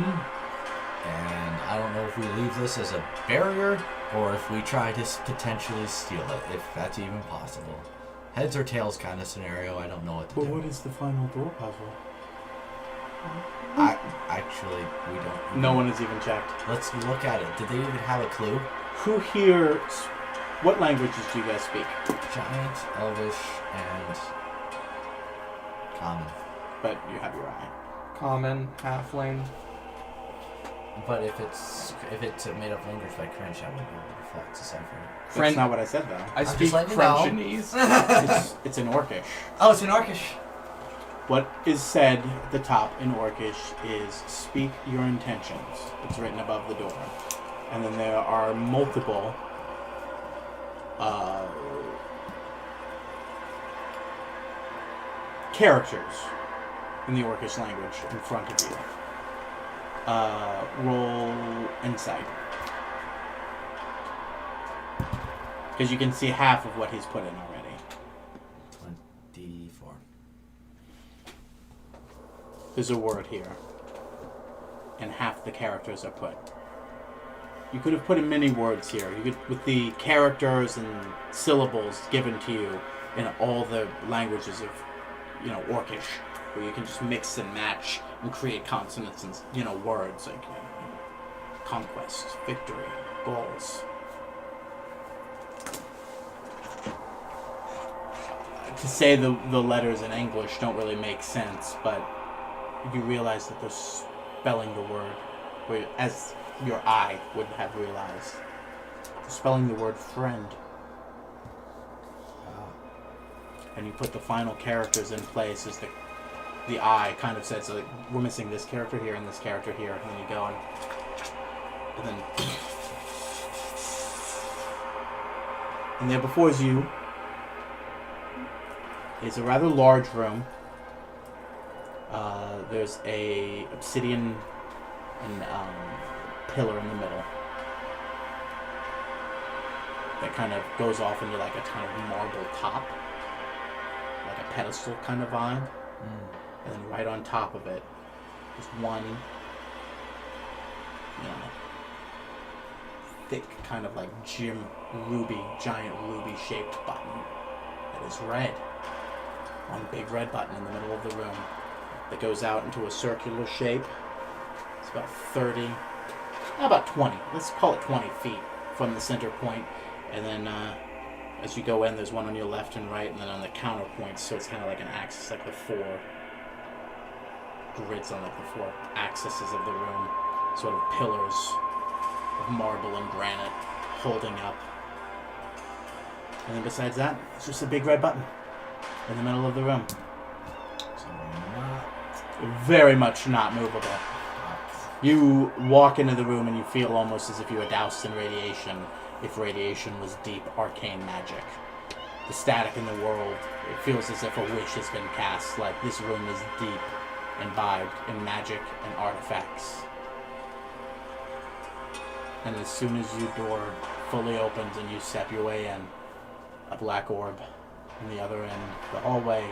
B: And I don't know if we leave this as a barrier or if we try to potentially steal it, if that's even possible. Heads or tails kind of scenario, I don't know what to
C: But
B: do.
C: what is the final door puzzle?
B: Actually, we don't.
C: No one has even checked.
B: Let's look at it. Did they even have a clue?
C: Who here... What languages do you guys speak?
B: Giant, Elvish, and Common.
C: But you have your eye.
E: Common, halfling.
B: But if it's made up language by French, I wouldn't be able to decipher it.
C: That's not what I said, though.
E: I
B: just
E: speak
B: letting you know.
E: Frenchese.
C: It's in Orcish.
B: Oh, it's an Orcish.
C: What is said at the top in Orcish is, speak your intentions. It's written above the door. And then there are multiple characters in the Orcish language in front of you. Roll insight. Because you can see half of what he's put in already.
B: 24.
C: There's a word here. And half the characters are put. You could have put in many words here. You could, with the characters and syllables given to you, in all the languages of, Orcish, where you can just mix and match and create consonants and, words like conquest, victory, goals. To say the letters in English don't really make sense, but you realize that they're spelling the word, as your eye would have realized. They're spelling the word friend. And you put the final characters in place as the eye kind of said, so like, we're missing this character here and this character here, and then you go and then and there before you is a rather large room. There's a obsidian and pillar in the middle that kind of goes off into like a kind of marble top, like a pedestal kind of vibe. And then right on top of it is one, thick kind of like giant ruby shaped button that is red. One big red button in the middle of the room that goes out into a circular shape. It's about 20, let's call it 20 feet from the center point. And then as you go in, there's one on your left and right, and then on the counterpoints, so it's kind of like an axis, like the four grids on like the four axes of the room, sort of pillars of marble and granite holding up. And then besides that, it's just a big red button in the middle of the room.
B: So
C: Very much not movable. You walk into the room and you feel almost as if you were doused in radiation, if radiation was deep, arcane magic. The static in the world, it feels as if a wish has been cast, like this room is deep, imbibed in magic and artifacts. And as soon as your door fully opens and you step your way in, a black orb on the other end, the hallway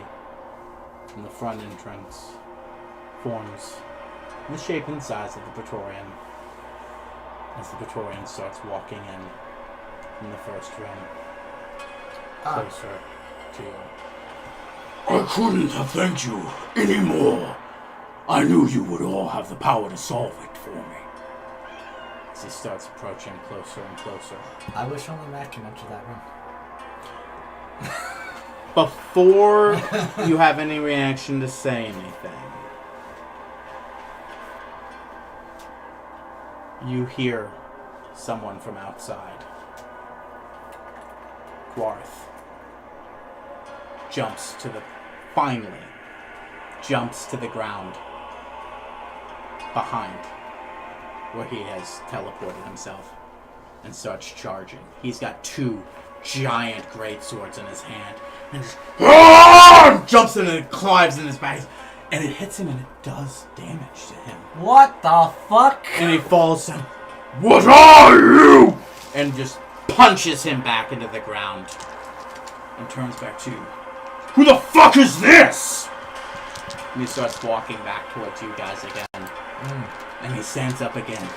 C: from the front entrance forms in the shape and size of the Praetorian as the Praetorian starts walking in the first room, closer to you.
F: I couldn't have thanked you anymore. I knew you would all have the power to solve it for me.
C: As he starts approaching closer and closer.
B: I wish only Matt can enter that room.
C: Before you have any reaction to say anything, you hear someone from outside. Quarth finally jumps to the ground behind where he has teleported himself and starts charging. He's got two giant great swords in his hand and just jumps in and climbs in his back, and it hits him and it does damage to him.
B: What the fuck?
C: And he falls down.
F: What are you?
C: And just punches him back into the ground and turns back to you.
F: Who the fuck is this?
C: And he starts walking back towards you guys again. And he stands up again.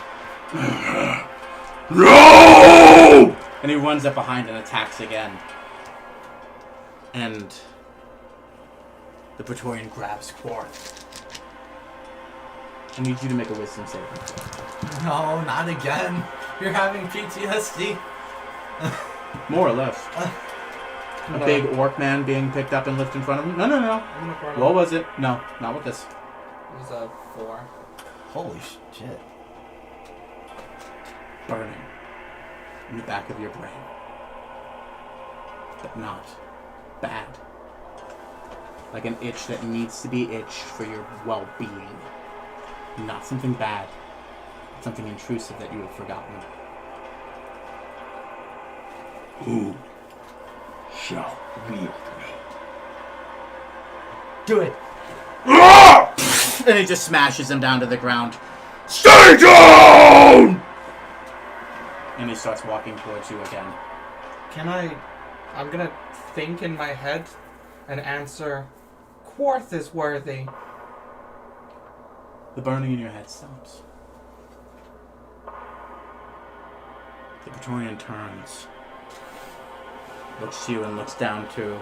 F: No!
C: And he runs up behind and attacks again. And the Praetorian grabs Quarth. I need you to make a wisdom saving throw.
B: No, not again. You're having PTSD.
C: More or less. A big orc man being picked up and lifted in front of him? No. What was it? No, not with this.
E: It was a 4.
B: Holy shit.
C: Burning in the back of your brain. But not bad. Like an itch that needs to be itched for your well-being. Not something bad. Something intrusive that you have forgotten.
F: Who shall wield me?
B: Do it.
C: And he just smashes him down to the ground.
F: Stay down!
C: And he starts walking towards you again.
E: I'm gonna think in my head and answer, Quarth is worthy.
C: The burning in your head stops. The Praetorian turns, looks to you and looks down to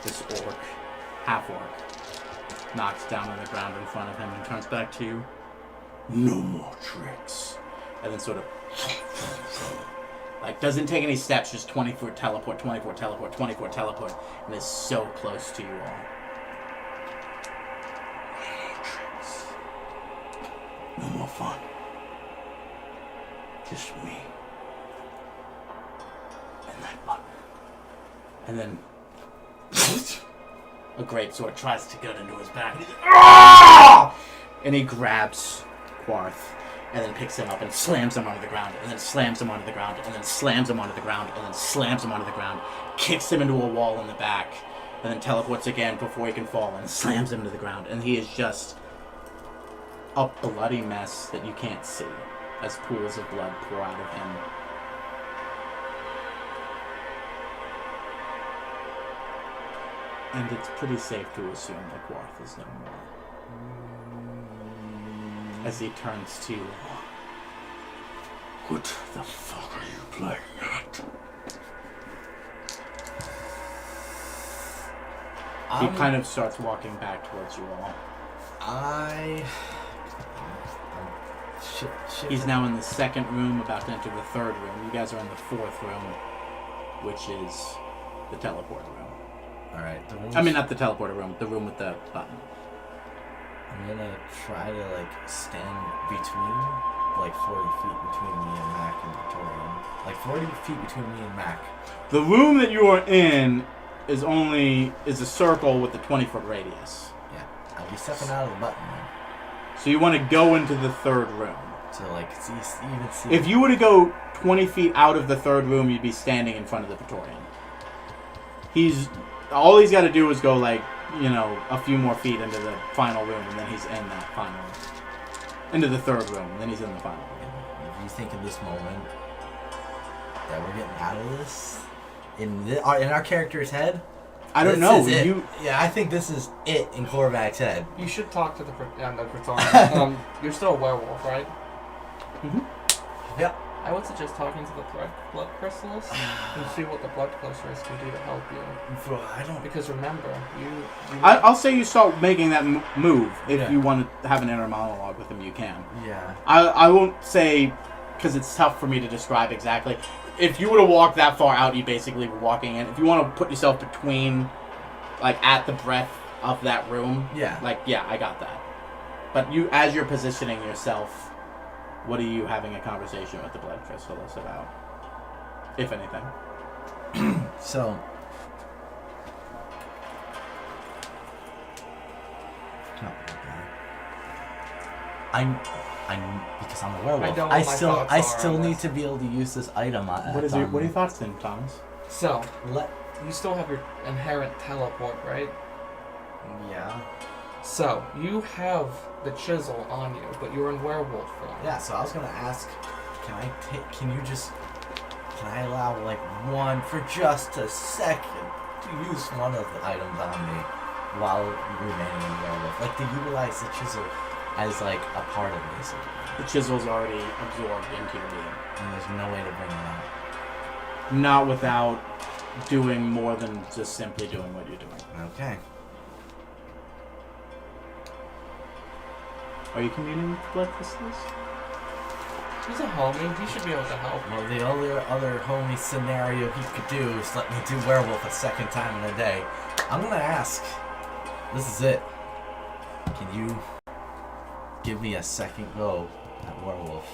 C: This orc, half orc, knocks down on the ground in front of him and turns back to you.
F: No more tricks.
C: And then sort of, like, doesn't take any steps, just 24 teleport, 24 teleport, 24 teleport, and is so close to you all.
F: No more fun. Just me. And that button.
C: And then a great sword tries to get into his back. And he's like, "Ah!" And he grabs Quarth and then picks him up and slams him onto the ground, and then slams him onto the ground, and then slams him onto the ground, and then slams him onto the ground, kicks him into a wall in the back, and then teleports again before he can fall and slams him to the ground. And he is just a bloody mess that you can't see as pools of blood pour out of him. And it's pretty safe to assume that Quarth is no more. As he turns to you.
F: What the fuck are you playing at?
C: He kind of starts walking back towards you all. He's now in the second room, about to enter the third room. You guys are in the fourth room, which is the teleporter room.
B: Alright,
C: I mean, not the teleporter room, the room with the button.
B: I'm gonna try to, like, stand between, like, 40 feet between me and Mac and Victoria. Like, 40 feet between me and Mac.
C: The room that you are in is a circle with a 20-foot radius.
B: Yeah, I'll be stepping out of the button then.
C: So you want to go into the third room.
B: To, like, see.
C: If you were to go 20 feet out of the third room, you'd be standing in front of the Praetorian. All he's got to do is go, like, you know, a few more feet into the final room, and then he's in that final. Into the third room, and then he's in the final room.
B: If you think in this moment that we're getting out of this, in our character's head,
C: I don't know.
B: Yeah, I think this is it in Korvac's head.
E: You should talk to the Praetorian. You're still a werewolf, right?
B: Mm-hmm. Yep.
E: I would suggest talking to the blood crystals and see what the blood crystals can do to help you.
B: I don't.
E: Because remember,
C: I'll say you start making that move. If you want to have an inner monologue with him, you can.
B: Yeah.
C: I won't say, because it's tough for me to describe exactly. If you were to walk that far out, you basically were walking in. If you want to put yourself between, like, at the breadth of that room, I got that. But as you're positioning yourself, what are you having a conversation with the blood crystals about, if anything?
B: So, I'm because I'm a werewolf. I still need to be able to use this item.
C: What are your thoughts then, Thomas?
E: So you still have your inherent teleport, right?
B: Yeah.
E: So you have the chisel on you, but you're in werewolf form.
B: Yeah. So I was gonna ask, can I allow, like, one for just a second to use one of the items on me while remaining in werewolf, like to utilize the chisel as, like, a part of this.
C: The chisel's already absorbed into your being.
B: And there's no way to bring it out.
C: Not without doing more than just simply doing what you're doing.
B: Okay.
C: Are you communing with the blood crystals?
E: He's a homie. He should be able to help.
B: Well, the only other homie scenario he could do is let me do werewolf a second time in a day. I'm gonna ask. This is it. Can you give me a second go at werewolf?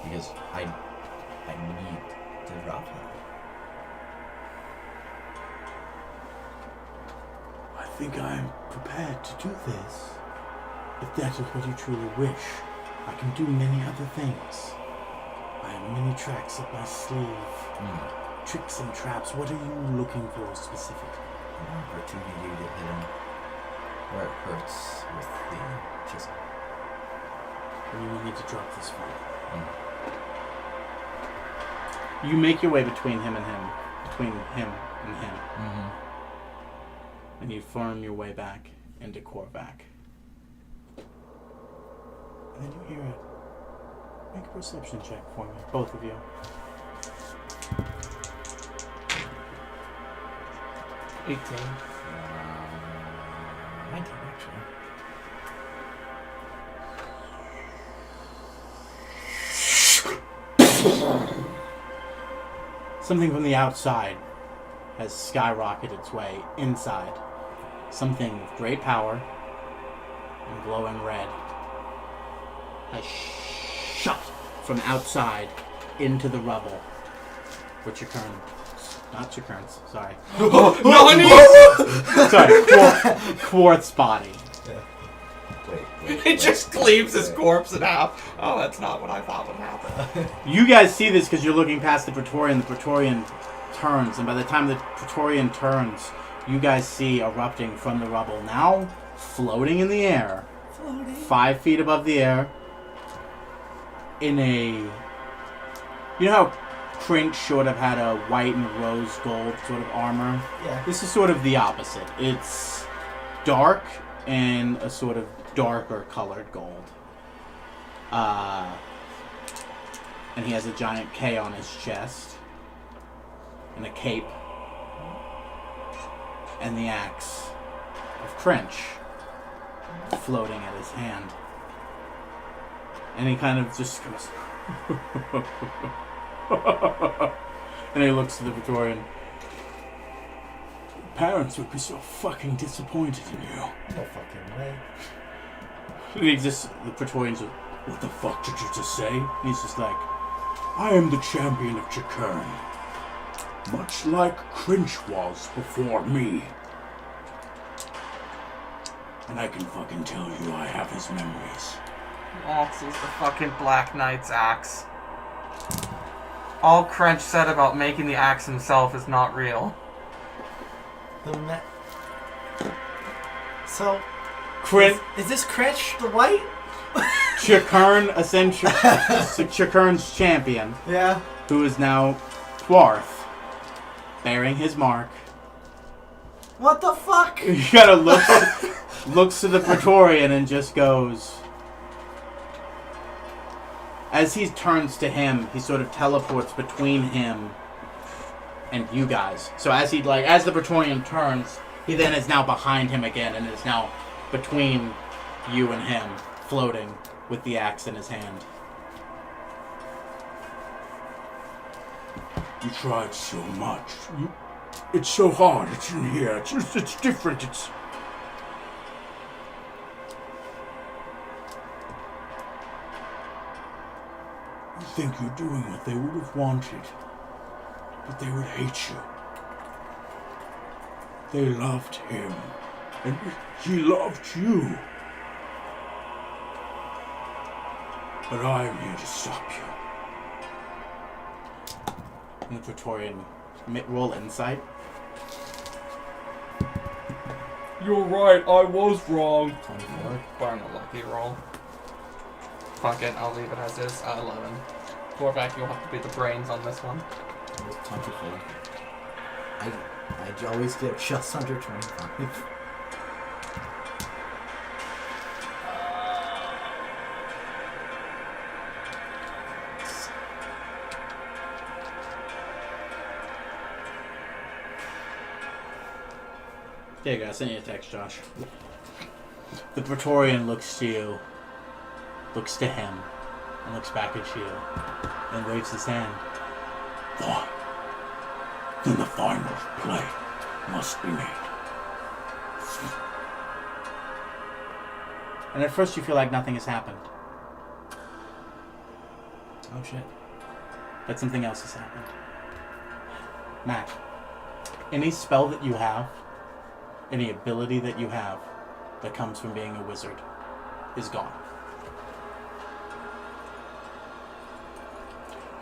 B: Because I need to drop that.
F: I think I'm prepared to do this. If that is what you truly wish, I can do many other things. I have many tricks up my sleeve. Tricks and traps. What are you looking for specifically?
B: An opportunity to hit him where it hurts with the chisel.
F: And you will need to drop this one.
C: You make your way between him and him. Between him and him.
B: Mm-hmm.
C: And you firm your way back into Korvac. And then you hear it. Make a perception check for me, both of you.
E: 18.
B: actually.
D: Something from the outside has skyrocketed its way inside. Something with great power and glowing red has shot from outside into the rubble. With not Chikern's, sorry. Sorry, Quarth's body.
B: Wait.
E: It just cleaves his corpse in half. Oh, that's not what I thought would happen.
D: You guys see this because you're looking past the Praetorian. The Praetorian turns, and by the time the Praetorian turns, you guys see erupting from the rubble, now floating in the air, 5 feet above the air, in a... You know how Crinch sort of had a white and rose gold sort of armor?
B: Yeah.
D: This is sort of the opposite. It's dark and a sort of darker colored gold. And he has a giant K on his chest. And a cape. And the axe of Crinch floating at his hand. And he kind of just goes... and he looks to the Praetorian. Parents would be so fucking disappointed in you.
B: No fucking way.
D: The Praetorian's like, what the fuck did you just say? And he's just like, I am the champion of Chikern. Much like Crinch was before me. And I can fucking tell you I have his memories.
E: Oh, he's the fucking Black Knight's axe. All Crench said about making the axe himself is not real.
B: So,
D: Crinch,
B: is this Crinch the white?
D: Chikern, essentially, Chikern's champion,
B: Yeah.
D: who is now Quarth, bearing his mark.
B: What the fuck?
D: He kind of looks to the Praetorian and just goes... As he turns to him, he sort of teleports between him and you guys. So as the Praetorian turns, he then is now behind him again and is now between you and him, floating with the axe in his hand. You tried so much. It's so hard. It's in here. It's different. It's... You think you're doing what they would have wanted, but they would hate you. They loved him, and he loved you. But I am here to stop you. And the Praetorian, roll insight.
E: You're right, I was wrong.
B: 24.
E: Burn a lucky roll. Fuck it, I'll leave it as is. 11. Korvac, you'll have to be the brains on this one.
B: It was 24. I always get just under 25.
D: There you go, I sent you a text, Josh. The Praetorian looks to you, looks to him, and looks back at you, and waves his hand. Fine. Then the final play must be made. And at first you feel like nothing has happened.
B: Oh shit.
D: But something else has happened. Matt, any spell that you have, any ability that you have that comes from being a wizard is gone.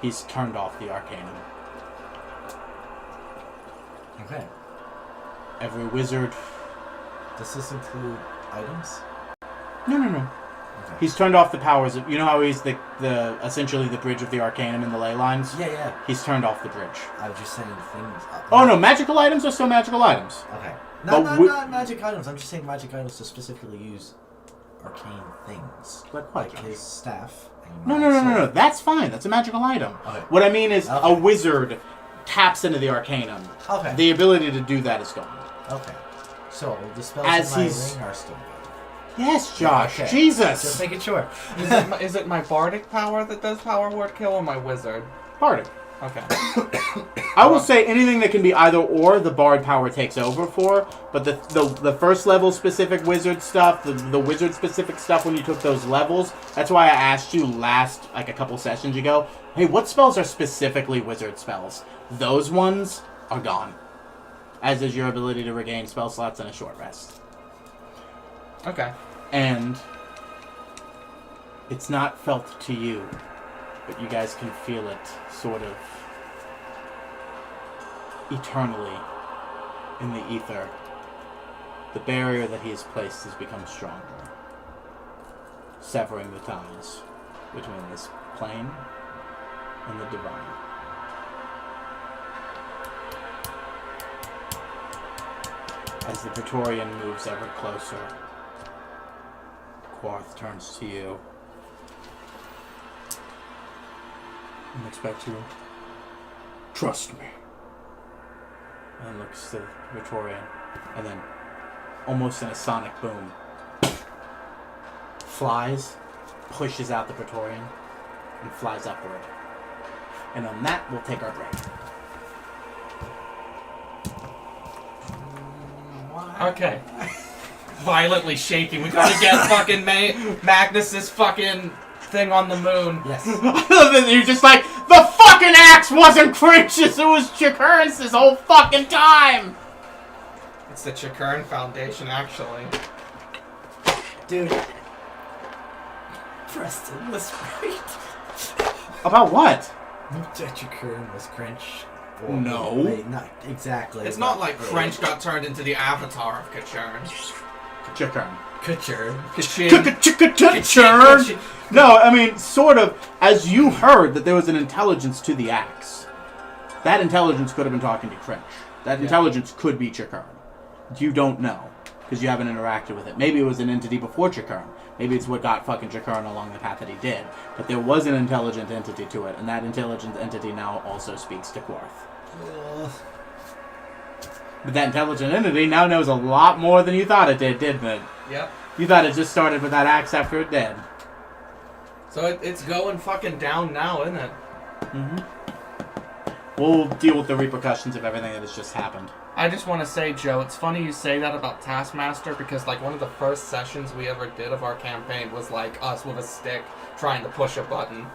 D: He's turned off the Arcanum.
B: Okay.
D: Every wizard...
B: Does this include items?
D: No.
B: Okay.
D: He's turned off the powers of... You know how he's the essentially the bridge of the Arcanum in the ley lines?
B: Yeah.
D: He's turned off the bridge.
B: I was just saying things.
D: Oh no, magical items are still magical items.
B: Okay.
D: But
B: Not magic items. I'm just saying magic items to specifically use arcane things.
D: Like what,
B: Like
D: Josh?
B: his staff. And
D: No.
B: my sword.
D: That's fine. That's a magical item.
B: Okay.
D: What I mean is
B: Okay.
D: a wizard taps into the Arcanum.
B: Okay.
D: The ability to do that is gone.
B: Okay. So the spells
D: As
B: in my
D: he's-
B: ring are still good.
D: Yes, Josh.
G: Okay.
D: Jesus.
G: Just making sure.
E: Is it my bardic power that does power word kill or my wizard?
D: Bardic.
E: Okay.
D: I will say anything that can be either or, the bard power takes over for. But the first level specific wizard stuff, the wizard specific stuff when you took those levels, that's why I asked you last, like a couple sessions ago, hey, what spells are specifically wizard spells? Those ones are gone. As is your ability to regain spell slots and a short rest.
E: Okay.
D: And it's not felt to you, but you guys can feel it sort of eternally in the ether. The barrier that he has placed has become stronger, severing the ties between this plane and the divine. As the Praetorian moves ever closer, Quarth turns to you and expects you trust me. And looks to Praetorian, and then, almost in a sonic boom, flies, pushes out the Praetorian, and flies upward. And on that, we'll take our break.
E: Okay. Violently shaking. We gotta get fucking Magnus's fucking thing on the moon.
G: Yes.
D: I love that you're just like, the fucking axe wasn't Crinch's, it was Chikern's this whole fucking time!
E: It's the Chikern Foundation, actually.
G: Dude. Preston was right.
D: About what?
G: Judge Kern was Crinch.
D: No.
G: Wait, not exactly.
E: It's not like French got turned into the avatar of Kachern.
D: Chikern.
G: Kutcher.
D: Chikern! No, I mean, sort of, as you heard that there was an intelligence to the axe. That intelligence could have been talking to Crinch. That intelligence could be Chikern. You don't know, because you haven't interacted with it. Maybe it was an entity before Chikern. Maybe it's what got fucking Chikern along the path that he did. But there was an intelligent entity to it, and that intelligent entity now also speaks to Quarth. But that intelligent entity now knows a lot more than you thought it did, didn't it?
E: Yep.
D: You thought it just started with that axe after it did.
E: So it's going fucking down now, isn't it?
D: Mm-hmm. We'll deal with the repercussions of everything that has just happened.
E: I just want to say, Joe, it's funny you say that about Taskmaster because, like, one of the first sessions we ever did of our campaign was, like, us with a stick trying to push a button.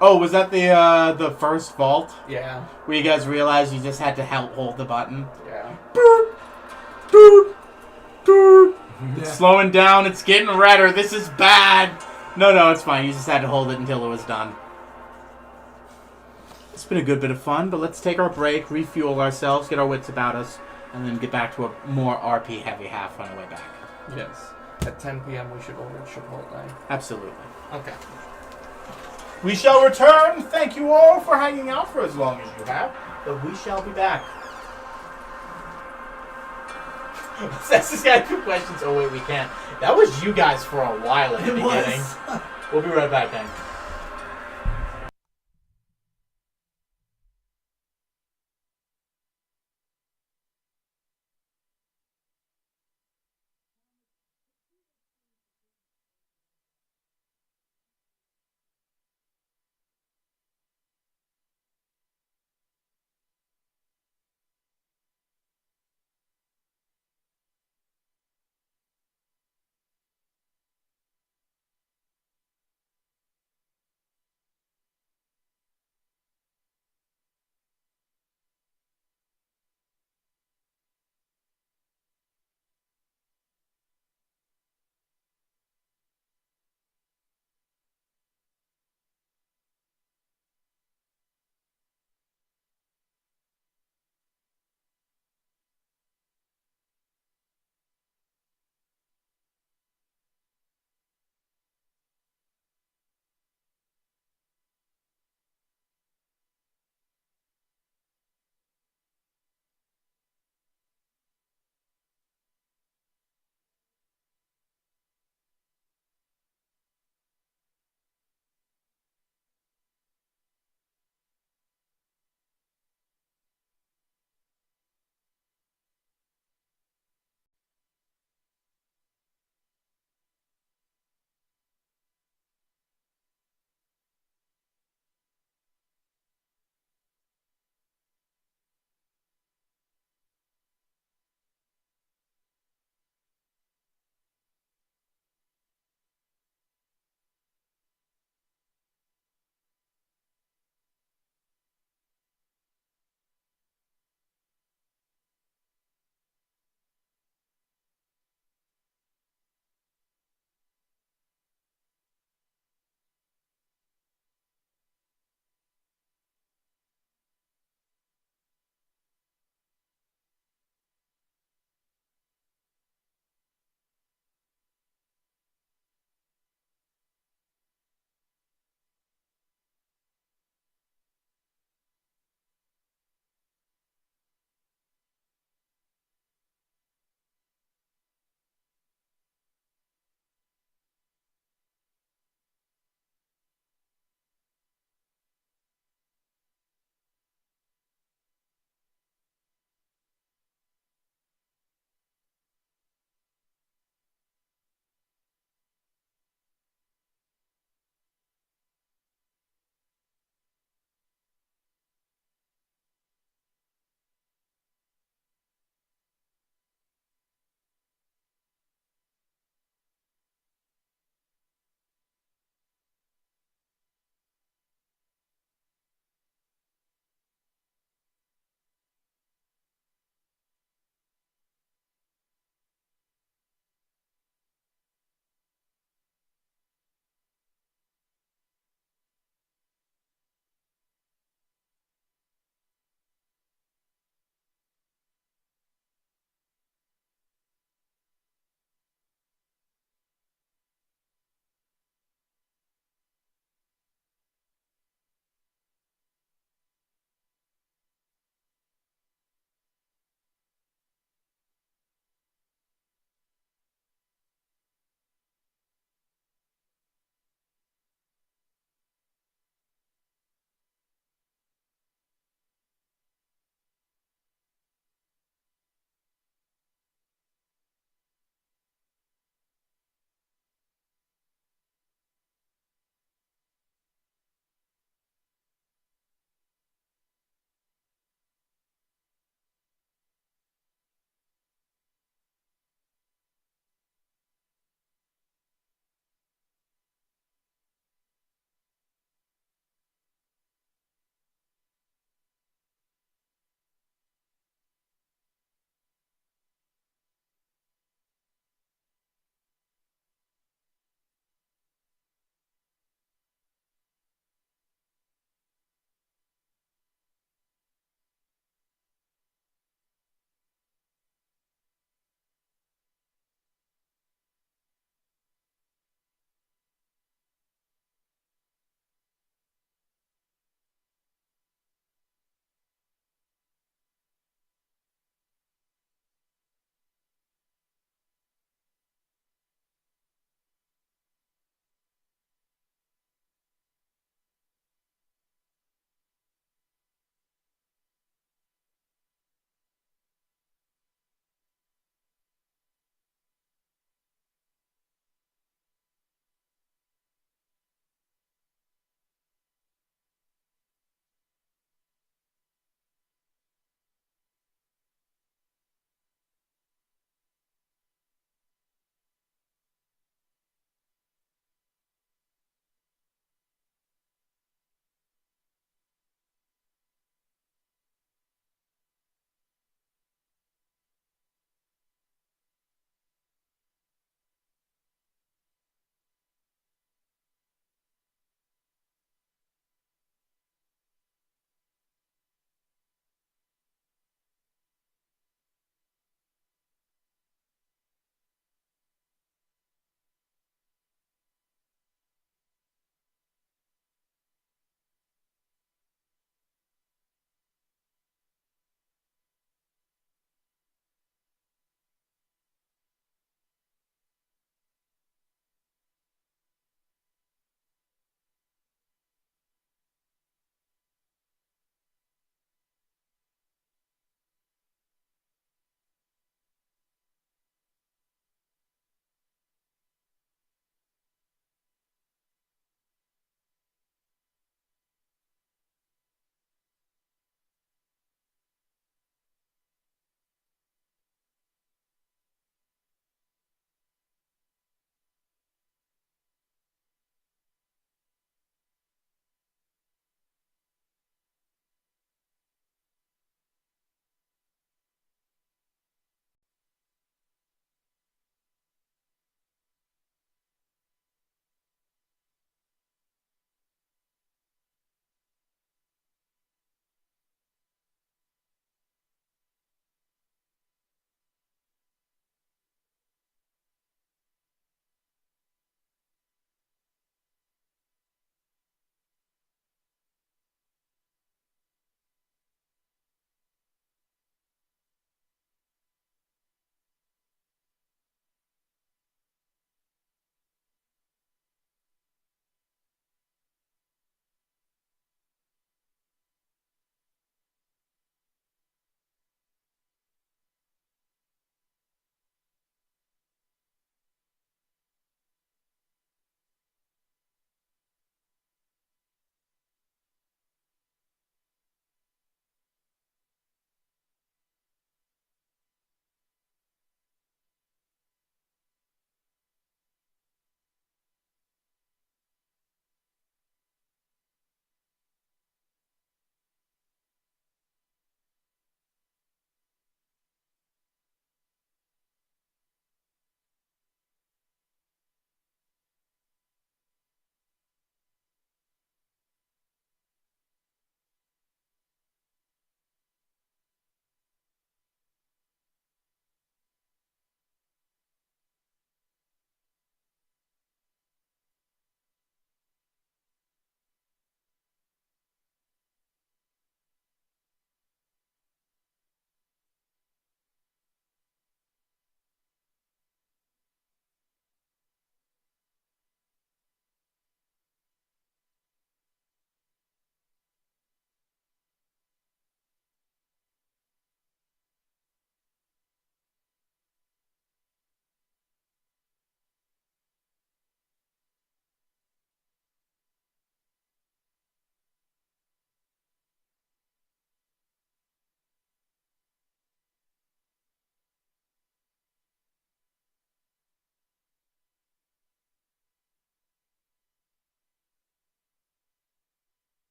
D: Oh, was that the first vault?
E: Yeah.
D: Where you guys realized you just had to help hold the button?
E: Yeah.
D: Boop, boop, boop. It's slowing down. It's getting redder. This is bad. No, it's fine. You just had to hold it until it was done. It's been a good bit of fun, but let's take our break, refuel ourselves, get our wits about us, and then get back to a more RP heavy half on our way back.
E: Yes. At 10 p.m. we should order Chipotle.
D: Absolutely.
E: Okay.
D: We shall return. Thank you all for hanging out for as long as you have, but we shall be back. That's just got 2 questions. Oh, wait, we can't. That was you guys for a while at the beginning. We'll be right back then.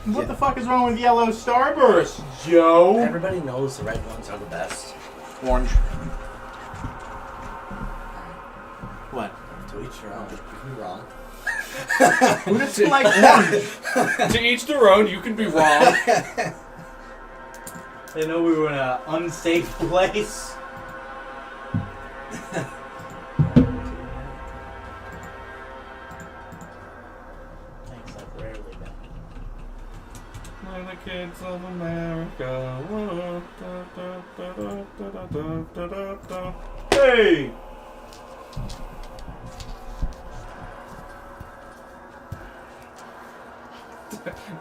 D: What the fuck is wrong with yellow starburst, Joe?
B: Everybody knows the red ones are the best.
D: Orange. What?
B: To each their own. You can be wrong.
D: Who doesn't like orange?
E: To each their own, you can be wrong.
D: They know we were in an unsafe place. Thanks, I've rarely been.
E: We're the kids of America.
D: Hey!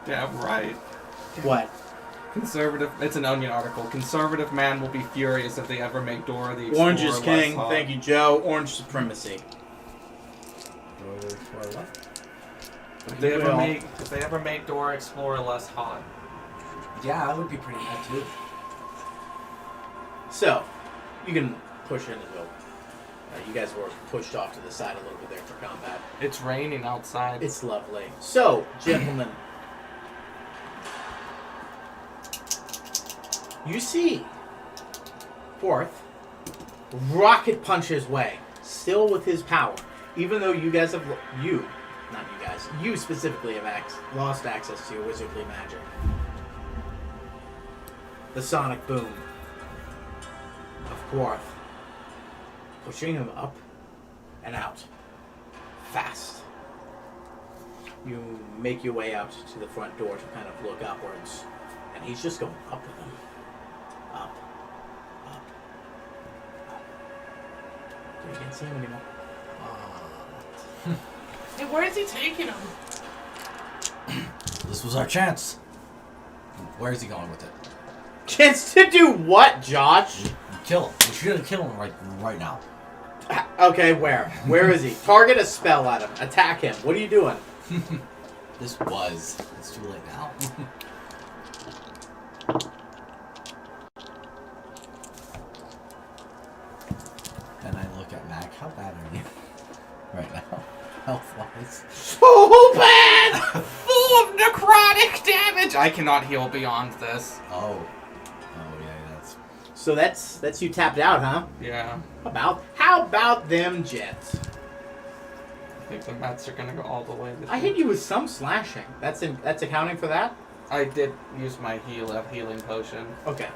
E: Damn right.
D: What?
E: Conservative. It's an Onion article. Conservative man will be furious if they ever make Dora the Explorer
D: Orange is
E: less
D: king.
E: hot.
D: Thank you, Joe. Orange supremacy.
E: If they ever make Dora Explorer less hot.
B: Yeah, I would be pretty mad too.
D: So, you can push in as well. You guys were pushed off to the side a little bit there for combat.
E: It's raining outside.
D: It's lovely. So, gentlemen, you see Fourth rocket punch his way, still with his power, even though you guys have you specifically have lost access to your wizardly magic. The sonic boom of Fourth pushing him up and out fast. You make your way out to the front door to kind of look upwards, and he's just going up with him. Up, up, up. You can't see him anymore.
E: Hey, where is he taking him?
B: This was our chance. Where is he going with it?
D: Chance to do what, Josh?
B: Kill him. We should kill him right now.
D: Okay, where? Where is he? Target a spell at him. Attack him. What are you doing?
B: It's too late now. Then I look at Mac. How bad are you right now? Health-wise.
D: So bad!
E: Full of necrotic damage! I cannot heal beyond this.
B: Oh yeah, that's.
D: So that's you tapped out, huh?
E: Yeah.
D: How about them Jets?
E: I think the Mets are gonna go all the way.
D: I hit you with some slashing. That's accounting for that?
E: I did use my healing potion.
D: Okay.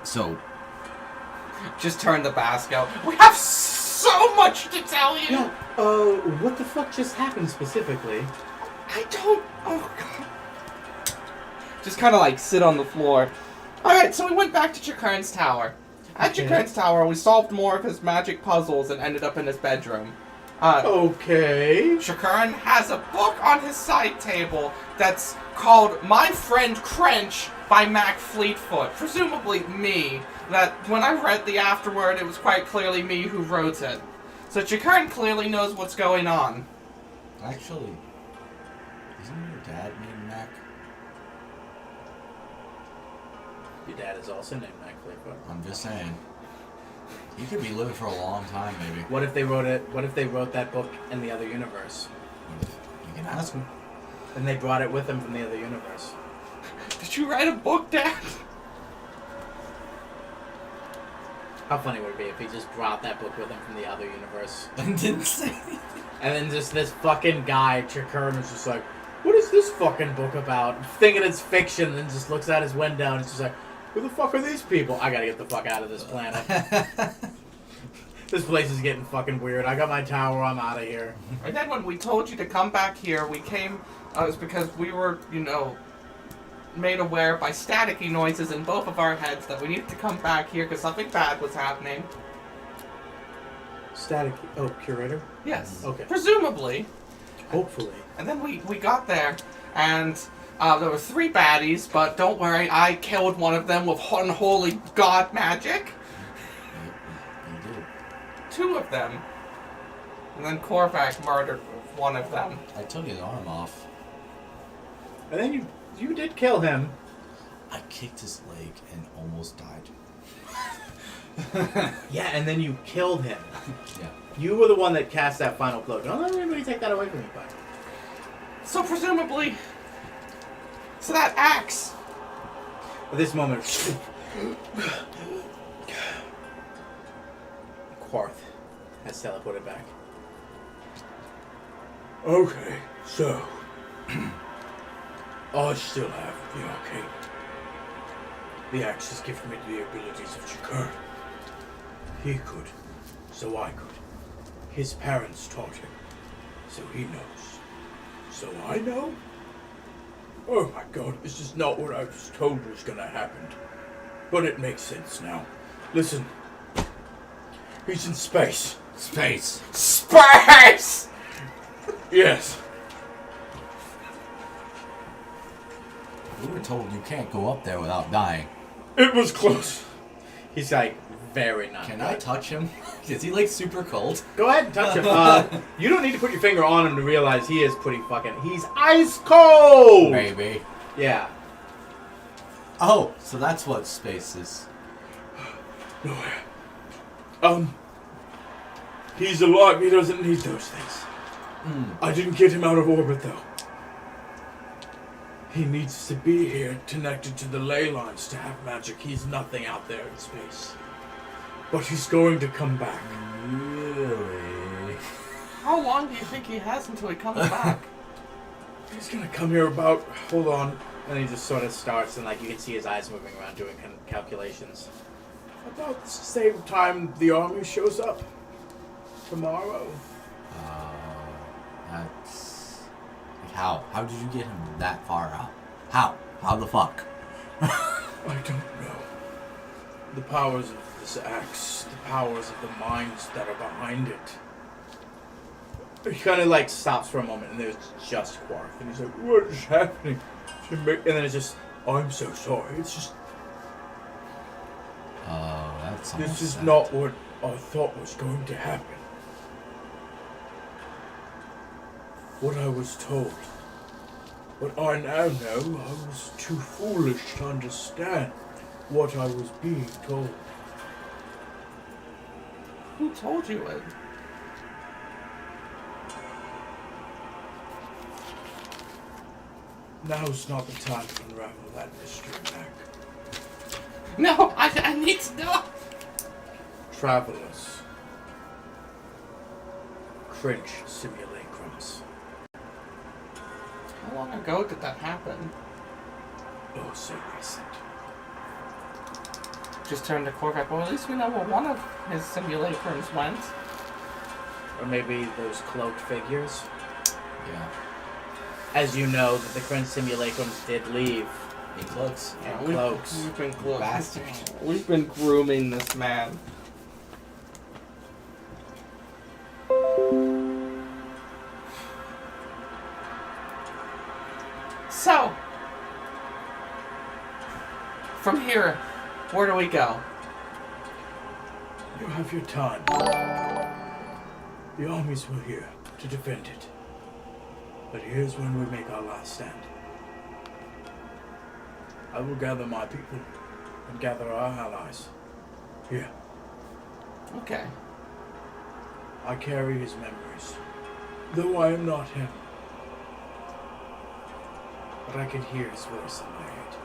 B: So.
E: Just turn the Basco. We have so much to tell you!
D: Yeah, what the fuck just happened specifically?
E: I don't... Oh, God. Just kind of, like, sit on the floor. Alright, so we went back to Chakern's tower. At
D: Okay.
E: Chakern's tower, we solved more of his magic puzzles and ended up in his bedroom.
D: Okay.
E: Chakern has a book on his side table that's called My Friend Crench by Mac Fleetfoot. Presumably me. That when I read the afterword, it was quite clearly me who wrote it. So Chakern clearly knows what's going on.
B: Actually, isn't your dad named Mac?
D: Your dad is also named Mac Fleetfoot.
B: I'm just saying. He could be living for a long time, maybe.
D: What if they wrote it? What if they wrote that book in the other universe?
B: You can ask him.
D: And they brought it with them from the other universe.
E: Did you write a book, Dad?
D: How funny would it be if he just brought that book with him from the other universe?
B: And didn't say anything.
D: And then just this fucking guy, Chakern, is just like, what is this fucking book about? Thinking it's fiction, and then just looks out his window and it's just like, who the fuck are these people? I gotta get the fuck out of this planet. This place is getting fucking weird. I got my tower, I'm out of here.
E: And then when we told you to come back here, we came, it was because we were, made aware by staticky noises in both of our heads that we needed to come back here because something bad was happening.
D: Static. Oh, curator?
E: Yes.
D: Okay.
E: Presumably.
D: Hopefully.
E: And then we got there, and there were 3 baddies, but don't worry, I killed one of them with unholy god magic.
B: You did.
E: 2 of them. And then Korvac murdered one of them.
B: I took his arm off.
D: And then you did kill him.
B: I kicked his leg and almost died.
D: Yeah, and then you killed him.
B: Yeah.
D: You were the one that cast that final blow. Don't let anybody take that away from you, bud.
E: So presumably... So that axe...
D: At this moment... Quarth has teleported back.
F: Okay, so I still have the arcane. The axe has given me the abilities of Chakar. He could, so I could. His parents taught him, so he knows. So I know? Oh my god, this is not what I was told was gonna happen. But it makes sense now. Listen. He's in space.
B: Space.
E: Space!
F: Yes.
B: We were told you can't go up there without dying.
F: It was close.
D: He's like very not.
B: Can I touch him? Is he like super cold?
D: Go ahead and touch him. You don't need to put your finger on him to realize he is pretty fucking. He's ice cold.
B: Maybe.
D: Yeah.
B: Oh, so that's what space is.
F: No. He's alive. He doesn't need those things. I didn't get him out of orbit, though. He needs to be here, connected to the ley lines to have magic. He's nothing out there in space. But he's going to come back.
B: Really?
E: How long do you think he has until he comes back?
F: He's gonna come here about... Hold on.
D: And he just sort of starts, and like you can see his eyes moving around, doing calculations.
F: About the same time the army shows up. Tomorrow.
B: That's... How? How did you get him that far out? How? How the fuck?
F: I don't know. The powers of this axe, the powers of the minds that are behind it.
D: He kind of like stops for a moment, and there's just Quarth, and he's like,
F: What is happening to me?
D: and then it's just,
F: I'm so sorry. It's just...
B: That's
F: This is
B: sad.
F: not what I thought was going to happen. What I was told. But I now know I was too foolish to understand what I was being told.
E: Who told you it?
F: Now's not the time to unravel that mystery, Mac.
E: No, I need to know.
F: Travelers. Cringe simulacrums.
E: How long ago did that happen?
F: Oh, so recent.
E: Just turned to Corvette. Well, at least we know where one of his simulacrums went.
D: or maybe those cloaked figures.
B: Yeah.
D: As you know, that the Kryn simulacrums did leave.
B: In cloaks.
D: And
E: we've,
D: cloaks.
E: We've been close.
B: Bastards.
E: We've been grooming this man. So, from here, where do we go?
F: You have your time. The armies were here to defend it. But here's when we make our last stand. I will gather my people and gather our allies. Here,
E: Okay.
F: I carry his memories, though I am not him. But I can hear his voice in my head.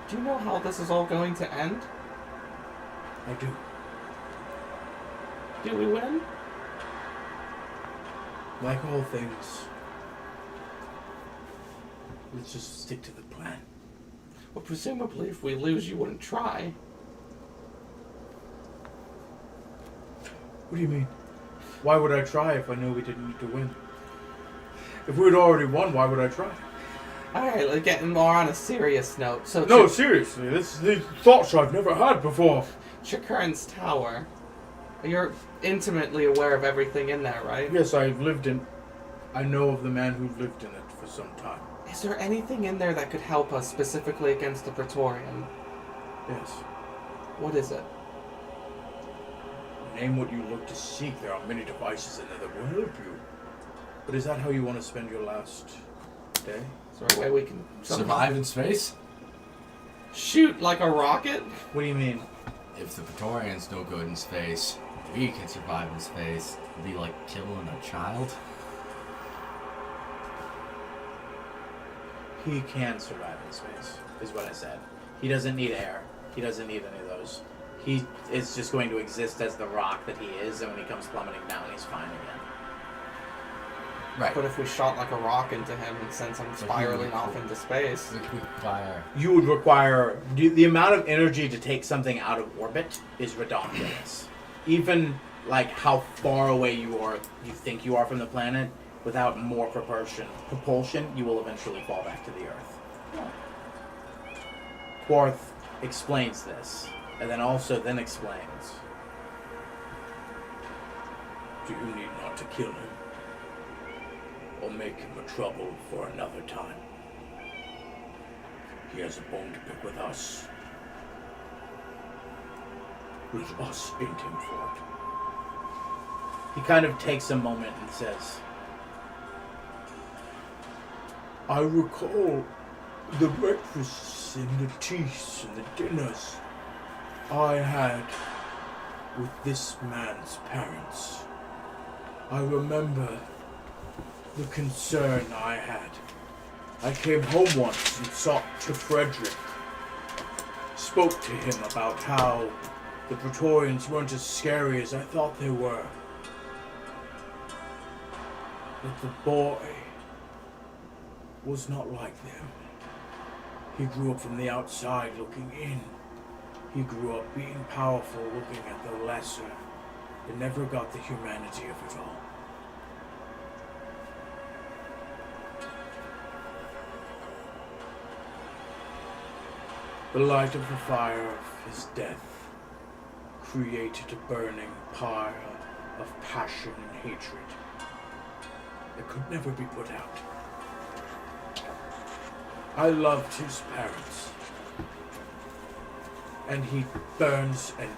E: Do you know how this is all going to end?
F: I do.
E: Do we win?
F: Like all things, let's just stick to the plan.
E: Well, presumably, if we lose, you wouldn't try.
F: What do you mean? Why would I try if I knew we didn't need to win? If we had already won, why would I try?
E: Alright, let's get more on a serious note. So,
F: No, seriously, these thoughts I've never had before.
E: Chakurn's Tower. You're intimately aware of everything in there, right?
F: Yes, I've lived in... I know of the man who lived in it for some time.
E: Is there anything in there that could help us specifically against the Praetorian?
F: Yes.
E: What is it?
F: Name what you look to seek. There are many devices in there that will help you. But is that how you want to spend your last day?
E: Is there a way we can
B: Survive in space?
E: Shoot like a rocket?
D: What do you mean?
B: If the Praetorians don't go in space, we can survive in space. It'd be like killing a child.
D: He can survive in space, is what I said. He doesn't need air. He doesn't need any of those. He is just going to exist as the rock that he is, and when he comes plummeting down, he's fine again.
B: Right.
E: But if we shot like a rock into him and sent him spiraling off into space...
B: We require...
D: You would require... The amount of energy to take something out of orbit is ridiculous. Even, like, how far away you think you are from the planet, without more propulsion, you will eventually fall back to the Earth. Quarth explains this, and then explains. Do you need not to kill him? Or make him a trouble for another time? He has a bone to pick with us. With us ain't him for it. He kind of takes a moment and says, I recall the breakfasts and the teas and the dinners I had with this man's parents. I remember the concern I had. I came home once and talked to Frederick. Spoke to him about how the Praetorians weren't as scary as I thought they were. But the boy was not like them. He grew up from the outside looking in. He grew up being powerful looking at the lesser, and never got the humanity of it all. The light of the fire of his death created a burning pyre of passion and hatred that could never be put out. I loved his parents, and he burns and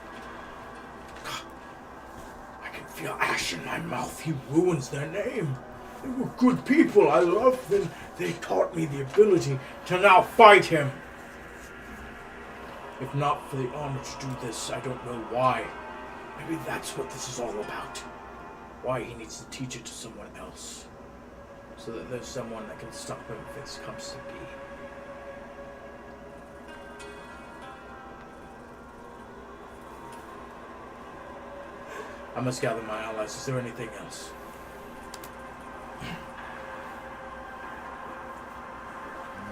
D: I can feel ash in my mouth. He ruins their name. They were good people. I loved them. They taught me the ability to now fight him. If not for the honor to do this, I don't know why. Maybe that's what this is all about. Why he needs to teach it to someone else. So that there's someone that can stop him if it comes to be. I must gather my allies. Is there anything else?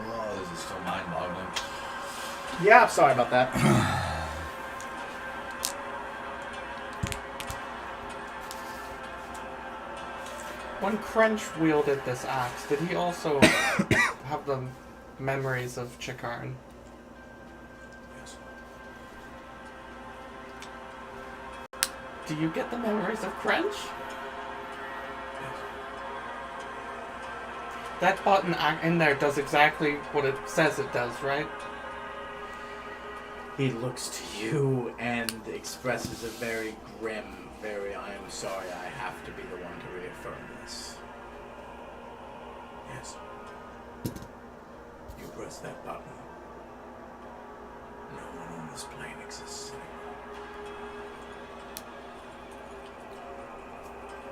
B: Oh, this is still mind-boggling.
D: Yeah, sorry about that.
E: When Crench wielded this axe, did he also have the memories of Chikarn?
D: Yes.
E: Do you get the memories of Crench? That button in there does exactly what it says it does, right?
D: He looks to you and expresses a very grim, I am sorry, I have to be the one to reaffirm this. Yes. You press that button. No one on this plane exists anymore.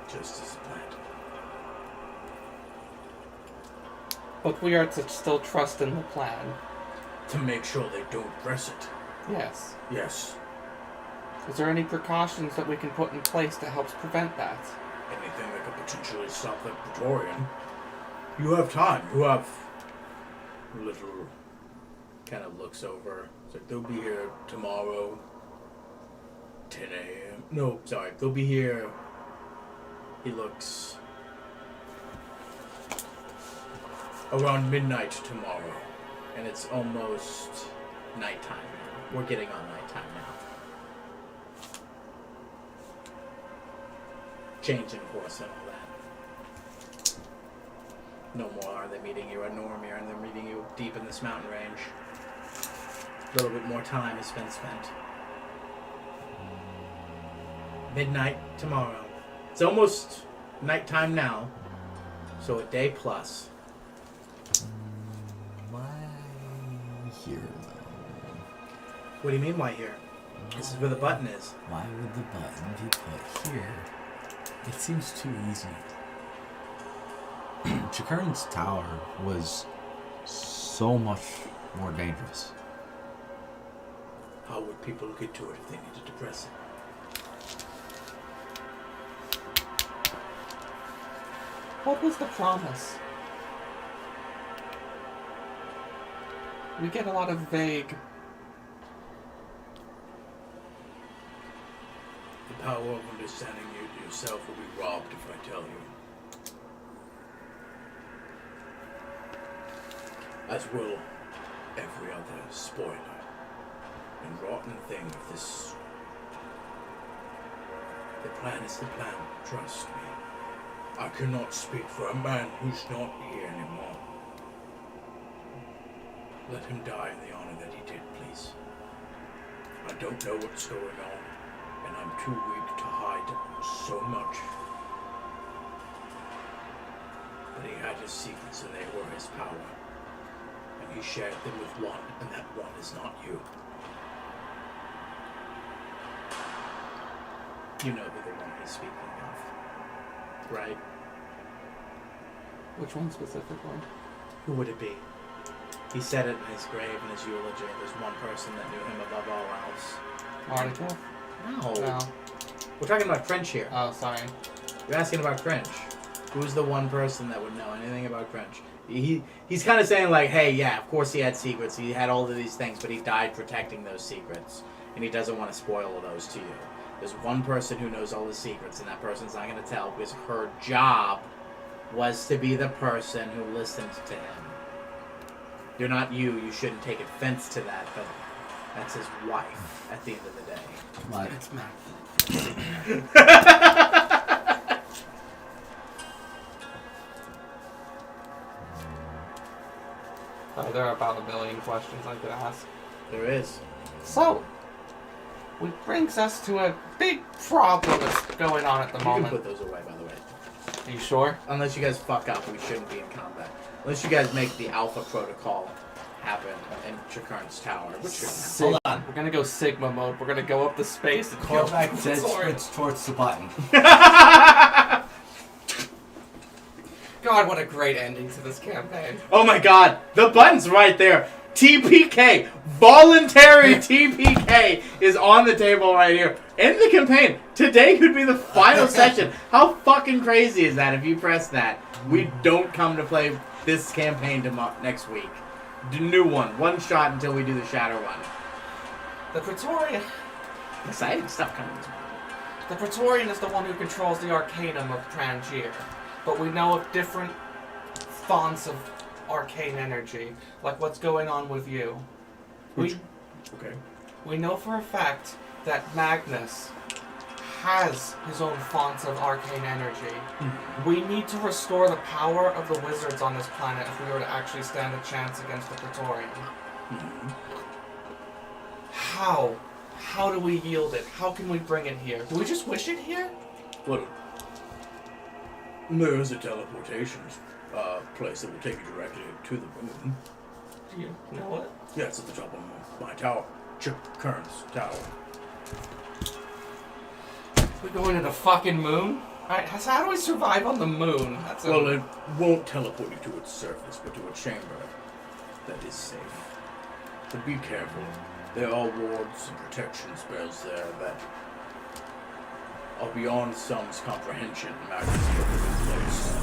D: Just as planned.
E: But we are to still trust in the plan.
D: To make sure they don't press it.
E: Yes.
D: Yes.
E: Is there any precautions that we can put in place that helps prevent that?
D: Anything that could potentially stop that Praetorian. You have time. You have little... Kind of looks over. It's like, they'll be here tomorrow. 10 a.m. No, sorry. They'll be here. He looks... around midnight tomorrow. And it's almost nighttime now. We're getting on nighttime now. Change in course and all that. No more are they meeting you at Normir, and they're meeting you deep in this mountain range. A little bit more time has been spent. Midnight tomorrow. It's almost nighttime now, so a day plus.
B: Why here, though?
D: What do you mean, why here? This is where the button is.
B: Why would the button be put here? It seems too easy. Chakern's tower was so much more dangerous.
F: How would people get to it if they needed to press it?
E: What was the promise? We get a lot of vague.
F: The power of understanding you yourself will be robbed if I tell you. As will every other spoiler and rotten thing of this. The plan is the plan, trust me. I cannot speak for a man who's not here anymore. Let him die in the honor that he did, please. I don't know what's going on, and I'm too weak to hide so much. But he had his secrets, and they were his power. And he shared them with one, and that one is not you.
D: You know who the one he's speaking of, right?
E: Which one specifically?
D: Who would it be? He said it in his grave in his eulogy. There's one person that knew him above all else.
E: Article?
D: No.
E: No.
D: We're talking about French here.
E: Oh, sorry.
D: You're asking about French. Who's the one person that would know anything about French? He's kind of saying like, hey, yeah, of course he had secrets. He had all of these things, but he died protecting those secrets. And he doesn't want to spoil those to you. There's one person who knows all the secrets, and that person's not going to tell because her job was to be the person who listened to him. You're not you. You shouldn't take offense to that, but that's his wife at the end of the day.
B: Like,
E: It's Matt. There are about a million questions I could ask.
D: There is.
E: So, which brings us to a big problem that's going on at the
D: You
E: moment.
D: can put those away, by the way.
E: Are you sure?
D: Unless you guys fuck up, we shouldn't be in combat. Unless you guys make the Alpha Protocol happen in Chakern's tower, which shouldn't happen.
B: hold on.
E: We're gonna go Sigma mode. We're gonna go up to space and kill
B: Cormac said
E: Sorry.
B: switch towards the button.
E: God, what a great ending to this campaign.
D: Oh my god, the button's right there. TPK, voluntary TPK is on the table right here. End the campaign. Today could be the final session. How fucking crazy is that if you press that? We don't come to play this campaign next week. The new one shot until we do the Shadow one.
E: The Praetorian.
D: Exciting stuff coming.
E: The Praetorian is the one who controls the Arcanum of Trangier. But we know of different fonts of arcane energy, like what's going on with you.
F: Okay.
E: We know for a fact that Magnus has his own fonts of arcane energy. We need to restore the power of the wizards on this planet if we were to actually stand a chance against the Praetorian. How? How do we yield it? How can we bring it here? Do we just wish it here?
F: Well, there is a teleportation place that will take you directly to the moon.
E: Do you know it?
F: Yeah, it's at the top of my tower. Chakern's tower.
E: We're going to the fucking moon? Alright, so how do we survive on the moon? That's a...
F: Well, it won't teleport you to its surface, but to a chamber that is safe. But be careful. There are wards and protection spells there that are beyond some's comprehension. Magnus put them in place.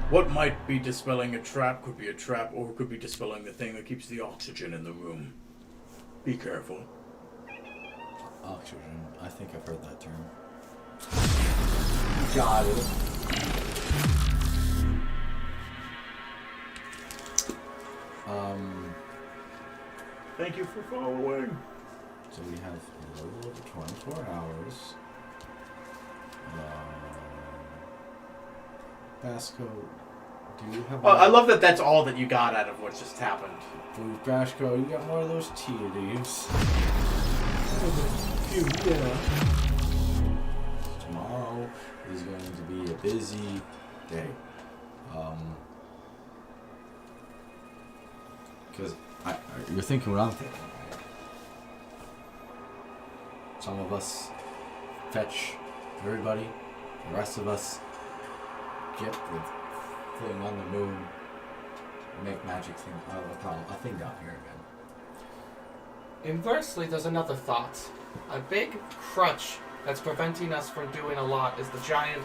F: What might be dispelling a trap could be a trap, or it could be dispelling the thing that keeps the oxygen in the room. Be careful.
B: Oxygen. I think I've heard that term. Got it.
F: Thank you for following.
B: So we have a little over 24 hours. Basco, do you have...
D: I love that that's all that you got out of what just happened.
B: Basco, you got more of those TDs.
F: Yeah.
B: Tomorrow is going to be a busy day. Because You're thinking what I'm thinking, right? Some of us fetch everybody. The rest of us get the thing on the moon. Make magic thing. A thing down here again.
E: Inversely, there's another thought. A big crutch that's preventing us from doing a lot is the giant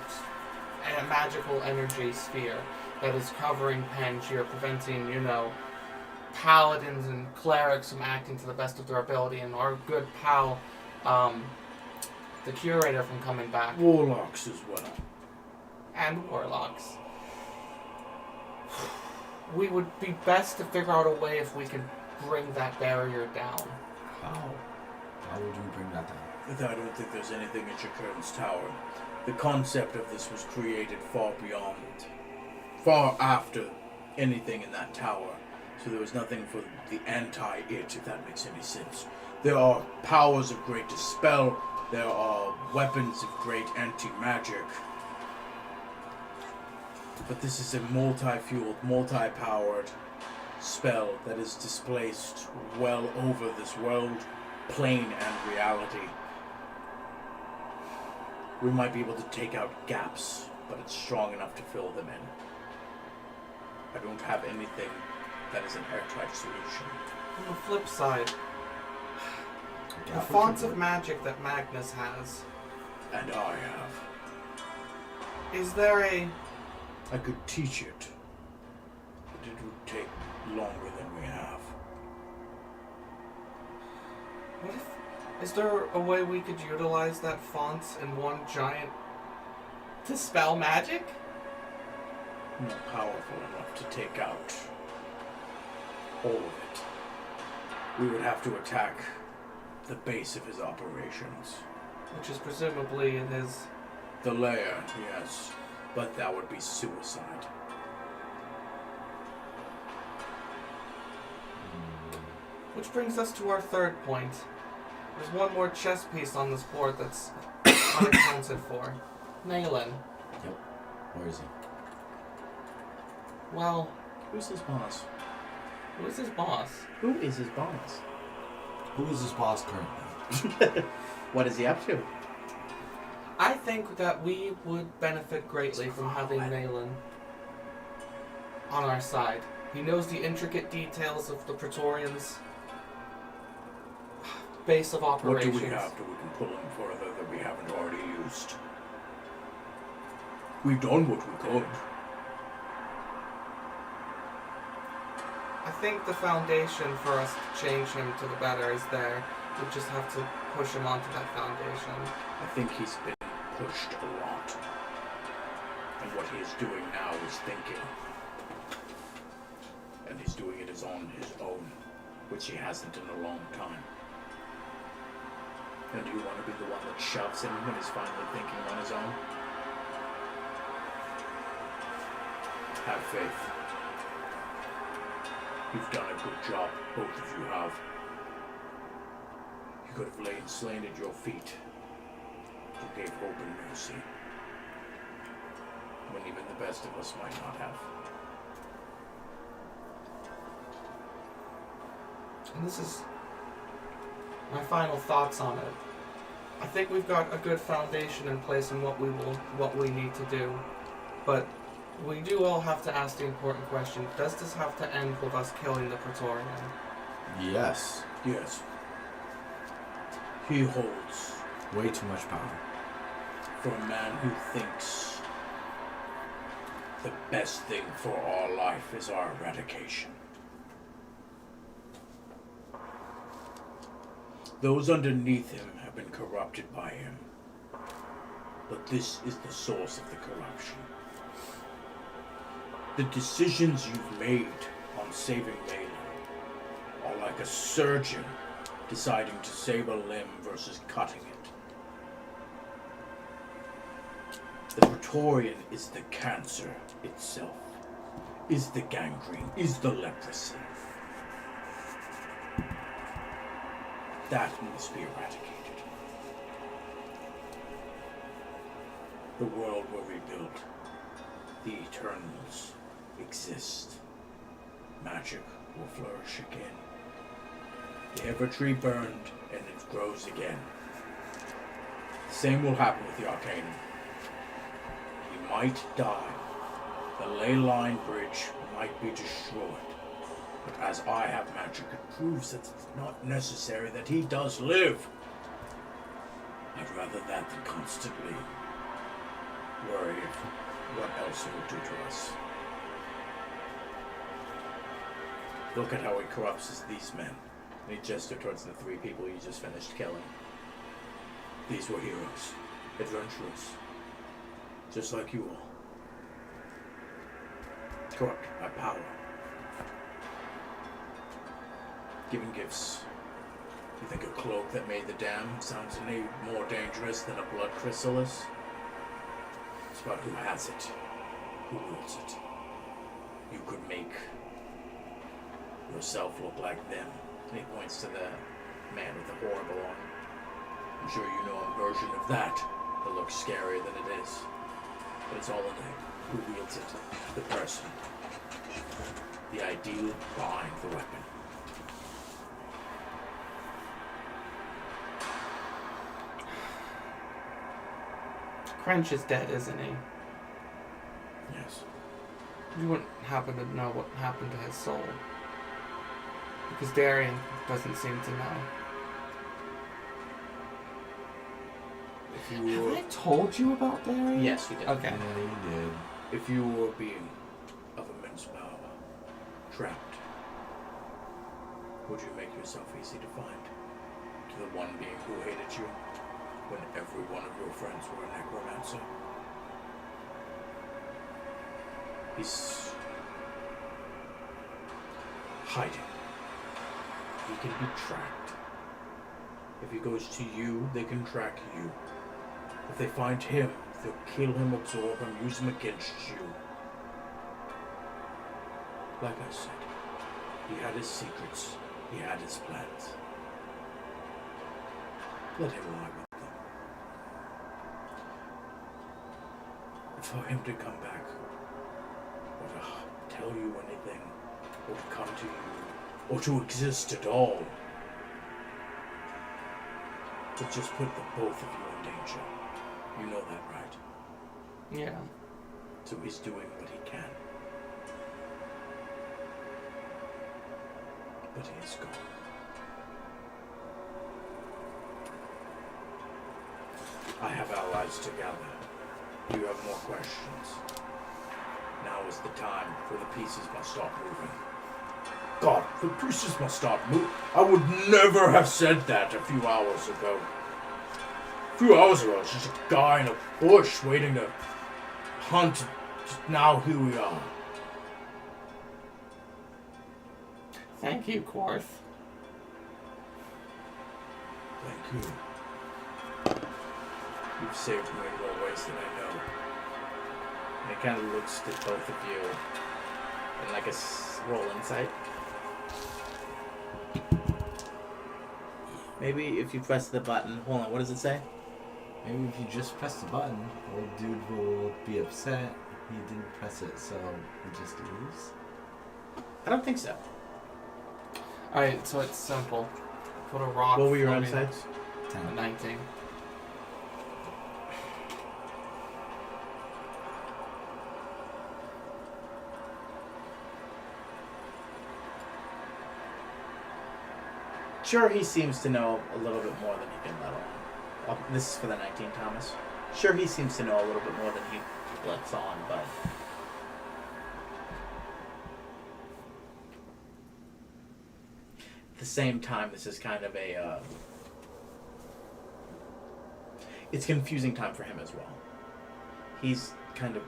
E: magical energy sphere that is covering Pangaea, preventing, paladins and clerics from acting to the best of their ability, and our good pal, the curator, from coming back.
F: Warlocks as well.
E: And warlocks. We would be best to figure out a way if we can bring that barrier down.
B: How? How would you bring that down?
F: I don't think there's anything in Shakur's tower. The concept of this was created far after anything in that tower. So there was nothing for the anti-it, if that makes any sense. There are powers of great dispel. There are weapons of great anti-magic. But this is a multi-fueled, multi-powered spell that is displaced well over this world, plane, and reality. We might be able to take out gaps, but it's strong enough to fill them in. I don't have anything that is an airtight solution.
E: On the flip side, the fonts of magic that Magnus has,
F: And I have.
E: is there a...
F: I could teach it, but it would take longer than we have.
E: What if... Is there a way we could utilize that font in one giant... to spell magic?
F: Not powerful enough to take out all of it. We would have to attack the base of his operations.
E: Which is presumably in his...
F: The lair, yes, but that would be suicide.
E: Which brings us to our third point. There's one more chess piece on this board that's unaccounted for. Naylan.
B: Yep. Where is he?
E: Well,
F: Who's his boss?
E: who's his boss?
F: Who is his boss?
B: Who is his boss currently?
F: What is he up to?
E: I think that we would benefit greatly from having Naylan on our side. He knows the intricate details of the Praetorians' base of
F: What
E: operations.
F: do we have that we can pull him further that we haven't already used? We've done what we could.
E: I think the foundation for us to change him to the better is there. We just have to push him onto that foundation.
F: I think he's been pushed a lot. And what he is doing now is thinking. And he's doing it on his own, which he hasn't in a long time. And do you want to be the one that shoves him when he's finally thinking on his own? Have faith. You've done a good job, both of you have. You could have lain slain at your feet. You gave hope and mercy. When even the best of us might not have.
E: And this is my final thoughts on it. I think we've got a good foundation in place in what we need to do. But we do all have to ask the important question, does this have to end with us killing the Praetorian?
B: Yes.
F: Yes. He holds
B: Way too much power.
F: for a man who thinks the best thing for our life is our eradication. Those underneath him have been corrupted by him. But this is the source of the corruption. The decisions you've made on saving Layla are like a surgeon deciding to save a limb versus cutting it. The Praetorian is the cancer itself, is the gangrene, is the leprosy. That must be eradicated. The world will rebuild. The Eternals exist. Magic will flourish again. The ever tree burned, and it grows again. The same will happen with the Arcanum. He might die. The ley line bridge might be destroyed. But as I have magic, it proves that it's not necessary that he does live. I'd rather that than constantly worry of what else it will do to us. Look at how he corrupts these men. And he gestured towards the 3 people you just finished killing. These were heroes, adventurers, just like you all. Corrupted by power. Giving gifts. You think a cloak that made the dam sounds any more dangerous than a blood chrysalis? It's about who has it, who wields it. You could make yourself look like them. And he points to the man with the horrible arm. I'm sure you know a version of that looks scarier than it is. But it's all in the who wields it, the person, the ideal behind the weapon.
E: Crench is dead, isn't he?
F: Yes.
E: You wouldn't happen to know what happened to his soul. Because Darian doesn't seem to know.
F: If you
E: Have
F: were,
E: I told you about Darian?
C: Yes, you did.
E: Okay.
B: Yeah, you did.
F: if you were a being of immense power, trapped, would you make yourself easy to find to the one being who hated you when every one of your friends were a necromancer? He's hiding. He can be tracked. If he goes to you, they can track you. If they find him, they'll kill him, absorb him, use him against you. Like I said, he had his secrets. He had his plans. Let him lie with them. For him to come back, or to tell you anything, or to come to you, or to exist at all, would just put the both of you in danger. You know that, right?
E: Yeah.
F: So he's doing what he can. But he is gone. I have allies to gather. Do you have more questions? Now is the time, for the pieces must start moving. God, the pieces must start moving. I would never have said that a few hours ago. A few hours ago, I was just a guy in a bush waiting to hunt. Just now, here we are.
E: Thank you, Quarth.
F: Thank you. You've saved me in more ways than I know.
C: And it kind of looks to both of you in like a roll insight. Maybe if you press the button. Hold on, what does it say?
B: Maybe if you just press the button, old dude will be upset. He didn't press it, so he just leaves.
C: I don't think so.
E: Alright, so it's simple. Put a rock.
C: What were your
E: floating-
C: insights?
E: A
B: 10.
E: 19.
C: Sure, he seems to know a little bit more than he can let on. Oh, this is for the 19, Thomas. Sure, he seems to know a little bit more than he lets on, but... At the same time, this is kind of a... It's a confusing time for him as well. He's kind of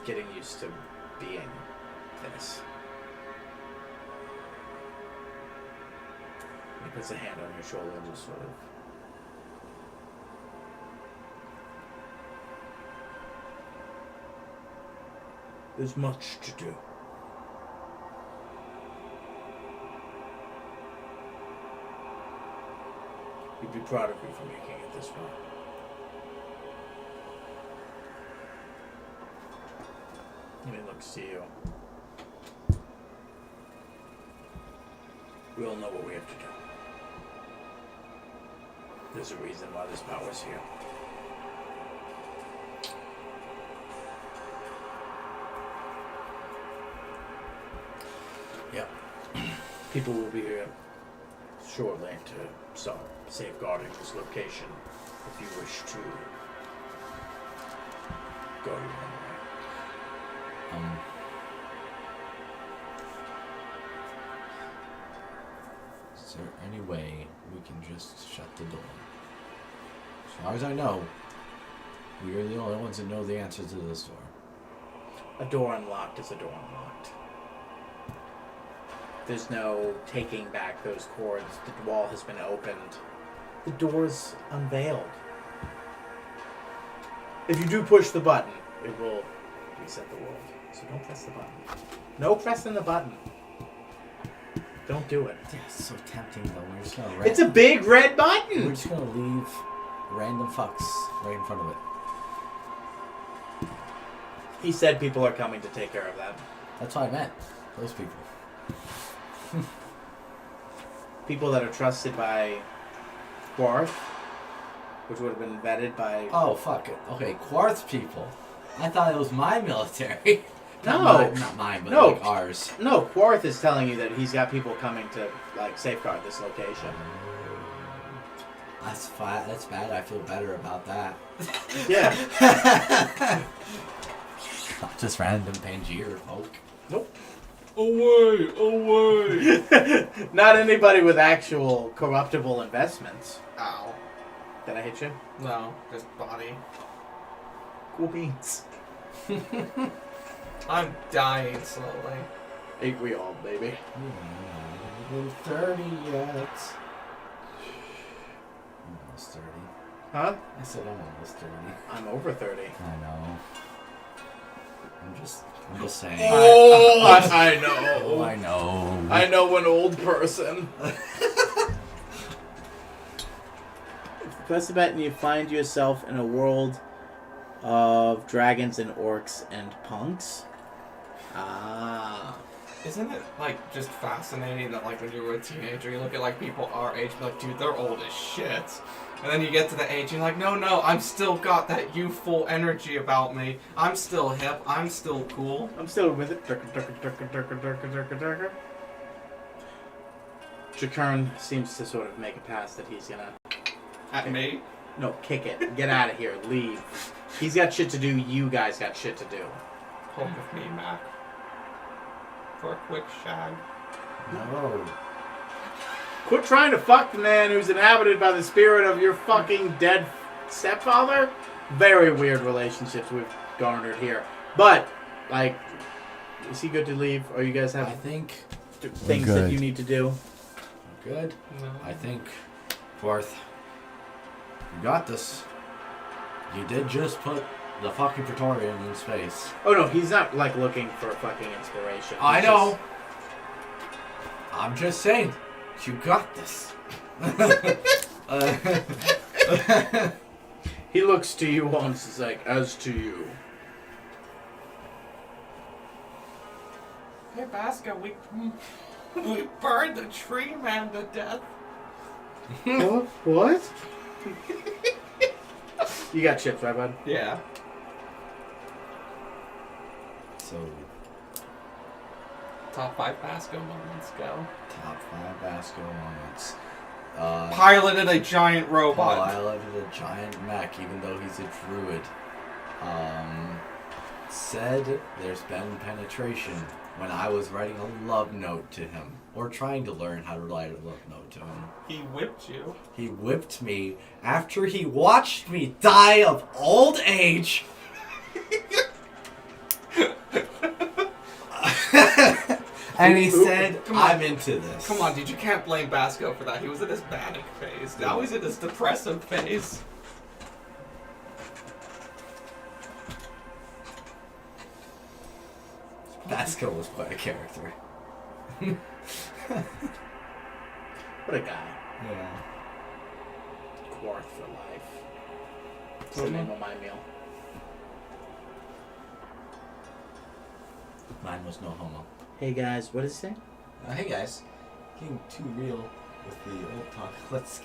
C: getting used to being this. He puts a hand on your shoulder and just sort of...
F: There's much to do. You'd be proud of you for making it this far.
C: And he looks to you.
F: We all know what we have to do.
D: There's a reason why this power's here. Yep. People will be here shortly to start safeguarding this location if you wish to go your own way.
B: Is there any way we can just shut the door? As far as I know, we are the only ones that know the answer to this door.
D: A door unlocked is a door unlocked. There's no taking back those cords. The wall has been opened. The door's unveiled. If you do push the button, it will reset the world. So don't press the button. No pressing the button. Don't do it.
B: Yeah, it's so tempting though. We're just gonna
D: It's a big red
B: we're
D: button!
B: just gonna leave random fucks right in front of it.
D: He said people are coming to take care of that.
B: That's what I meant. Those people.
D: People that are trusted by Quarth, which would have been vetted by...
B: Oh fuck it. Okay, Quarth people. I thought it was my military.
D: No.
B: Not mine, but
D: No.
B: like ours.
D: No, Quarth is telling you that he's got people coming to like safeguard this location.
B: That's fine. That's bad. I feel better about that.
D: Yeah.
B: Not just random Pangier folk.
D: Nope.
A: Away! Away!
D: Not anybody with actual corruptible investments.
E: Ow.
D: Did I hit you?
E: No, just body.
D: Cool beans.
E: I'm dying slowly.
D: Ain't we all, baby?
B: Even 30 yet. I'm almost 30.
D: Huh?
B: I said I'm almost 30.
D: I'm over 30.
B: I know. I'm just saying.
D: Oh, I
B: Oh,
D: know.
B: I know.
D: I know an old person. Press the button, you find yourself in a world of dragons and orcs and punks. Ah.
E: Isn't it like just fascinating that like when you were a teenager you look at like people our age and be like, dude, they're old as shit. And then you get to the age and you're like, no, I'm still got that youthful energy about me. I'm still hip, I'm still cool.
D: I'm still with it. Jakern seems to sort of make a pass that he's gonna...
E: At me?
D: No, kick it. Get out of here. Leave. He's got shit to do. You guys got shit to do.
E: Home with me, Mac. For a quick shag.
B: No.
D: Quit trying to fuck the man who's inhabited by the spirit of your fucking dead stepfather. Very weird relationships we've garnered here. But, like, is he good to leave? Or you guys
B: I
D: have
B: think
D: things that you need to do?
B: good.
E: No.
B: I think Quarth, you got this. You did just put the fucking Praetorian in space.
D: Oh no, he's not like looking for fucking inspiration.
B: I
D: He's
B: know.
D: just-
B: I'm just saying, you got this.
D: He looks to you once, it's like, as to you.
E: Hey, Basca, we burned the tree man to death.
D: What? You got chips, right, bud?
E: Yeah.
B: So,
E: Top 5 Basco moments go.
B: top 5 Basco moments.
E: Piloted a giant robot.
B: Piloted a giant mech, even though he's a druid. Said there's been penetration when I was writing a love note to him, or trying to learn how to write a love note to him.
E: He whipped you.
B: He whipped me after he watched me die of old age. And he said,
E: Come on.
B: I'm into this.
E: Come on, dude, you can't blame Basco for that. He was in his manic phase. Now he's in his depressive phase.
B: Basco was quite a character.
D: What a guy.
B: Yeah.
D: Quarth for life. That's the name of my meal.
B: Mine was no homo.
D: Hey guys, what is it say?
B: Hey guys, getting too real with the old talk. Let's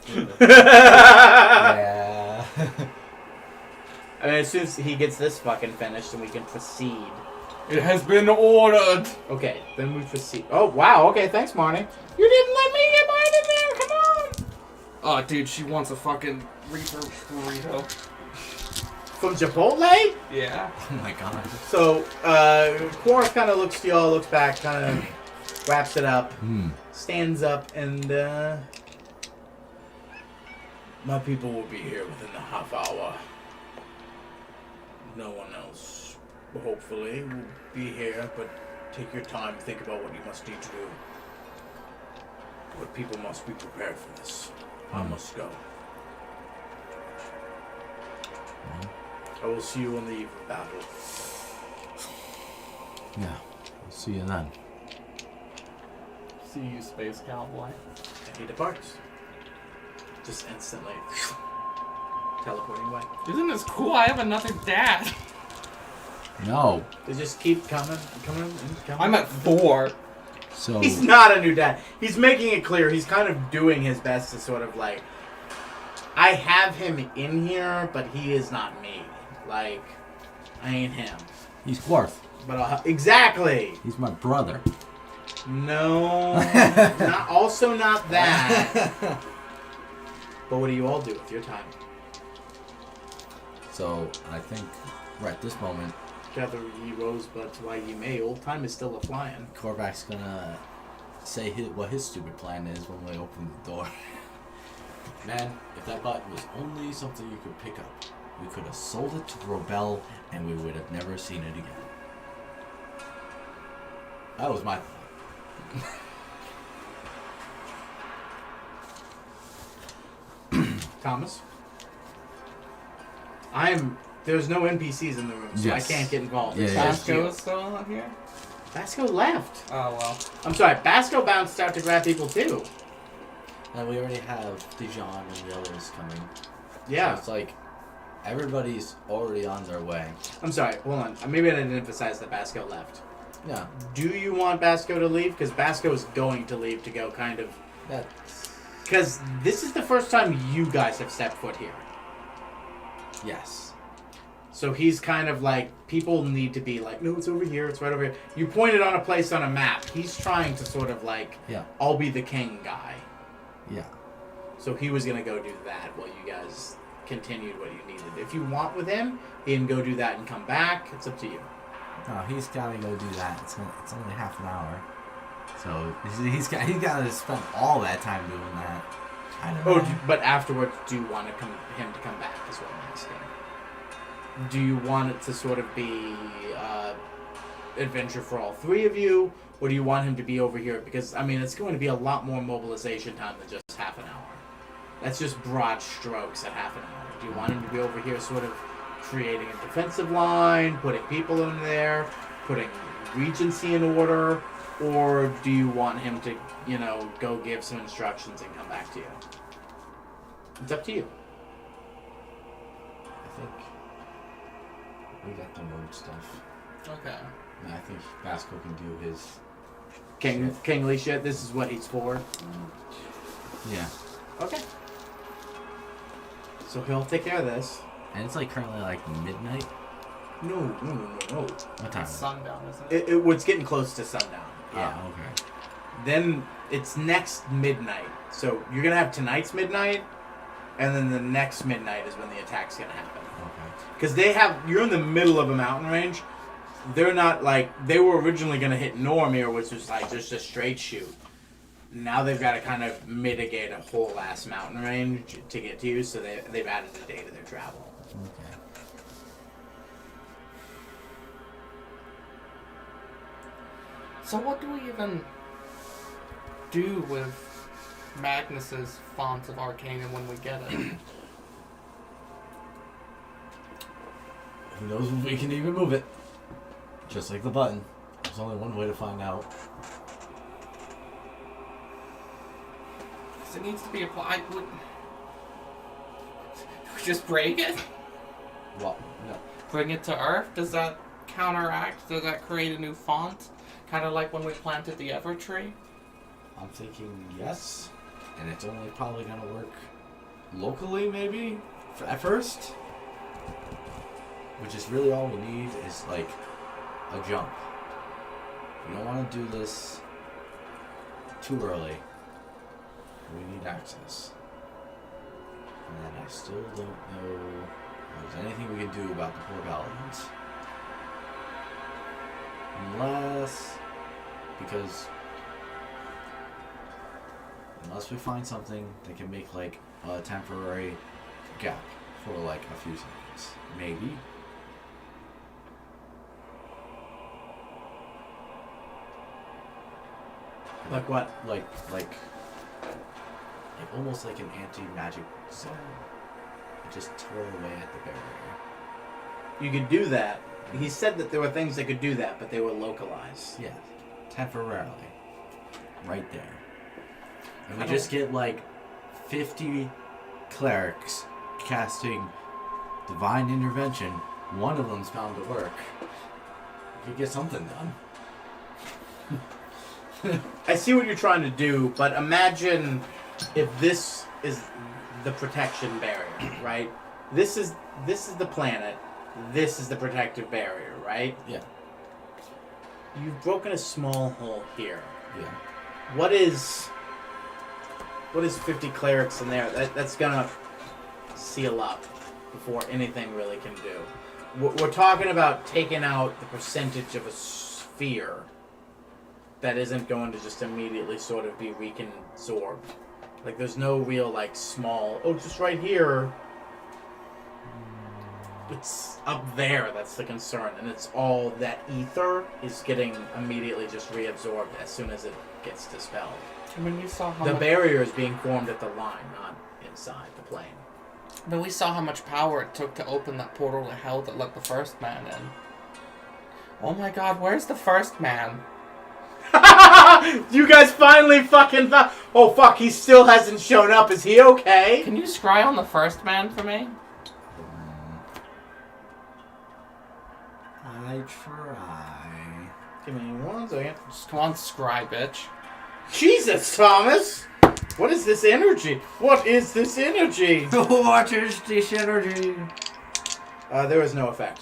B: keep. Yeah.
D: I mean, as soon as he gets this fucking finished, then we can proceed.
E: It has been ordered.
D: Okay, then we proceed. Oh, wow. Okay, thanks, Marnie. You didn't let me get mine in there. Come on.
E: Oh, dude, she wants a fucking Reaper burrito.
D: From Chipotle?
E: Yeah.
B: Oh my god.
D: So, Quark kind of looks to y'all, looks back, kind of wraps it up, stands up, and, my people will be here within a half hour. No one else, hopefully, will be here, but take your time, think about what you must need to do. But people must be prepared for this. I must go. I will see you on the eve of battle.
B: Yeah. We'll see you then.
E: See you, space cowboy.
D: And he departs. Just instantly teleporting away.
E: Isn't this cool? I have another dad.
B: No.
D: They just keep coming.
E: I'm at 4.
B: So.
D: He's not a new dad. He's making it clear. He's kind of doing his best to sort of like, I have him in here, but he is not me. Like, I ain't him.
B: He's Quarth.
D: But exactly.
B: He's my brother.
D: No, also not that. But what do you all do with your time?
B: So I think right at this moment,
D: Gather ye rosebuds while ye may. Old time is still a flying.
B: Korvac's gonna say what his stupid plan is when we open the door. Man, if that button was only something you could pick up, we could have sold it to Robel and we would have never seen it again. That was my thought.
D: Thomas? There's no NPCs in the room, so
B: Yes.
D: I can't get involved.
B: Yeah,
D: It's
B: yeah.
D: just you.
E: Basco is still out here?
D: Basco left.
E: Oh, well.
D: I'm sorry, Basco bounced out to grab people too.
B: And we already have Dijon and the others coming.
D: Yeah.
B: So it's like everybody's already on their way.
D: I'm sorry, hold on. Maybe I didn't emphasize that Basco left.
B: Yeah.
D: Do you want Basco to leave? Because Basco is going to leave to go kind of...
B: That's
D: Because this is the first time you guys have stepped foot here.
B: yes.
D: So he's kind of like, people need to be like, no, it's over here, it's right over here. You pointed on a place on a map. He's trying to sort of like,
B: Yeah.
D: I'll be the king guy.
B: Yeah.
D: So he was going to go do that while you guys continued what you needed. If you want with him, he can go do that and come back. It's up to you.
B: No, he's gotta go do that. It's only half an hour. So he's got to spend all that time doing that. I don't know.
D: But afterwards, do you want him to come back is what I'm asking. Do you want it to sort of be adventure for all three of you? Or do you want him to be over here? Because, I mean, it's going to be a lot more mobilization time than just half an hour. That's just broad strokes at half an hour. Do you want him to be over here sort of creating a defensive line, putting people in there, putting Regency in order? Or do you want him to, go give some instructions and come back to you? It's up to you.
B: I think we got the road stuff.
E: Okay.
B: And I think Basco can do his.
D: Kingly shit, this is what he's for.
B: Yeah.
D: Okay. So he'll take care of this.
B: And it's like currently like midnight.
D: No.
B: What time?
E: It's
B: is it?
E: sundown, isn't it?
D: It's getting close to sundown. Yeah.
B: Oh, okay.
D: Then it's next midnight. So you're gonna have tonight's midnight, and then the next midnight is when the attack's gonna happen.
B: Okay.
D: Because you're in the middle of a mountain range. They're not like, they were originally gonna hit Normir, which was like just a straight shoot. Now they've got to kind of mitigate a whole ass mountain range to get to you, so they've added a day to their travel.
B: Okay.
E: So what do we even do with Magnus's Font of Arcana when we get it?
B: Who knows if we can even move it? Just like the button. There's only one way to find out.
E: Because it needs to be applied. Would we just break it?
B: Well, no.
E: Bring it to Earth? Does that counteract? Does that create a new font? Kind of like when we planted the Evertree?
B: I'm thinking yes, and it's only probably gonna work locally, maybe at first. Which is really all we need is like a jump. We don't want to do this too early. We need access. And then I still don't know if there's anything we can do about the poor paladins. Unless we find something that can make like a temporary gap for like a few seconds. Maybe.
D: Like what?
B: Like almost like an anti-magic zone. Just tore away at the barrier.
D: You could do that. He said that there were things that could do that, but they were localized.
B: Yeah, temporarily. Right there. And we just get like 50 clerics casting divine intervention. One of them's bound to work. We could get something done.
D: I see what you're trying to do, but imagine if this is the protection barrier, right? This is the planet. This is the protective barrier, right?
B: Yeah.
D: You've broken a small hole here.
B: Yeah.
D: What is 50 clerics in there? That's gonna seal up before anything really can do. We're talking about taking out the percentage of a sphere that isn't going to just immediately sort of be reconsorbed. Like, there's no real, like, small, just right here. It's up there, that's the concern. And it's all that ether is getting immediately just reabsorbed as soon as it gets dispelled.
E: I mean, you saw how
D: The
E: much,
D: barrier is being formed at the line, not inside the plane.
E: but we saw how much power it took to open that portal to hell that let the first man in. Oh my god, where's the first man?
D: You guys finally fucking thought. Oh fuck, he still hasn't shown up. Is he okay?
E: Can you scry on the first man for me?
B: I try.
D: Give me 1 second.
E: Just come on, scry, bitch.
D: Jesus, Thomas! What is this energy? What is this energy?
B: What is this energy?
D: There was no effect.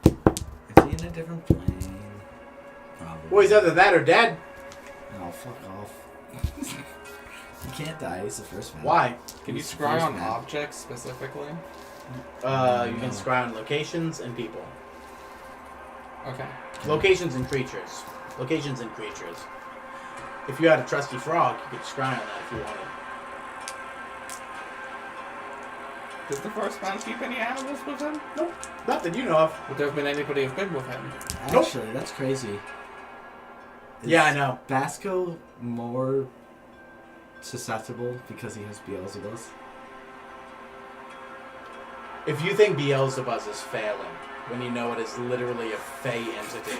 B: Is he in a different plane? Probably.
D: Well, he's either that or dead.
B: Oh, fuck off. You can't die, he's the first man.
D: Why?
E: Can you
B: He's the
E: scry
B: first
E: on
B: man.
E: objects specifically?
D: You can scry on locations and people.
E: Okay.
D: Locations and creatures. Locations and creatures. If you had a trusty frog, you could scry on that if you wanted.
E: Did the first man keep any animals with him?
D: Nope. Not that you know of.
E: Would there have been anybody who've been with him?
B: Actually, that's crazy.
D: Yeah, I know.
B: Basco more susceptible because he has Beelzebubs?
D: If you think Beelzebub is failing, when you know it is literally a fey entity.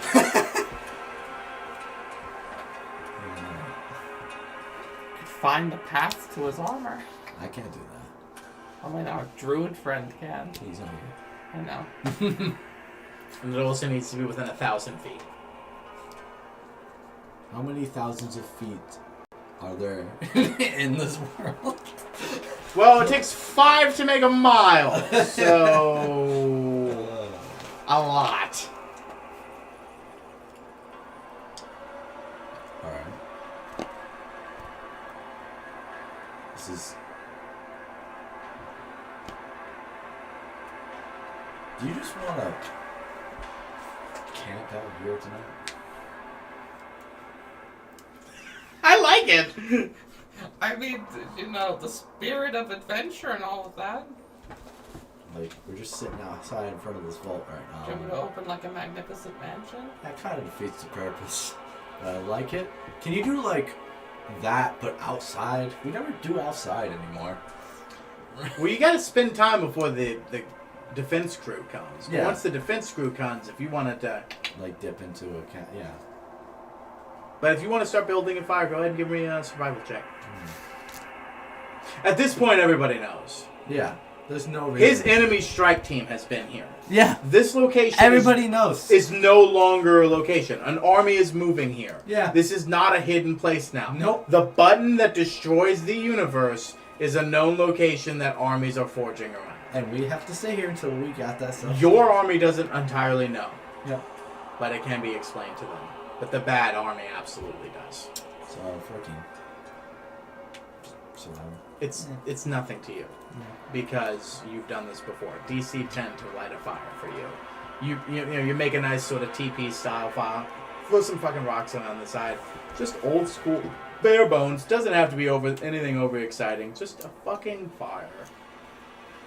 E: Could find the path to his armor.
B: I can't do that.
E: Only our druid friend can.
B: He's not here.
E: I know.
D: And it also needs to be within 1,000 feet.
B: How many thousands of feet are there in this world?
D: Well, it takes 5 to make a mile, so a lot.
B: Alright. This is... Do you just want to camp out here tonight?
D: I like it.
E: I mean, you know, the spirit of adventure and all of that.
B: Like, we're just sitting outside in front of this vault right
E: Do you want me
B: now.
E: to open like a magnificent mansion?
B: That kind of defeats the purpose. But I like it. Can you do like that, but outside? We never do outside anymore.
D: Well, you gotta spend time before the defense crew comes. But
B: Yeah.
D: once the defense crew comes, if you wanted to...
B: Like dip into a cat, yeah.
D: But if you want to start building a fire, go ahead and give me a survival check. At this point, everybody knows.
B: Yeah. There's no reason.
D: His enemy strike team has been here.
B: Yeah.
D: This location
B: Everybody knows.
D: is no longer a location. An army is moving here.
B: Yeah.
D: This is not a hidden place now.
B: Nope.
D: The button that destroys the universe is a known location that armies are forging around.
B: And we have to stay here until we got that stuff.
D: Your army doesn't entirely know,
B: Yeah.
D: but it can be explained to them. But the bad army absolutely does.
B: So 14. Survival.
D: It's nothing to you because you've done this before. DC 10 to light a fire for you. You make a nice sort of TP style fire. Throw some fucking rocks on the side. Just old school, bare bones. Doesn't have to be anything over exciting. Just a fucking fire.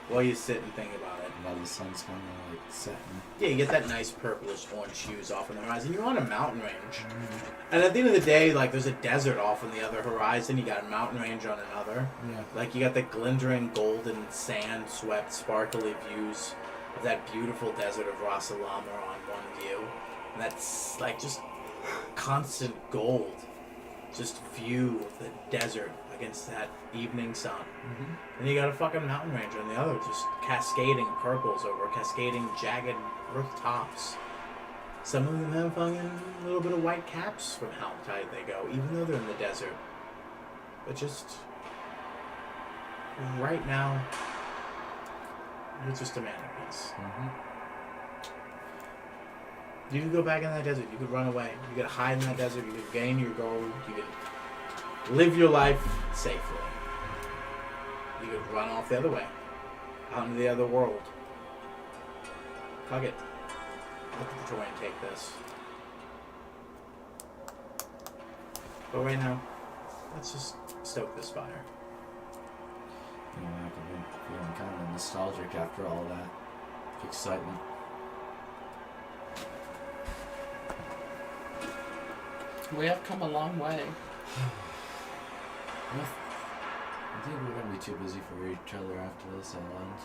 D: While you sit and think about it.
B: While the sun's kind of like setting.
D: Yeah, you get that nice purplish orange hues off on the horizon. You're on a mountain range. And at the end of the day, like, there's a desert off on the other horizon. You got a mountain range on another.
B: Yeah.
D: Like, you got the glintering golden sand swept sparkly views of that beautiful desert of Rasalama on one view. And that's, like, just constant gold. Just view of the desert against that evening sun.
B: Mm-hmm.
D: And you got a fucking mountain range on the other, just cascading purples over cascading jagged earth tops. Some of them have fucking a little bit of white caps from how tight they go, even though they're in the desert. But just right now, you're just a man at peace.
B: Mm-hmm.
D: You could go back in that desert. You could run away. You could hide in that desert. You could gain your gold. You could live your life safely. You could run off the other way, out into the other world. Fuck it. Let the Praetorian take this. But right now, let's just stoke this fire.
B: You know, I could be feeling kind of nostalgic after all that excitement.
E: We have come a long way.
B: I think we're gonna be too busy for each other after this ends.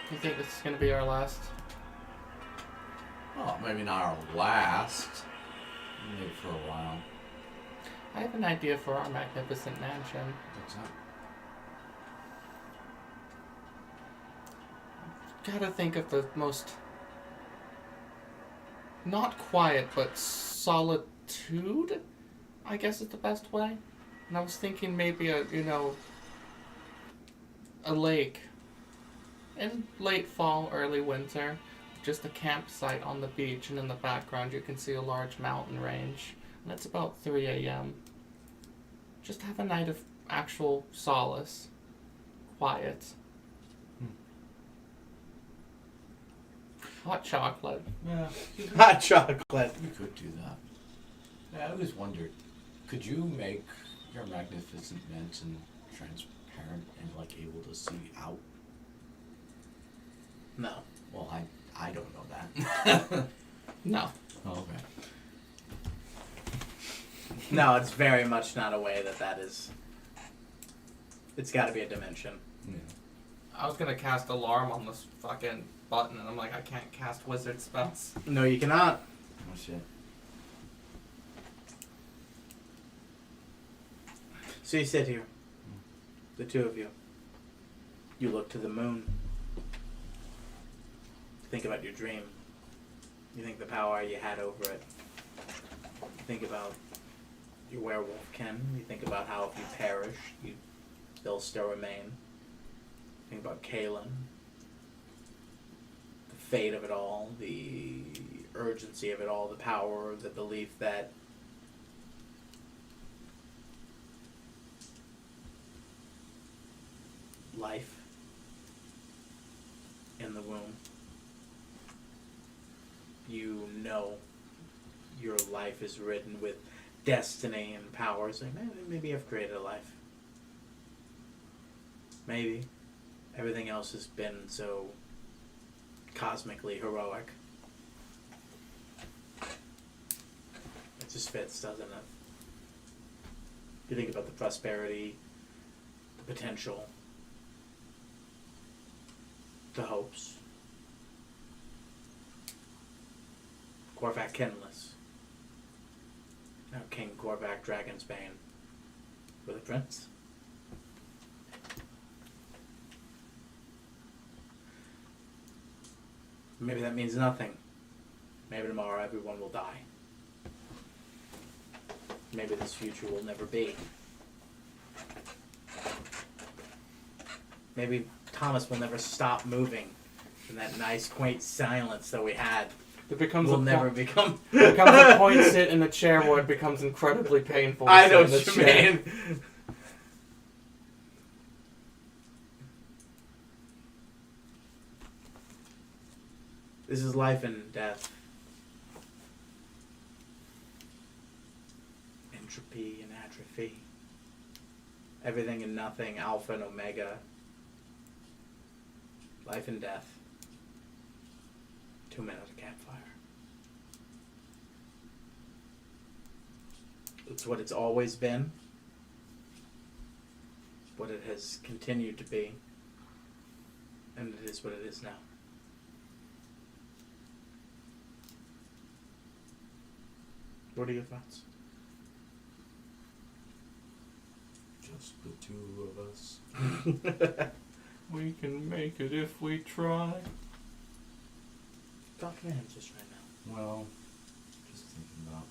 E: You think this is going to be our last?
B: Well, maybe not our last. Maybe for a while.
E: I have an idea for our magnificent mansion.
B: What's that?
E: Gotta think of the most... not quiet, but solitude, I guess is the best way. And I was thinking maybe a lake. In late fall, early winter, just a campsite on the beach, and in the background you can see a large mountain range. And it's about 3 a.m. Just have a night of actual solace. Quiet. Hot chocolate.
B: Yeah.
D: Hot chocolate.
B: You could do that. Yeah, I always wondered, could you make your magnificent mansion transparent and like able to see out?
D: No.
B: Well, I don't know that.
E: No.
B: Oh, okay.
D: No, it's very much not a way that is. It's got to be a dimension.
B: Yeah.
E: I was gonna cast alarm on this fucking button, and I'm like, I can't cast wizard spells.
D: No, you cannot.
B: Oh shit.
D: So you sit here, the two of you. You look to the moon. Think about your dream. You think the power you had over it. You think about your werewolf kin. You think about how if you perish, they'll still remain. Think about Kalen. The fate of it all, the urgency of it all, the power, the belief that life in the womb. You know your life is written with destiny and powers. Like, maybe I've created a life. Maybe. Everything else has been so cosmically heroic. It just fits, doesn't it? You think about the prosperity, the potential, the hopes. Korvac kinless. Now King Korvac Dragonsbane with a prince. Maybe that means nothing. Maybe tomorrow everyone will die. Maybe this future will never be. Maybe Thomas will never stop moving. And that nice, quaint silence that we had
E: It becomes
D: will
E: a
D: never
E: point.
D: become...
E: It becomes a point sit in a chair where it becomes incredibly painful. To
D: I know
E: sit in
D: what
E: the
D: you
E: chair.
D: mean. This is life and death. Entropy and atrophy. Everything and nothing, alpha and omega. Life and death. 2 men at a campfire. It's what it's always been. What it has continued to be. And it is what it is now. What are your thoughts?
B: Just the two of us.
E: We can make it if we try.
D: Talking to him just right now.
B: Well, just thinking about.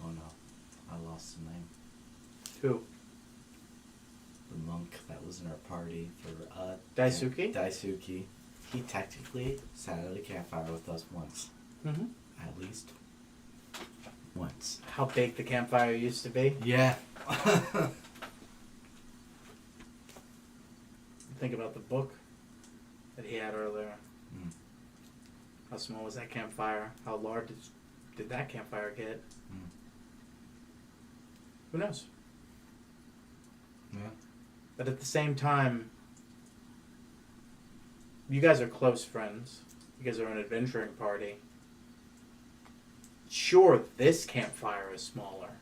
B: Oh no, I lost the name.
D: Who?
B: The monk that was in our party for
D: Daisuke?
B: Daisuke. He technically sat at a campfire with us once.
D: Mm-hmm.
B: At least. Once.
D: How big the campfire used to be?
B: Yeah.
D: Think about the book that he had earlier.
B: Mm.
D: How small was that campfire? How large did that campfire get?
B: Mm.
D: Who knows?
B: Yeah.
D: But at the same time, you guys are close friends. You guys are an adventuring party. Sure, this campfire is smaller.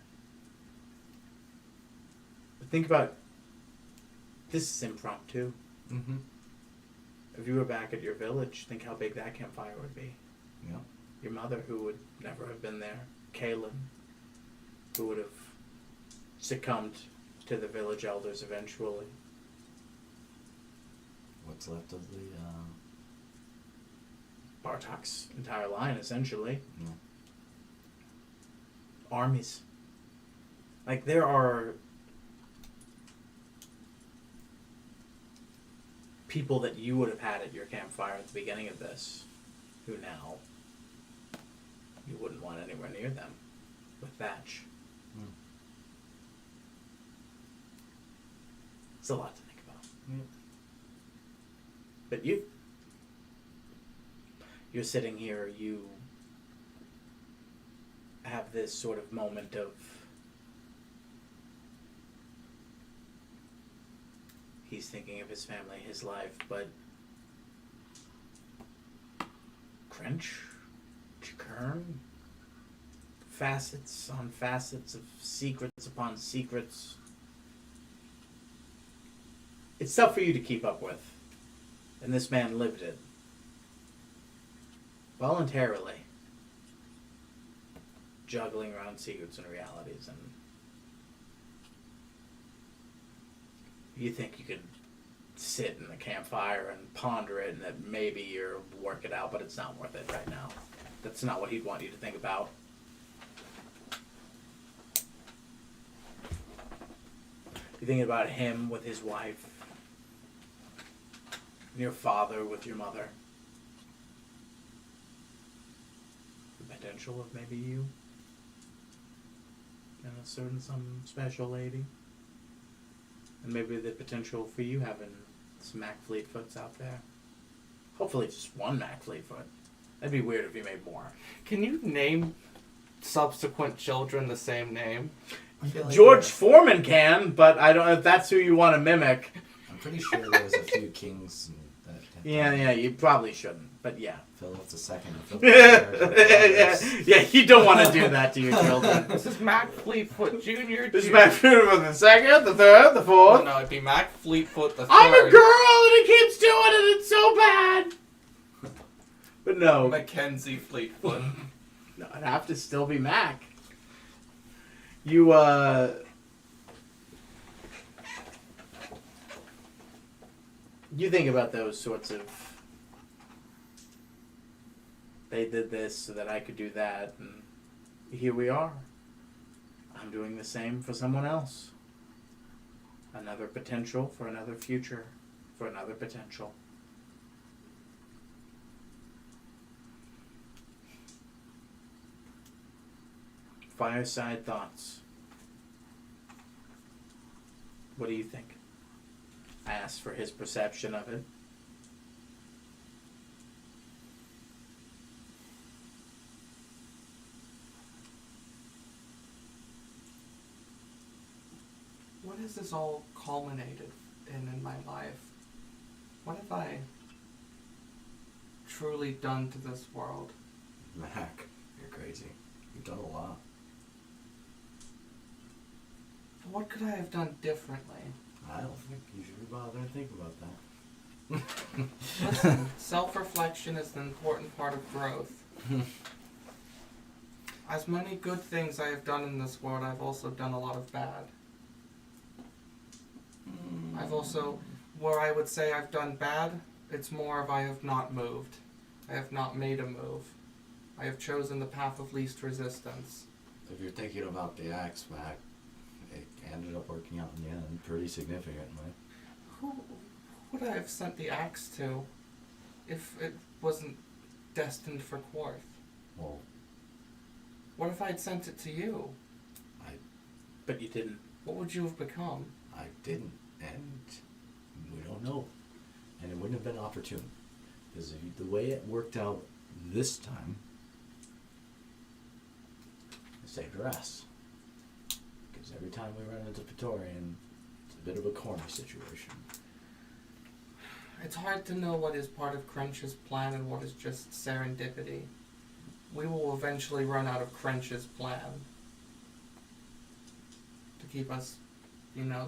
D: But think about, this is impromptu.
B: Mm-hmm.
D: If you were back at your village, think how big that campfire would be.
B: Yeah.
D: Your mother, who would never have been there. Kaylin, who would have succumbed to the village elders eventually.
B: What's left of the,
D: Bartok's entire line, essentially.
B: Yeah.
D: Armies. Like, there are people that you would have had at your campfire at the beginning of this, who now you wouldn't want anywhere near them with thatch.
B: Mm.
D: It's a lot to think about.
B: Yeah.
D: But you're sitting here, you have this sort of moment of he's thinking of his family, his life, but Crench, Chikern, facets on facets of secrets upon secrets. It's tough for you to keep up with. And this man lived it. Voluntarily. Juggling around secrets and realities, and you think you could sit in the campfire and ponder it and that maybe you'll work it out, but it's not worth it right now. That's not what he'd want you to think about. You're thinking about him with his wife, and your father with your mother. The potential of maybe you and a certain some special lady. And maybe the potential for you having some Mac Fleetfoots out there. Hopefully just one Mac Fleetfoot. That'd be weird if you made more.
E: Can you name subsequent children the same name?
B: I feel like
D: George Foreman can, but I don't know if that's who you want to mimic.
B: I'm pretty sure there was a few kings that
D: Yeah, you probably shouldn't. But yeah.
B: Philip II.
D: Yeah, you don't want to do that to your children.
E: This is Mac Fleetfoot Jr.
D: This is Mac Fleetfoot the second, the third, the fourth.
E: No, it'd be Mac Fleetfoot the third.
D: I'm a girl and he keeps doing it. It's so bad. But no.
E: Mackenzie Fleetfoot.
D: No, it'd have to still be Mac. You, You think about those sorts of. They did this so that I could do that, and here we are. I'm doing the same for someone else. Another potential for another future, for another potential. Fireside thoughts. What do you think? I asked for his perception of it.
E: What has this all culminated in my life? What have I truly done to this world?
B: Mac, you're crazy. You've done a lot.
E: What could I have done differently?
B: I don't think you should be bothering to think about that.
E: Listen, self-reflection is an important part of growth. As many good things I have done in this world, I've also done a lot of bad. I've also, where I would say I've done bad, it's more of I have not moved. I have not made a move. I have chosen the path of least resistance.
B: If you're thinking about the axe, Mac, it ended up working out in the end pretty significantly.
E: Who would I have sent the axe to if it wasn't destined for Quarth?
B: Well,
E: What if I'd sent it to you?
D: But you didn't.
E: What would you have become?
B: I didn't, and we don't know. And it wouldn't have been opportune. Because the way it worked out this time, it saved our ass. Because every time we run into Praetorian, it's a bit of a corner situation.
E: It's hard to know what is part of Crench's plan and what is just serendipity. We will eventually run out of Crench's plan to keep us,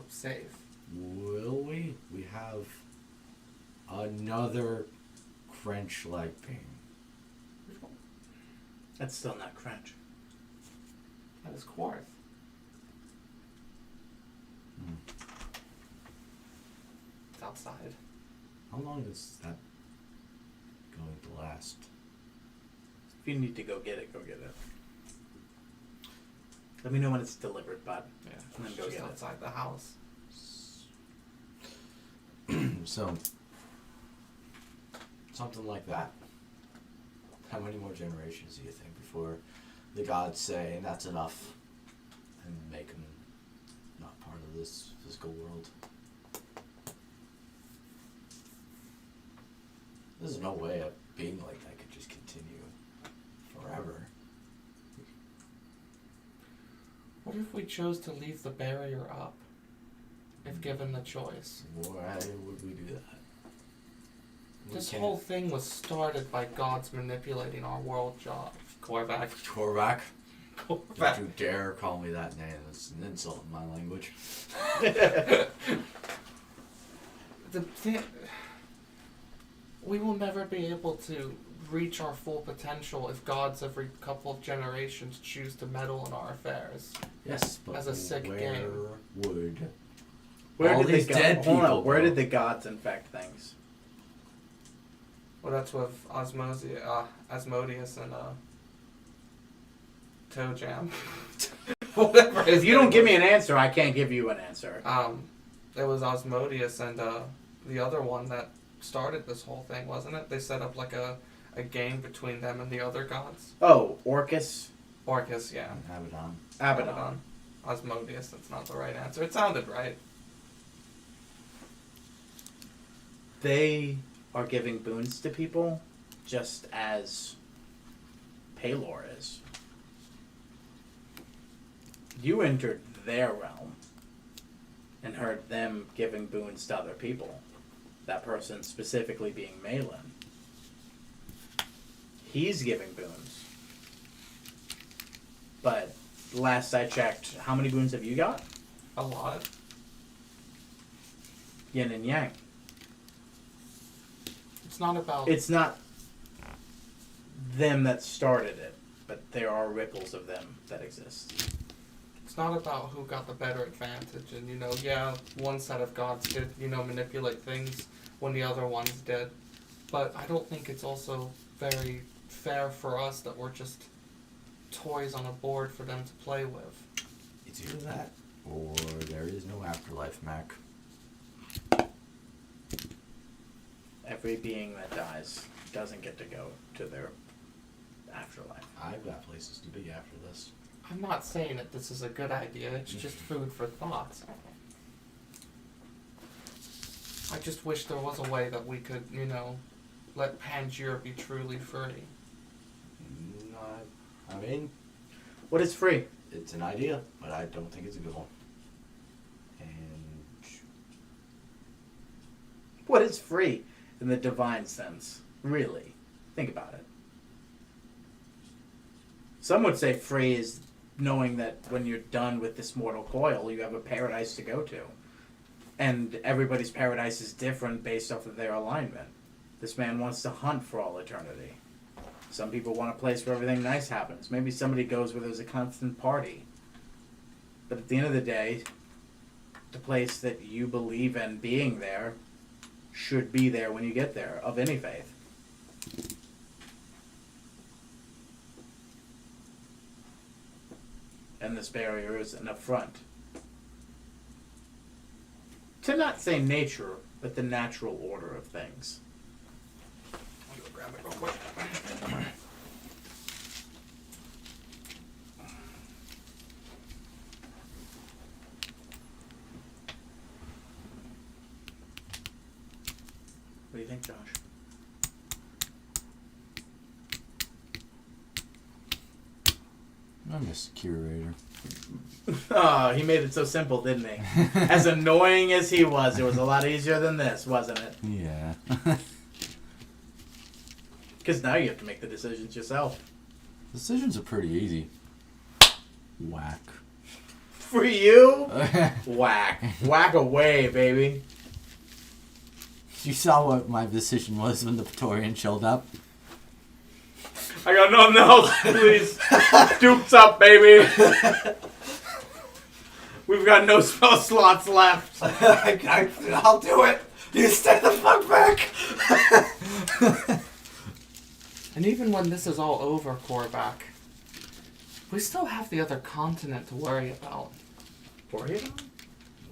E: safe.
B: Will we? We have another Crench-like being.
D: That's still not Crench.
E: That is Quarth. It's outside.
B: How long is that going to last?
D: If you need to go get it, go get it. Let me know when it's delivered, bud.
E: Yeah,
D: And then
E: it's
D: go
E: just
D: get it.
E: outside the house.
B: So, something like that. How many more generations do you think before the gods say, and that's enough, and make them not part of this physical world? There's no way a being like that could just continue forever.
E: What if we chose to leave the barrier up, if given the choice?
B: Why would we do that? We
E: This
B: can't-
E: whole thing was started by gods manipulating our world job. Korvac.
B: Korvac? Don't
E: Korvac.
B: you dare call me that name. It's an insult in my language.
E: We will never be able to reach our full potential if gods every couple of generations choose to meddle in our affairs.
B: Yes, but
E: As a sick
B: where
E: game.
B: would
D: Where
B: all
D: did
B: these
D: the
B: dead
D: hold on,
B: people
D: where
B: go?
D: did the gods infect things?
E: Well, that's with Asmodeus and Toe Jam. Whatever.
D: If you don't give me an answer, I can't give you an answer.
E: It was Asmodeus and the other one that started this whole thing, wasn't it? They set up like a game between them and the other gods.
D: Oh, Orcus?
E: Orcus, yeah.
B: Abaddon?
D: Abaddon.
E: Osmodeus, that's not the right answer. It sounded right.
D: They are giving boons to people just as Palor is. You entered their realm and heard them giving boons to other people. That person specifically being Malin. He's giving boons. But last I checked, how many boons have you got?
E: A lot.
D: Yin and Yang.
E: It's not about...
D: It's not them that started it, but there are ripples of them that exist.
E: It's not about who got the better advantage, and yeah, one set of gods did, manipulate things when the other ones did. But I don't think it's also very fair for us that we're just toys on a board for them to play with.
B: It's either that, or there is no afterlife, Mac.
D: Every being that dies doesn't get to go to their afterlife.
B: I've got places to be after this.
E: I'm not saying that this is a good idea, it's just food for thought. I just wish there was a way that we could, let Pangaea be truly free.
B: I mean,
D: What is free?
B: it's an idea, but I don't think it's a good one. And
D: What is free in the divine sense? Really? Think about it. Some would say free is knowing that when you're done with this mortal coil, you have a paradise to go to. And everybody's paradise is different based off of their alignment. This man wants to hunt for all eternity. Some people want a place where everything nice happens. Maybe somebody goes where there's a constant party. But at the end of the day, the place that you believe in being there should be there when you get there, of any faith. And this barrier is an affront to not say nature, but the natural order of things.
E: I'll go grab it real quick.
D: What do you think, Josh?
B: I'm just curator.
D: Oh, he made it so simple, didn't he? As annoying as he was, it was a lot easier than this, wasn't it?
B: Yeah.
D: Because now you have to make the decisions yourself.
B: Decisions are pretty easy. Whack.
D: For you? Whack. Whack away, baby.
B: You saw what my decision was when the Praetorian showed up?
D: I got nothing else, please. Dukes up, baby. We've got no spell slots left.
G: I'll do it. You stay the fuck back.
E: And even when this is all over, Korvac, we still have the other continent to worry about.
D: Worry about?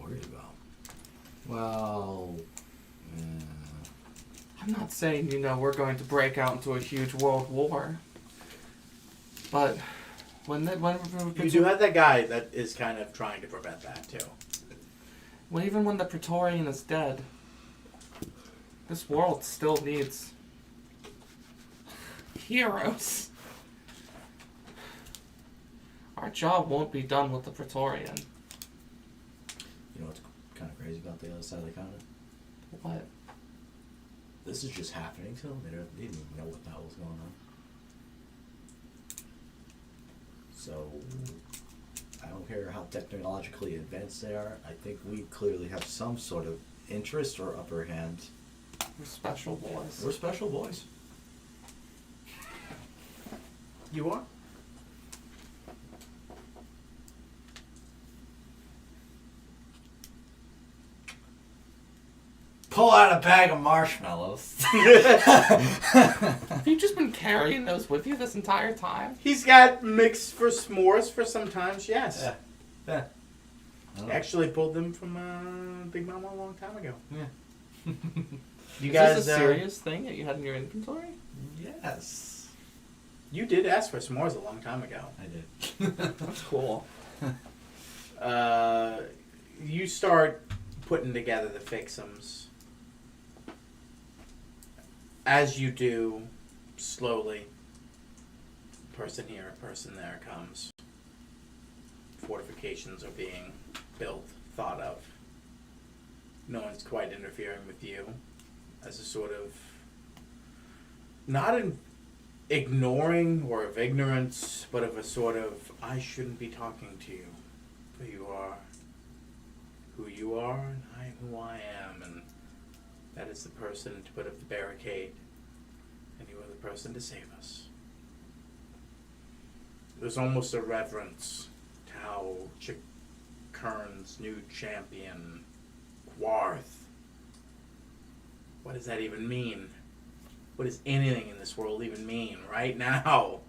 B: Worried about. Well,
E: I'm not saying, we're going to break out into a huge world war. But when
D: You do have that guy that is kind of trying to prevent that, too.
E: even when the Praetorian is dead, this world still needs heroes. Our job won't be done with the Praetorian.
B: you know what's kind of crazy about the other side of the continent?
E: What?
B: This is just happening to them. They didn't even know what the hell was going on. So, I don't care how technologically advanced they are. I think we clearly have some sort of interest or upper hand.
E: We're special boys.
B: We're special boys.
D: You are?
G: Pull out a bag of marshmallows.
E: Have you just been carrying those with you this entire time?
D: He's got mix for s'mores for sometimes, yes.
G: Yeah.
D: He actually pulled them from Big Mama a long time ago.
G: Yeah.
D: You
E: Is
D: guys,
E: this a serious thing that you had in your inventory?
G: Yes.
D: you did ask for s'mores a long time ago.
B: I did.
E: That's cool.
D: You start putting together the fixums. As you do, slowly, person here, person there comes. Fortifications are being built, thought of. No one's quite interfering with you as a sort of, not an ignoring or of ignorance, but of a sort of, I shouldn't be talking to you, for you are who you are, and I am who I am, and that is the person to put up the barricade, and you are the person to save us. There's almost a reverence to now Kern's new champion, Quarth. What does that even mean? What does anything in this world even mean right now?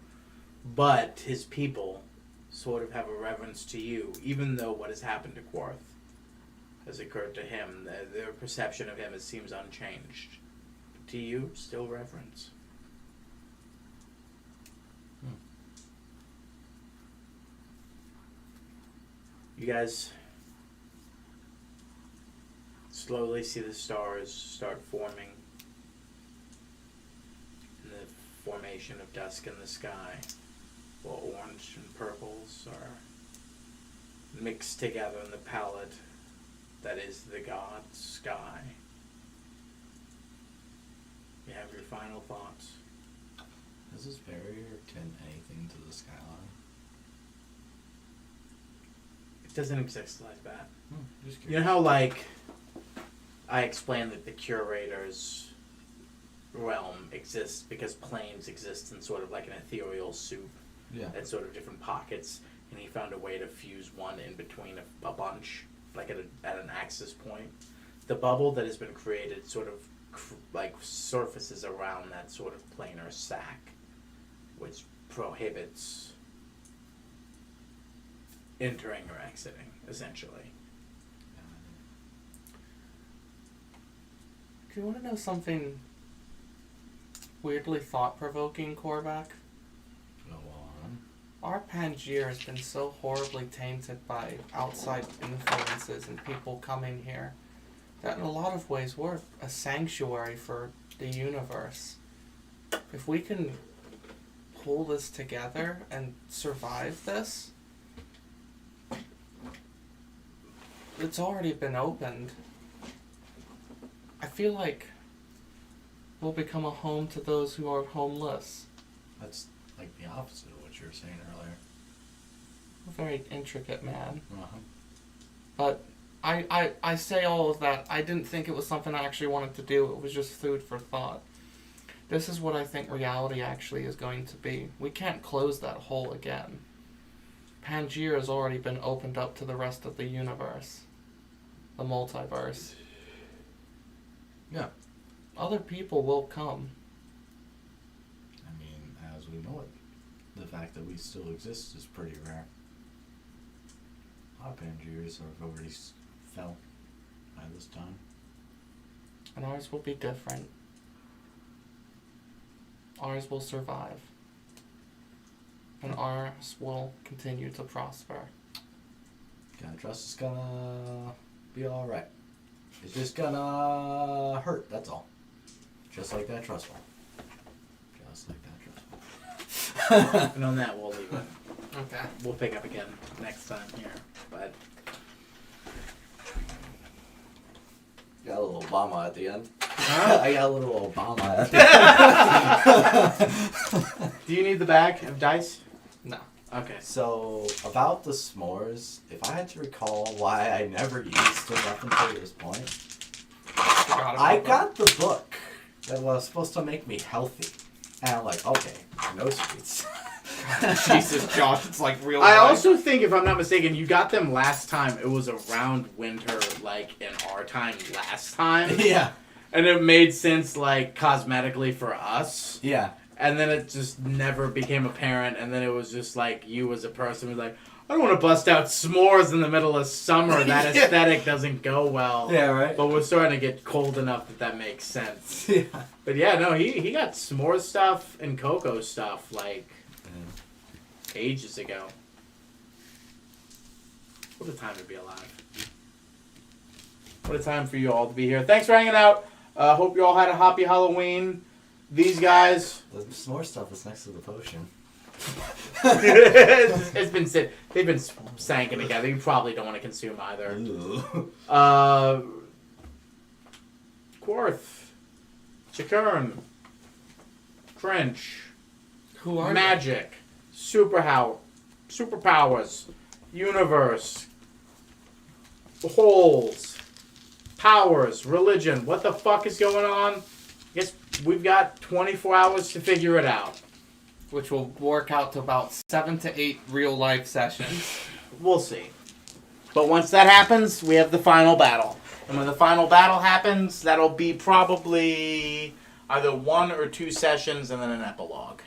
D: But his people sort of have a reverence to you, even though what has happened to Quarth has occurred to him. Their perception of him seems unchanged. To you, still reverence. You guys slowly see the stars start forming in the formation of dusk in the sky, while orange and purples are mixed together in the palette that is the god's sky. You have your final thoughts.
B: Does this barrier tend anything to the skyline?
D: It doesn't exist like that.
B: Just
D: You know how, like, I explained that the curator's realm exists because planes exist in sort of like an ethereal soup
B: Yeah.
D: at sort of different pockets, and he found a way to fuse one in between a bunch, like at an axis point. The bubble that has been created sort of like surfaces around that sort of planar sac, which prohibits entering or exiting, essentially.
E: Do you want to know something weirdly thought-provoking, Korvac?
B: Go on.
E: Our Pangaea has been so horribly tainted by outside influences and people coming here that in a lot of ways we're a sanctuary for the universe. If we can pull this together and survive this, it's already been opened. I feel like we'll become a home to those who are homeless.
B: That's like the opposite of what you were saying earlier.
E: A very intricate man.
B: Uh-huh.
E: But I say all of that. I didn't think it was something I actually wanted to do. It was just food for thought. This is what I think reality actually is going to be. We can't close that hole again. Pangaea has already been opened up to the rest of the universe. The multiverse.
B: Yeah.
E: Other people will come.
B: I mean, as we know it, the fact that we still exist is pretty rare. A lot of Pangaeas have already fell by this time.
E: And ours will be different. Ours will survive. And ours will continue to prosper.
B: Gotta trust it's gonna be alright. It's just gonna hurt, that's all. Just like that trust fall. Just like that trust fall.
D: And on that, we'll leave it.
E: Okay.
D: We'll pick up again next time here. But
G: Got a little Obama at the end.
B: I got a little Obama at the end.
D: do you need the bag of dice?
E: No.
D: Okay.
B: So, about the s'mores, if I had to recall why I never used them up until this point,
E: Forgot about
B: I
E: that.
B: got the book that was supposed to make me healthy. And I'm like, okay, no sweets.
E: Jesus, Josh, it's like real
D: I
E: life.
D: also think, if I'm not mistaken, you got them last time. It was around winter, like in our time last time.
B: Yeah.
D: And it made sense, like, cosmetically for us.
B: Yeah.
D: And then it just never became apparent. And then it was just like you as a person was like, I don't want to bust out s'mores in the middle of summer. That
B: Yeah.
D: aesthetic doesn't go well.
B: Yeah, right?
D: But we're starting to get cold enough that makes sense.
B: Yeah.
D: But yeah, no, he got s'more stuff and cocoa stuff, like, ages ago. What a time to be alive. What a time for you all to be here. Thanks for hanging out. Hope you all had a happy Halloween. These guys,
B: The s'more stuff is next to the potion.
D: it's been they've been sanking together. You probably don't want to consume either.
B: Ooh.
D: Quarth, Chikern, French,
E: Who are
D: magic, superpowers, universe, holes, powers, religion. What the fuck is going on? I guess we've got 24 hours to figure it out.
E: Which will work out to about 7 to 8 real life sessions.
D: we'll see. But once that happens, we have the final battle. And when the final battle happens, that'll be probably either 1 or 2 sessions and then an epilogue.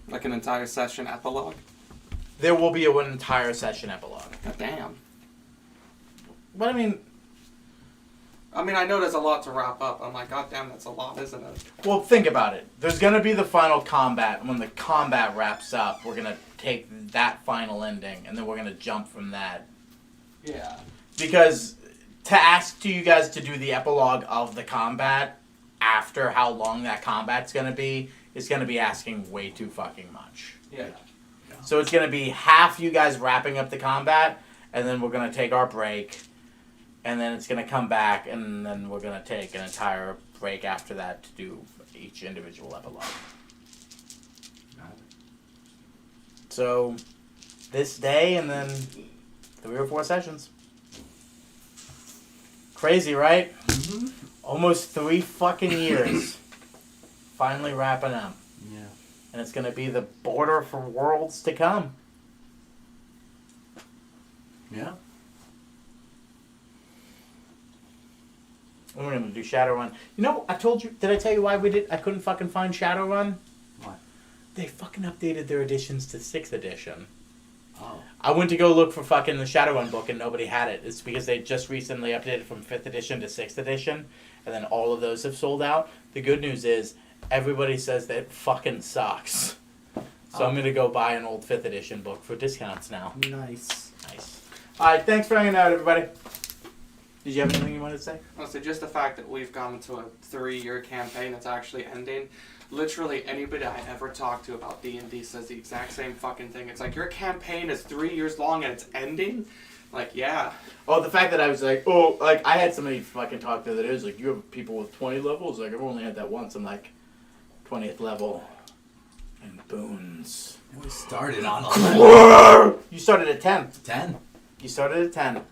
E: Like an entire session epilogue?
D: There will be an entire session epilogue.
E: God damn.
D: But I mean,
E: I know there's a lot to wrap up. I'm like, god damn, that's a lot, isn't it?
D: well, think about it. There's going to be the final combat. And when the combat wraps up, we're going to take that final ending. And then we're going to jump from that.
E: Yeah.
D: Because to ask to you guys to do the epilogue of the combat after how long that combat's going to be is going to be asking way too fucking much.
E: Yeah.
D: So it's going to be half you guys wrapping up the combat, and then we're going to take our break, and then it's going to come back, and then we're going to take an entire break after that to do each individual epilogue. So this day, and then 3 or 4 sessions. Crazy, right?
B: Mm-hmm.
D: Almost 3 fucking years. Finally wrapping up.
B: Yeah.
D: And it's going to be the border for worlds to come.
B: Yeah.
D: And we're going to do Shadowrun. You know, I told you, did I tell you why I couldn't fucking find Shadowrun?
B: What?
D: They fucking updated their editions to 6th edition.
B: Oh.
D: I went to go look for fucking the Shadowrun book and nobody had it. It's because they just recently updated from 5th edition to 6th edition, and then all of those have sold out. The good news is, everybody says that it fucking sucks. So I'm going to go buy an old 5th edition book for discounts now.
B: Nice.
D: Nice. Alright, thanks for hanging out, everybody. Did you have anything you wanted to say?
E: Honestly, just the fact that we've gone into a 3-year campaign that's actually ending. Literally anybody I ever talk to about D&D says the exact same fucking thing. It's like, your campaign is 3 years long and it's ending? Like, yeah.
D: Oh, the fact that I was like, oh, like, I had somebody fucking talk the other day. It was like, you have people with 20 levels? Like, I've only had that once. I'm like, 20th level and boons.
B: We started on 11.
D: You started at 10.
B: 10.
D: You started at 10.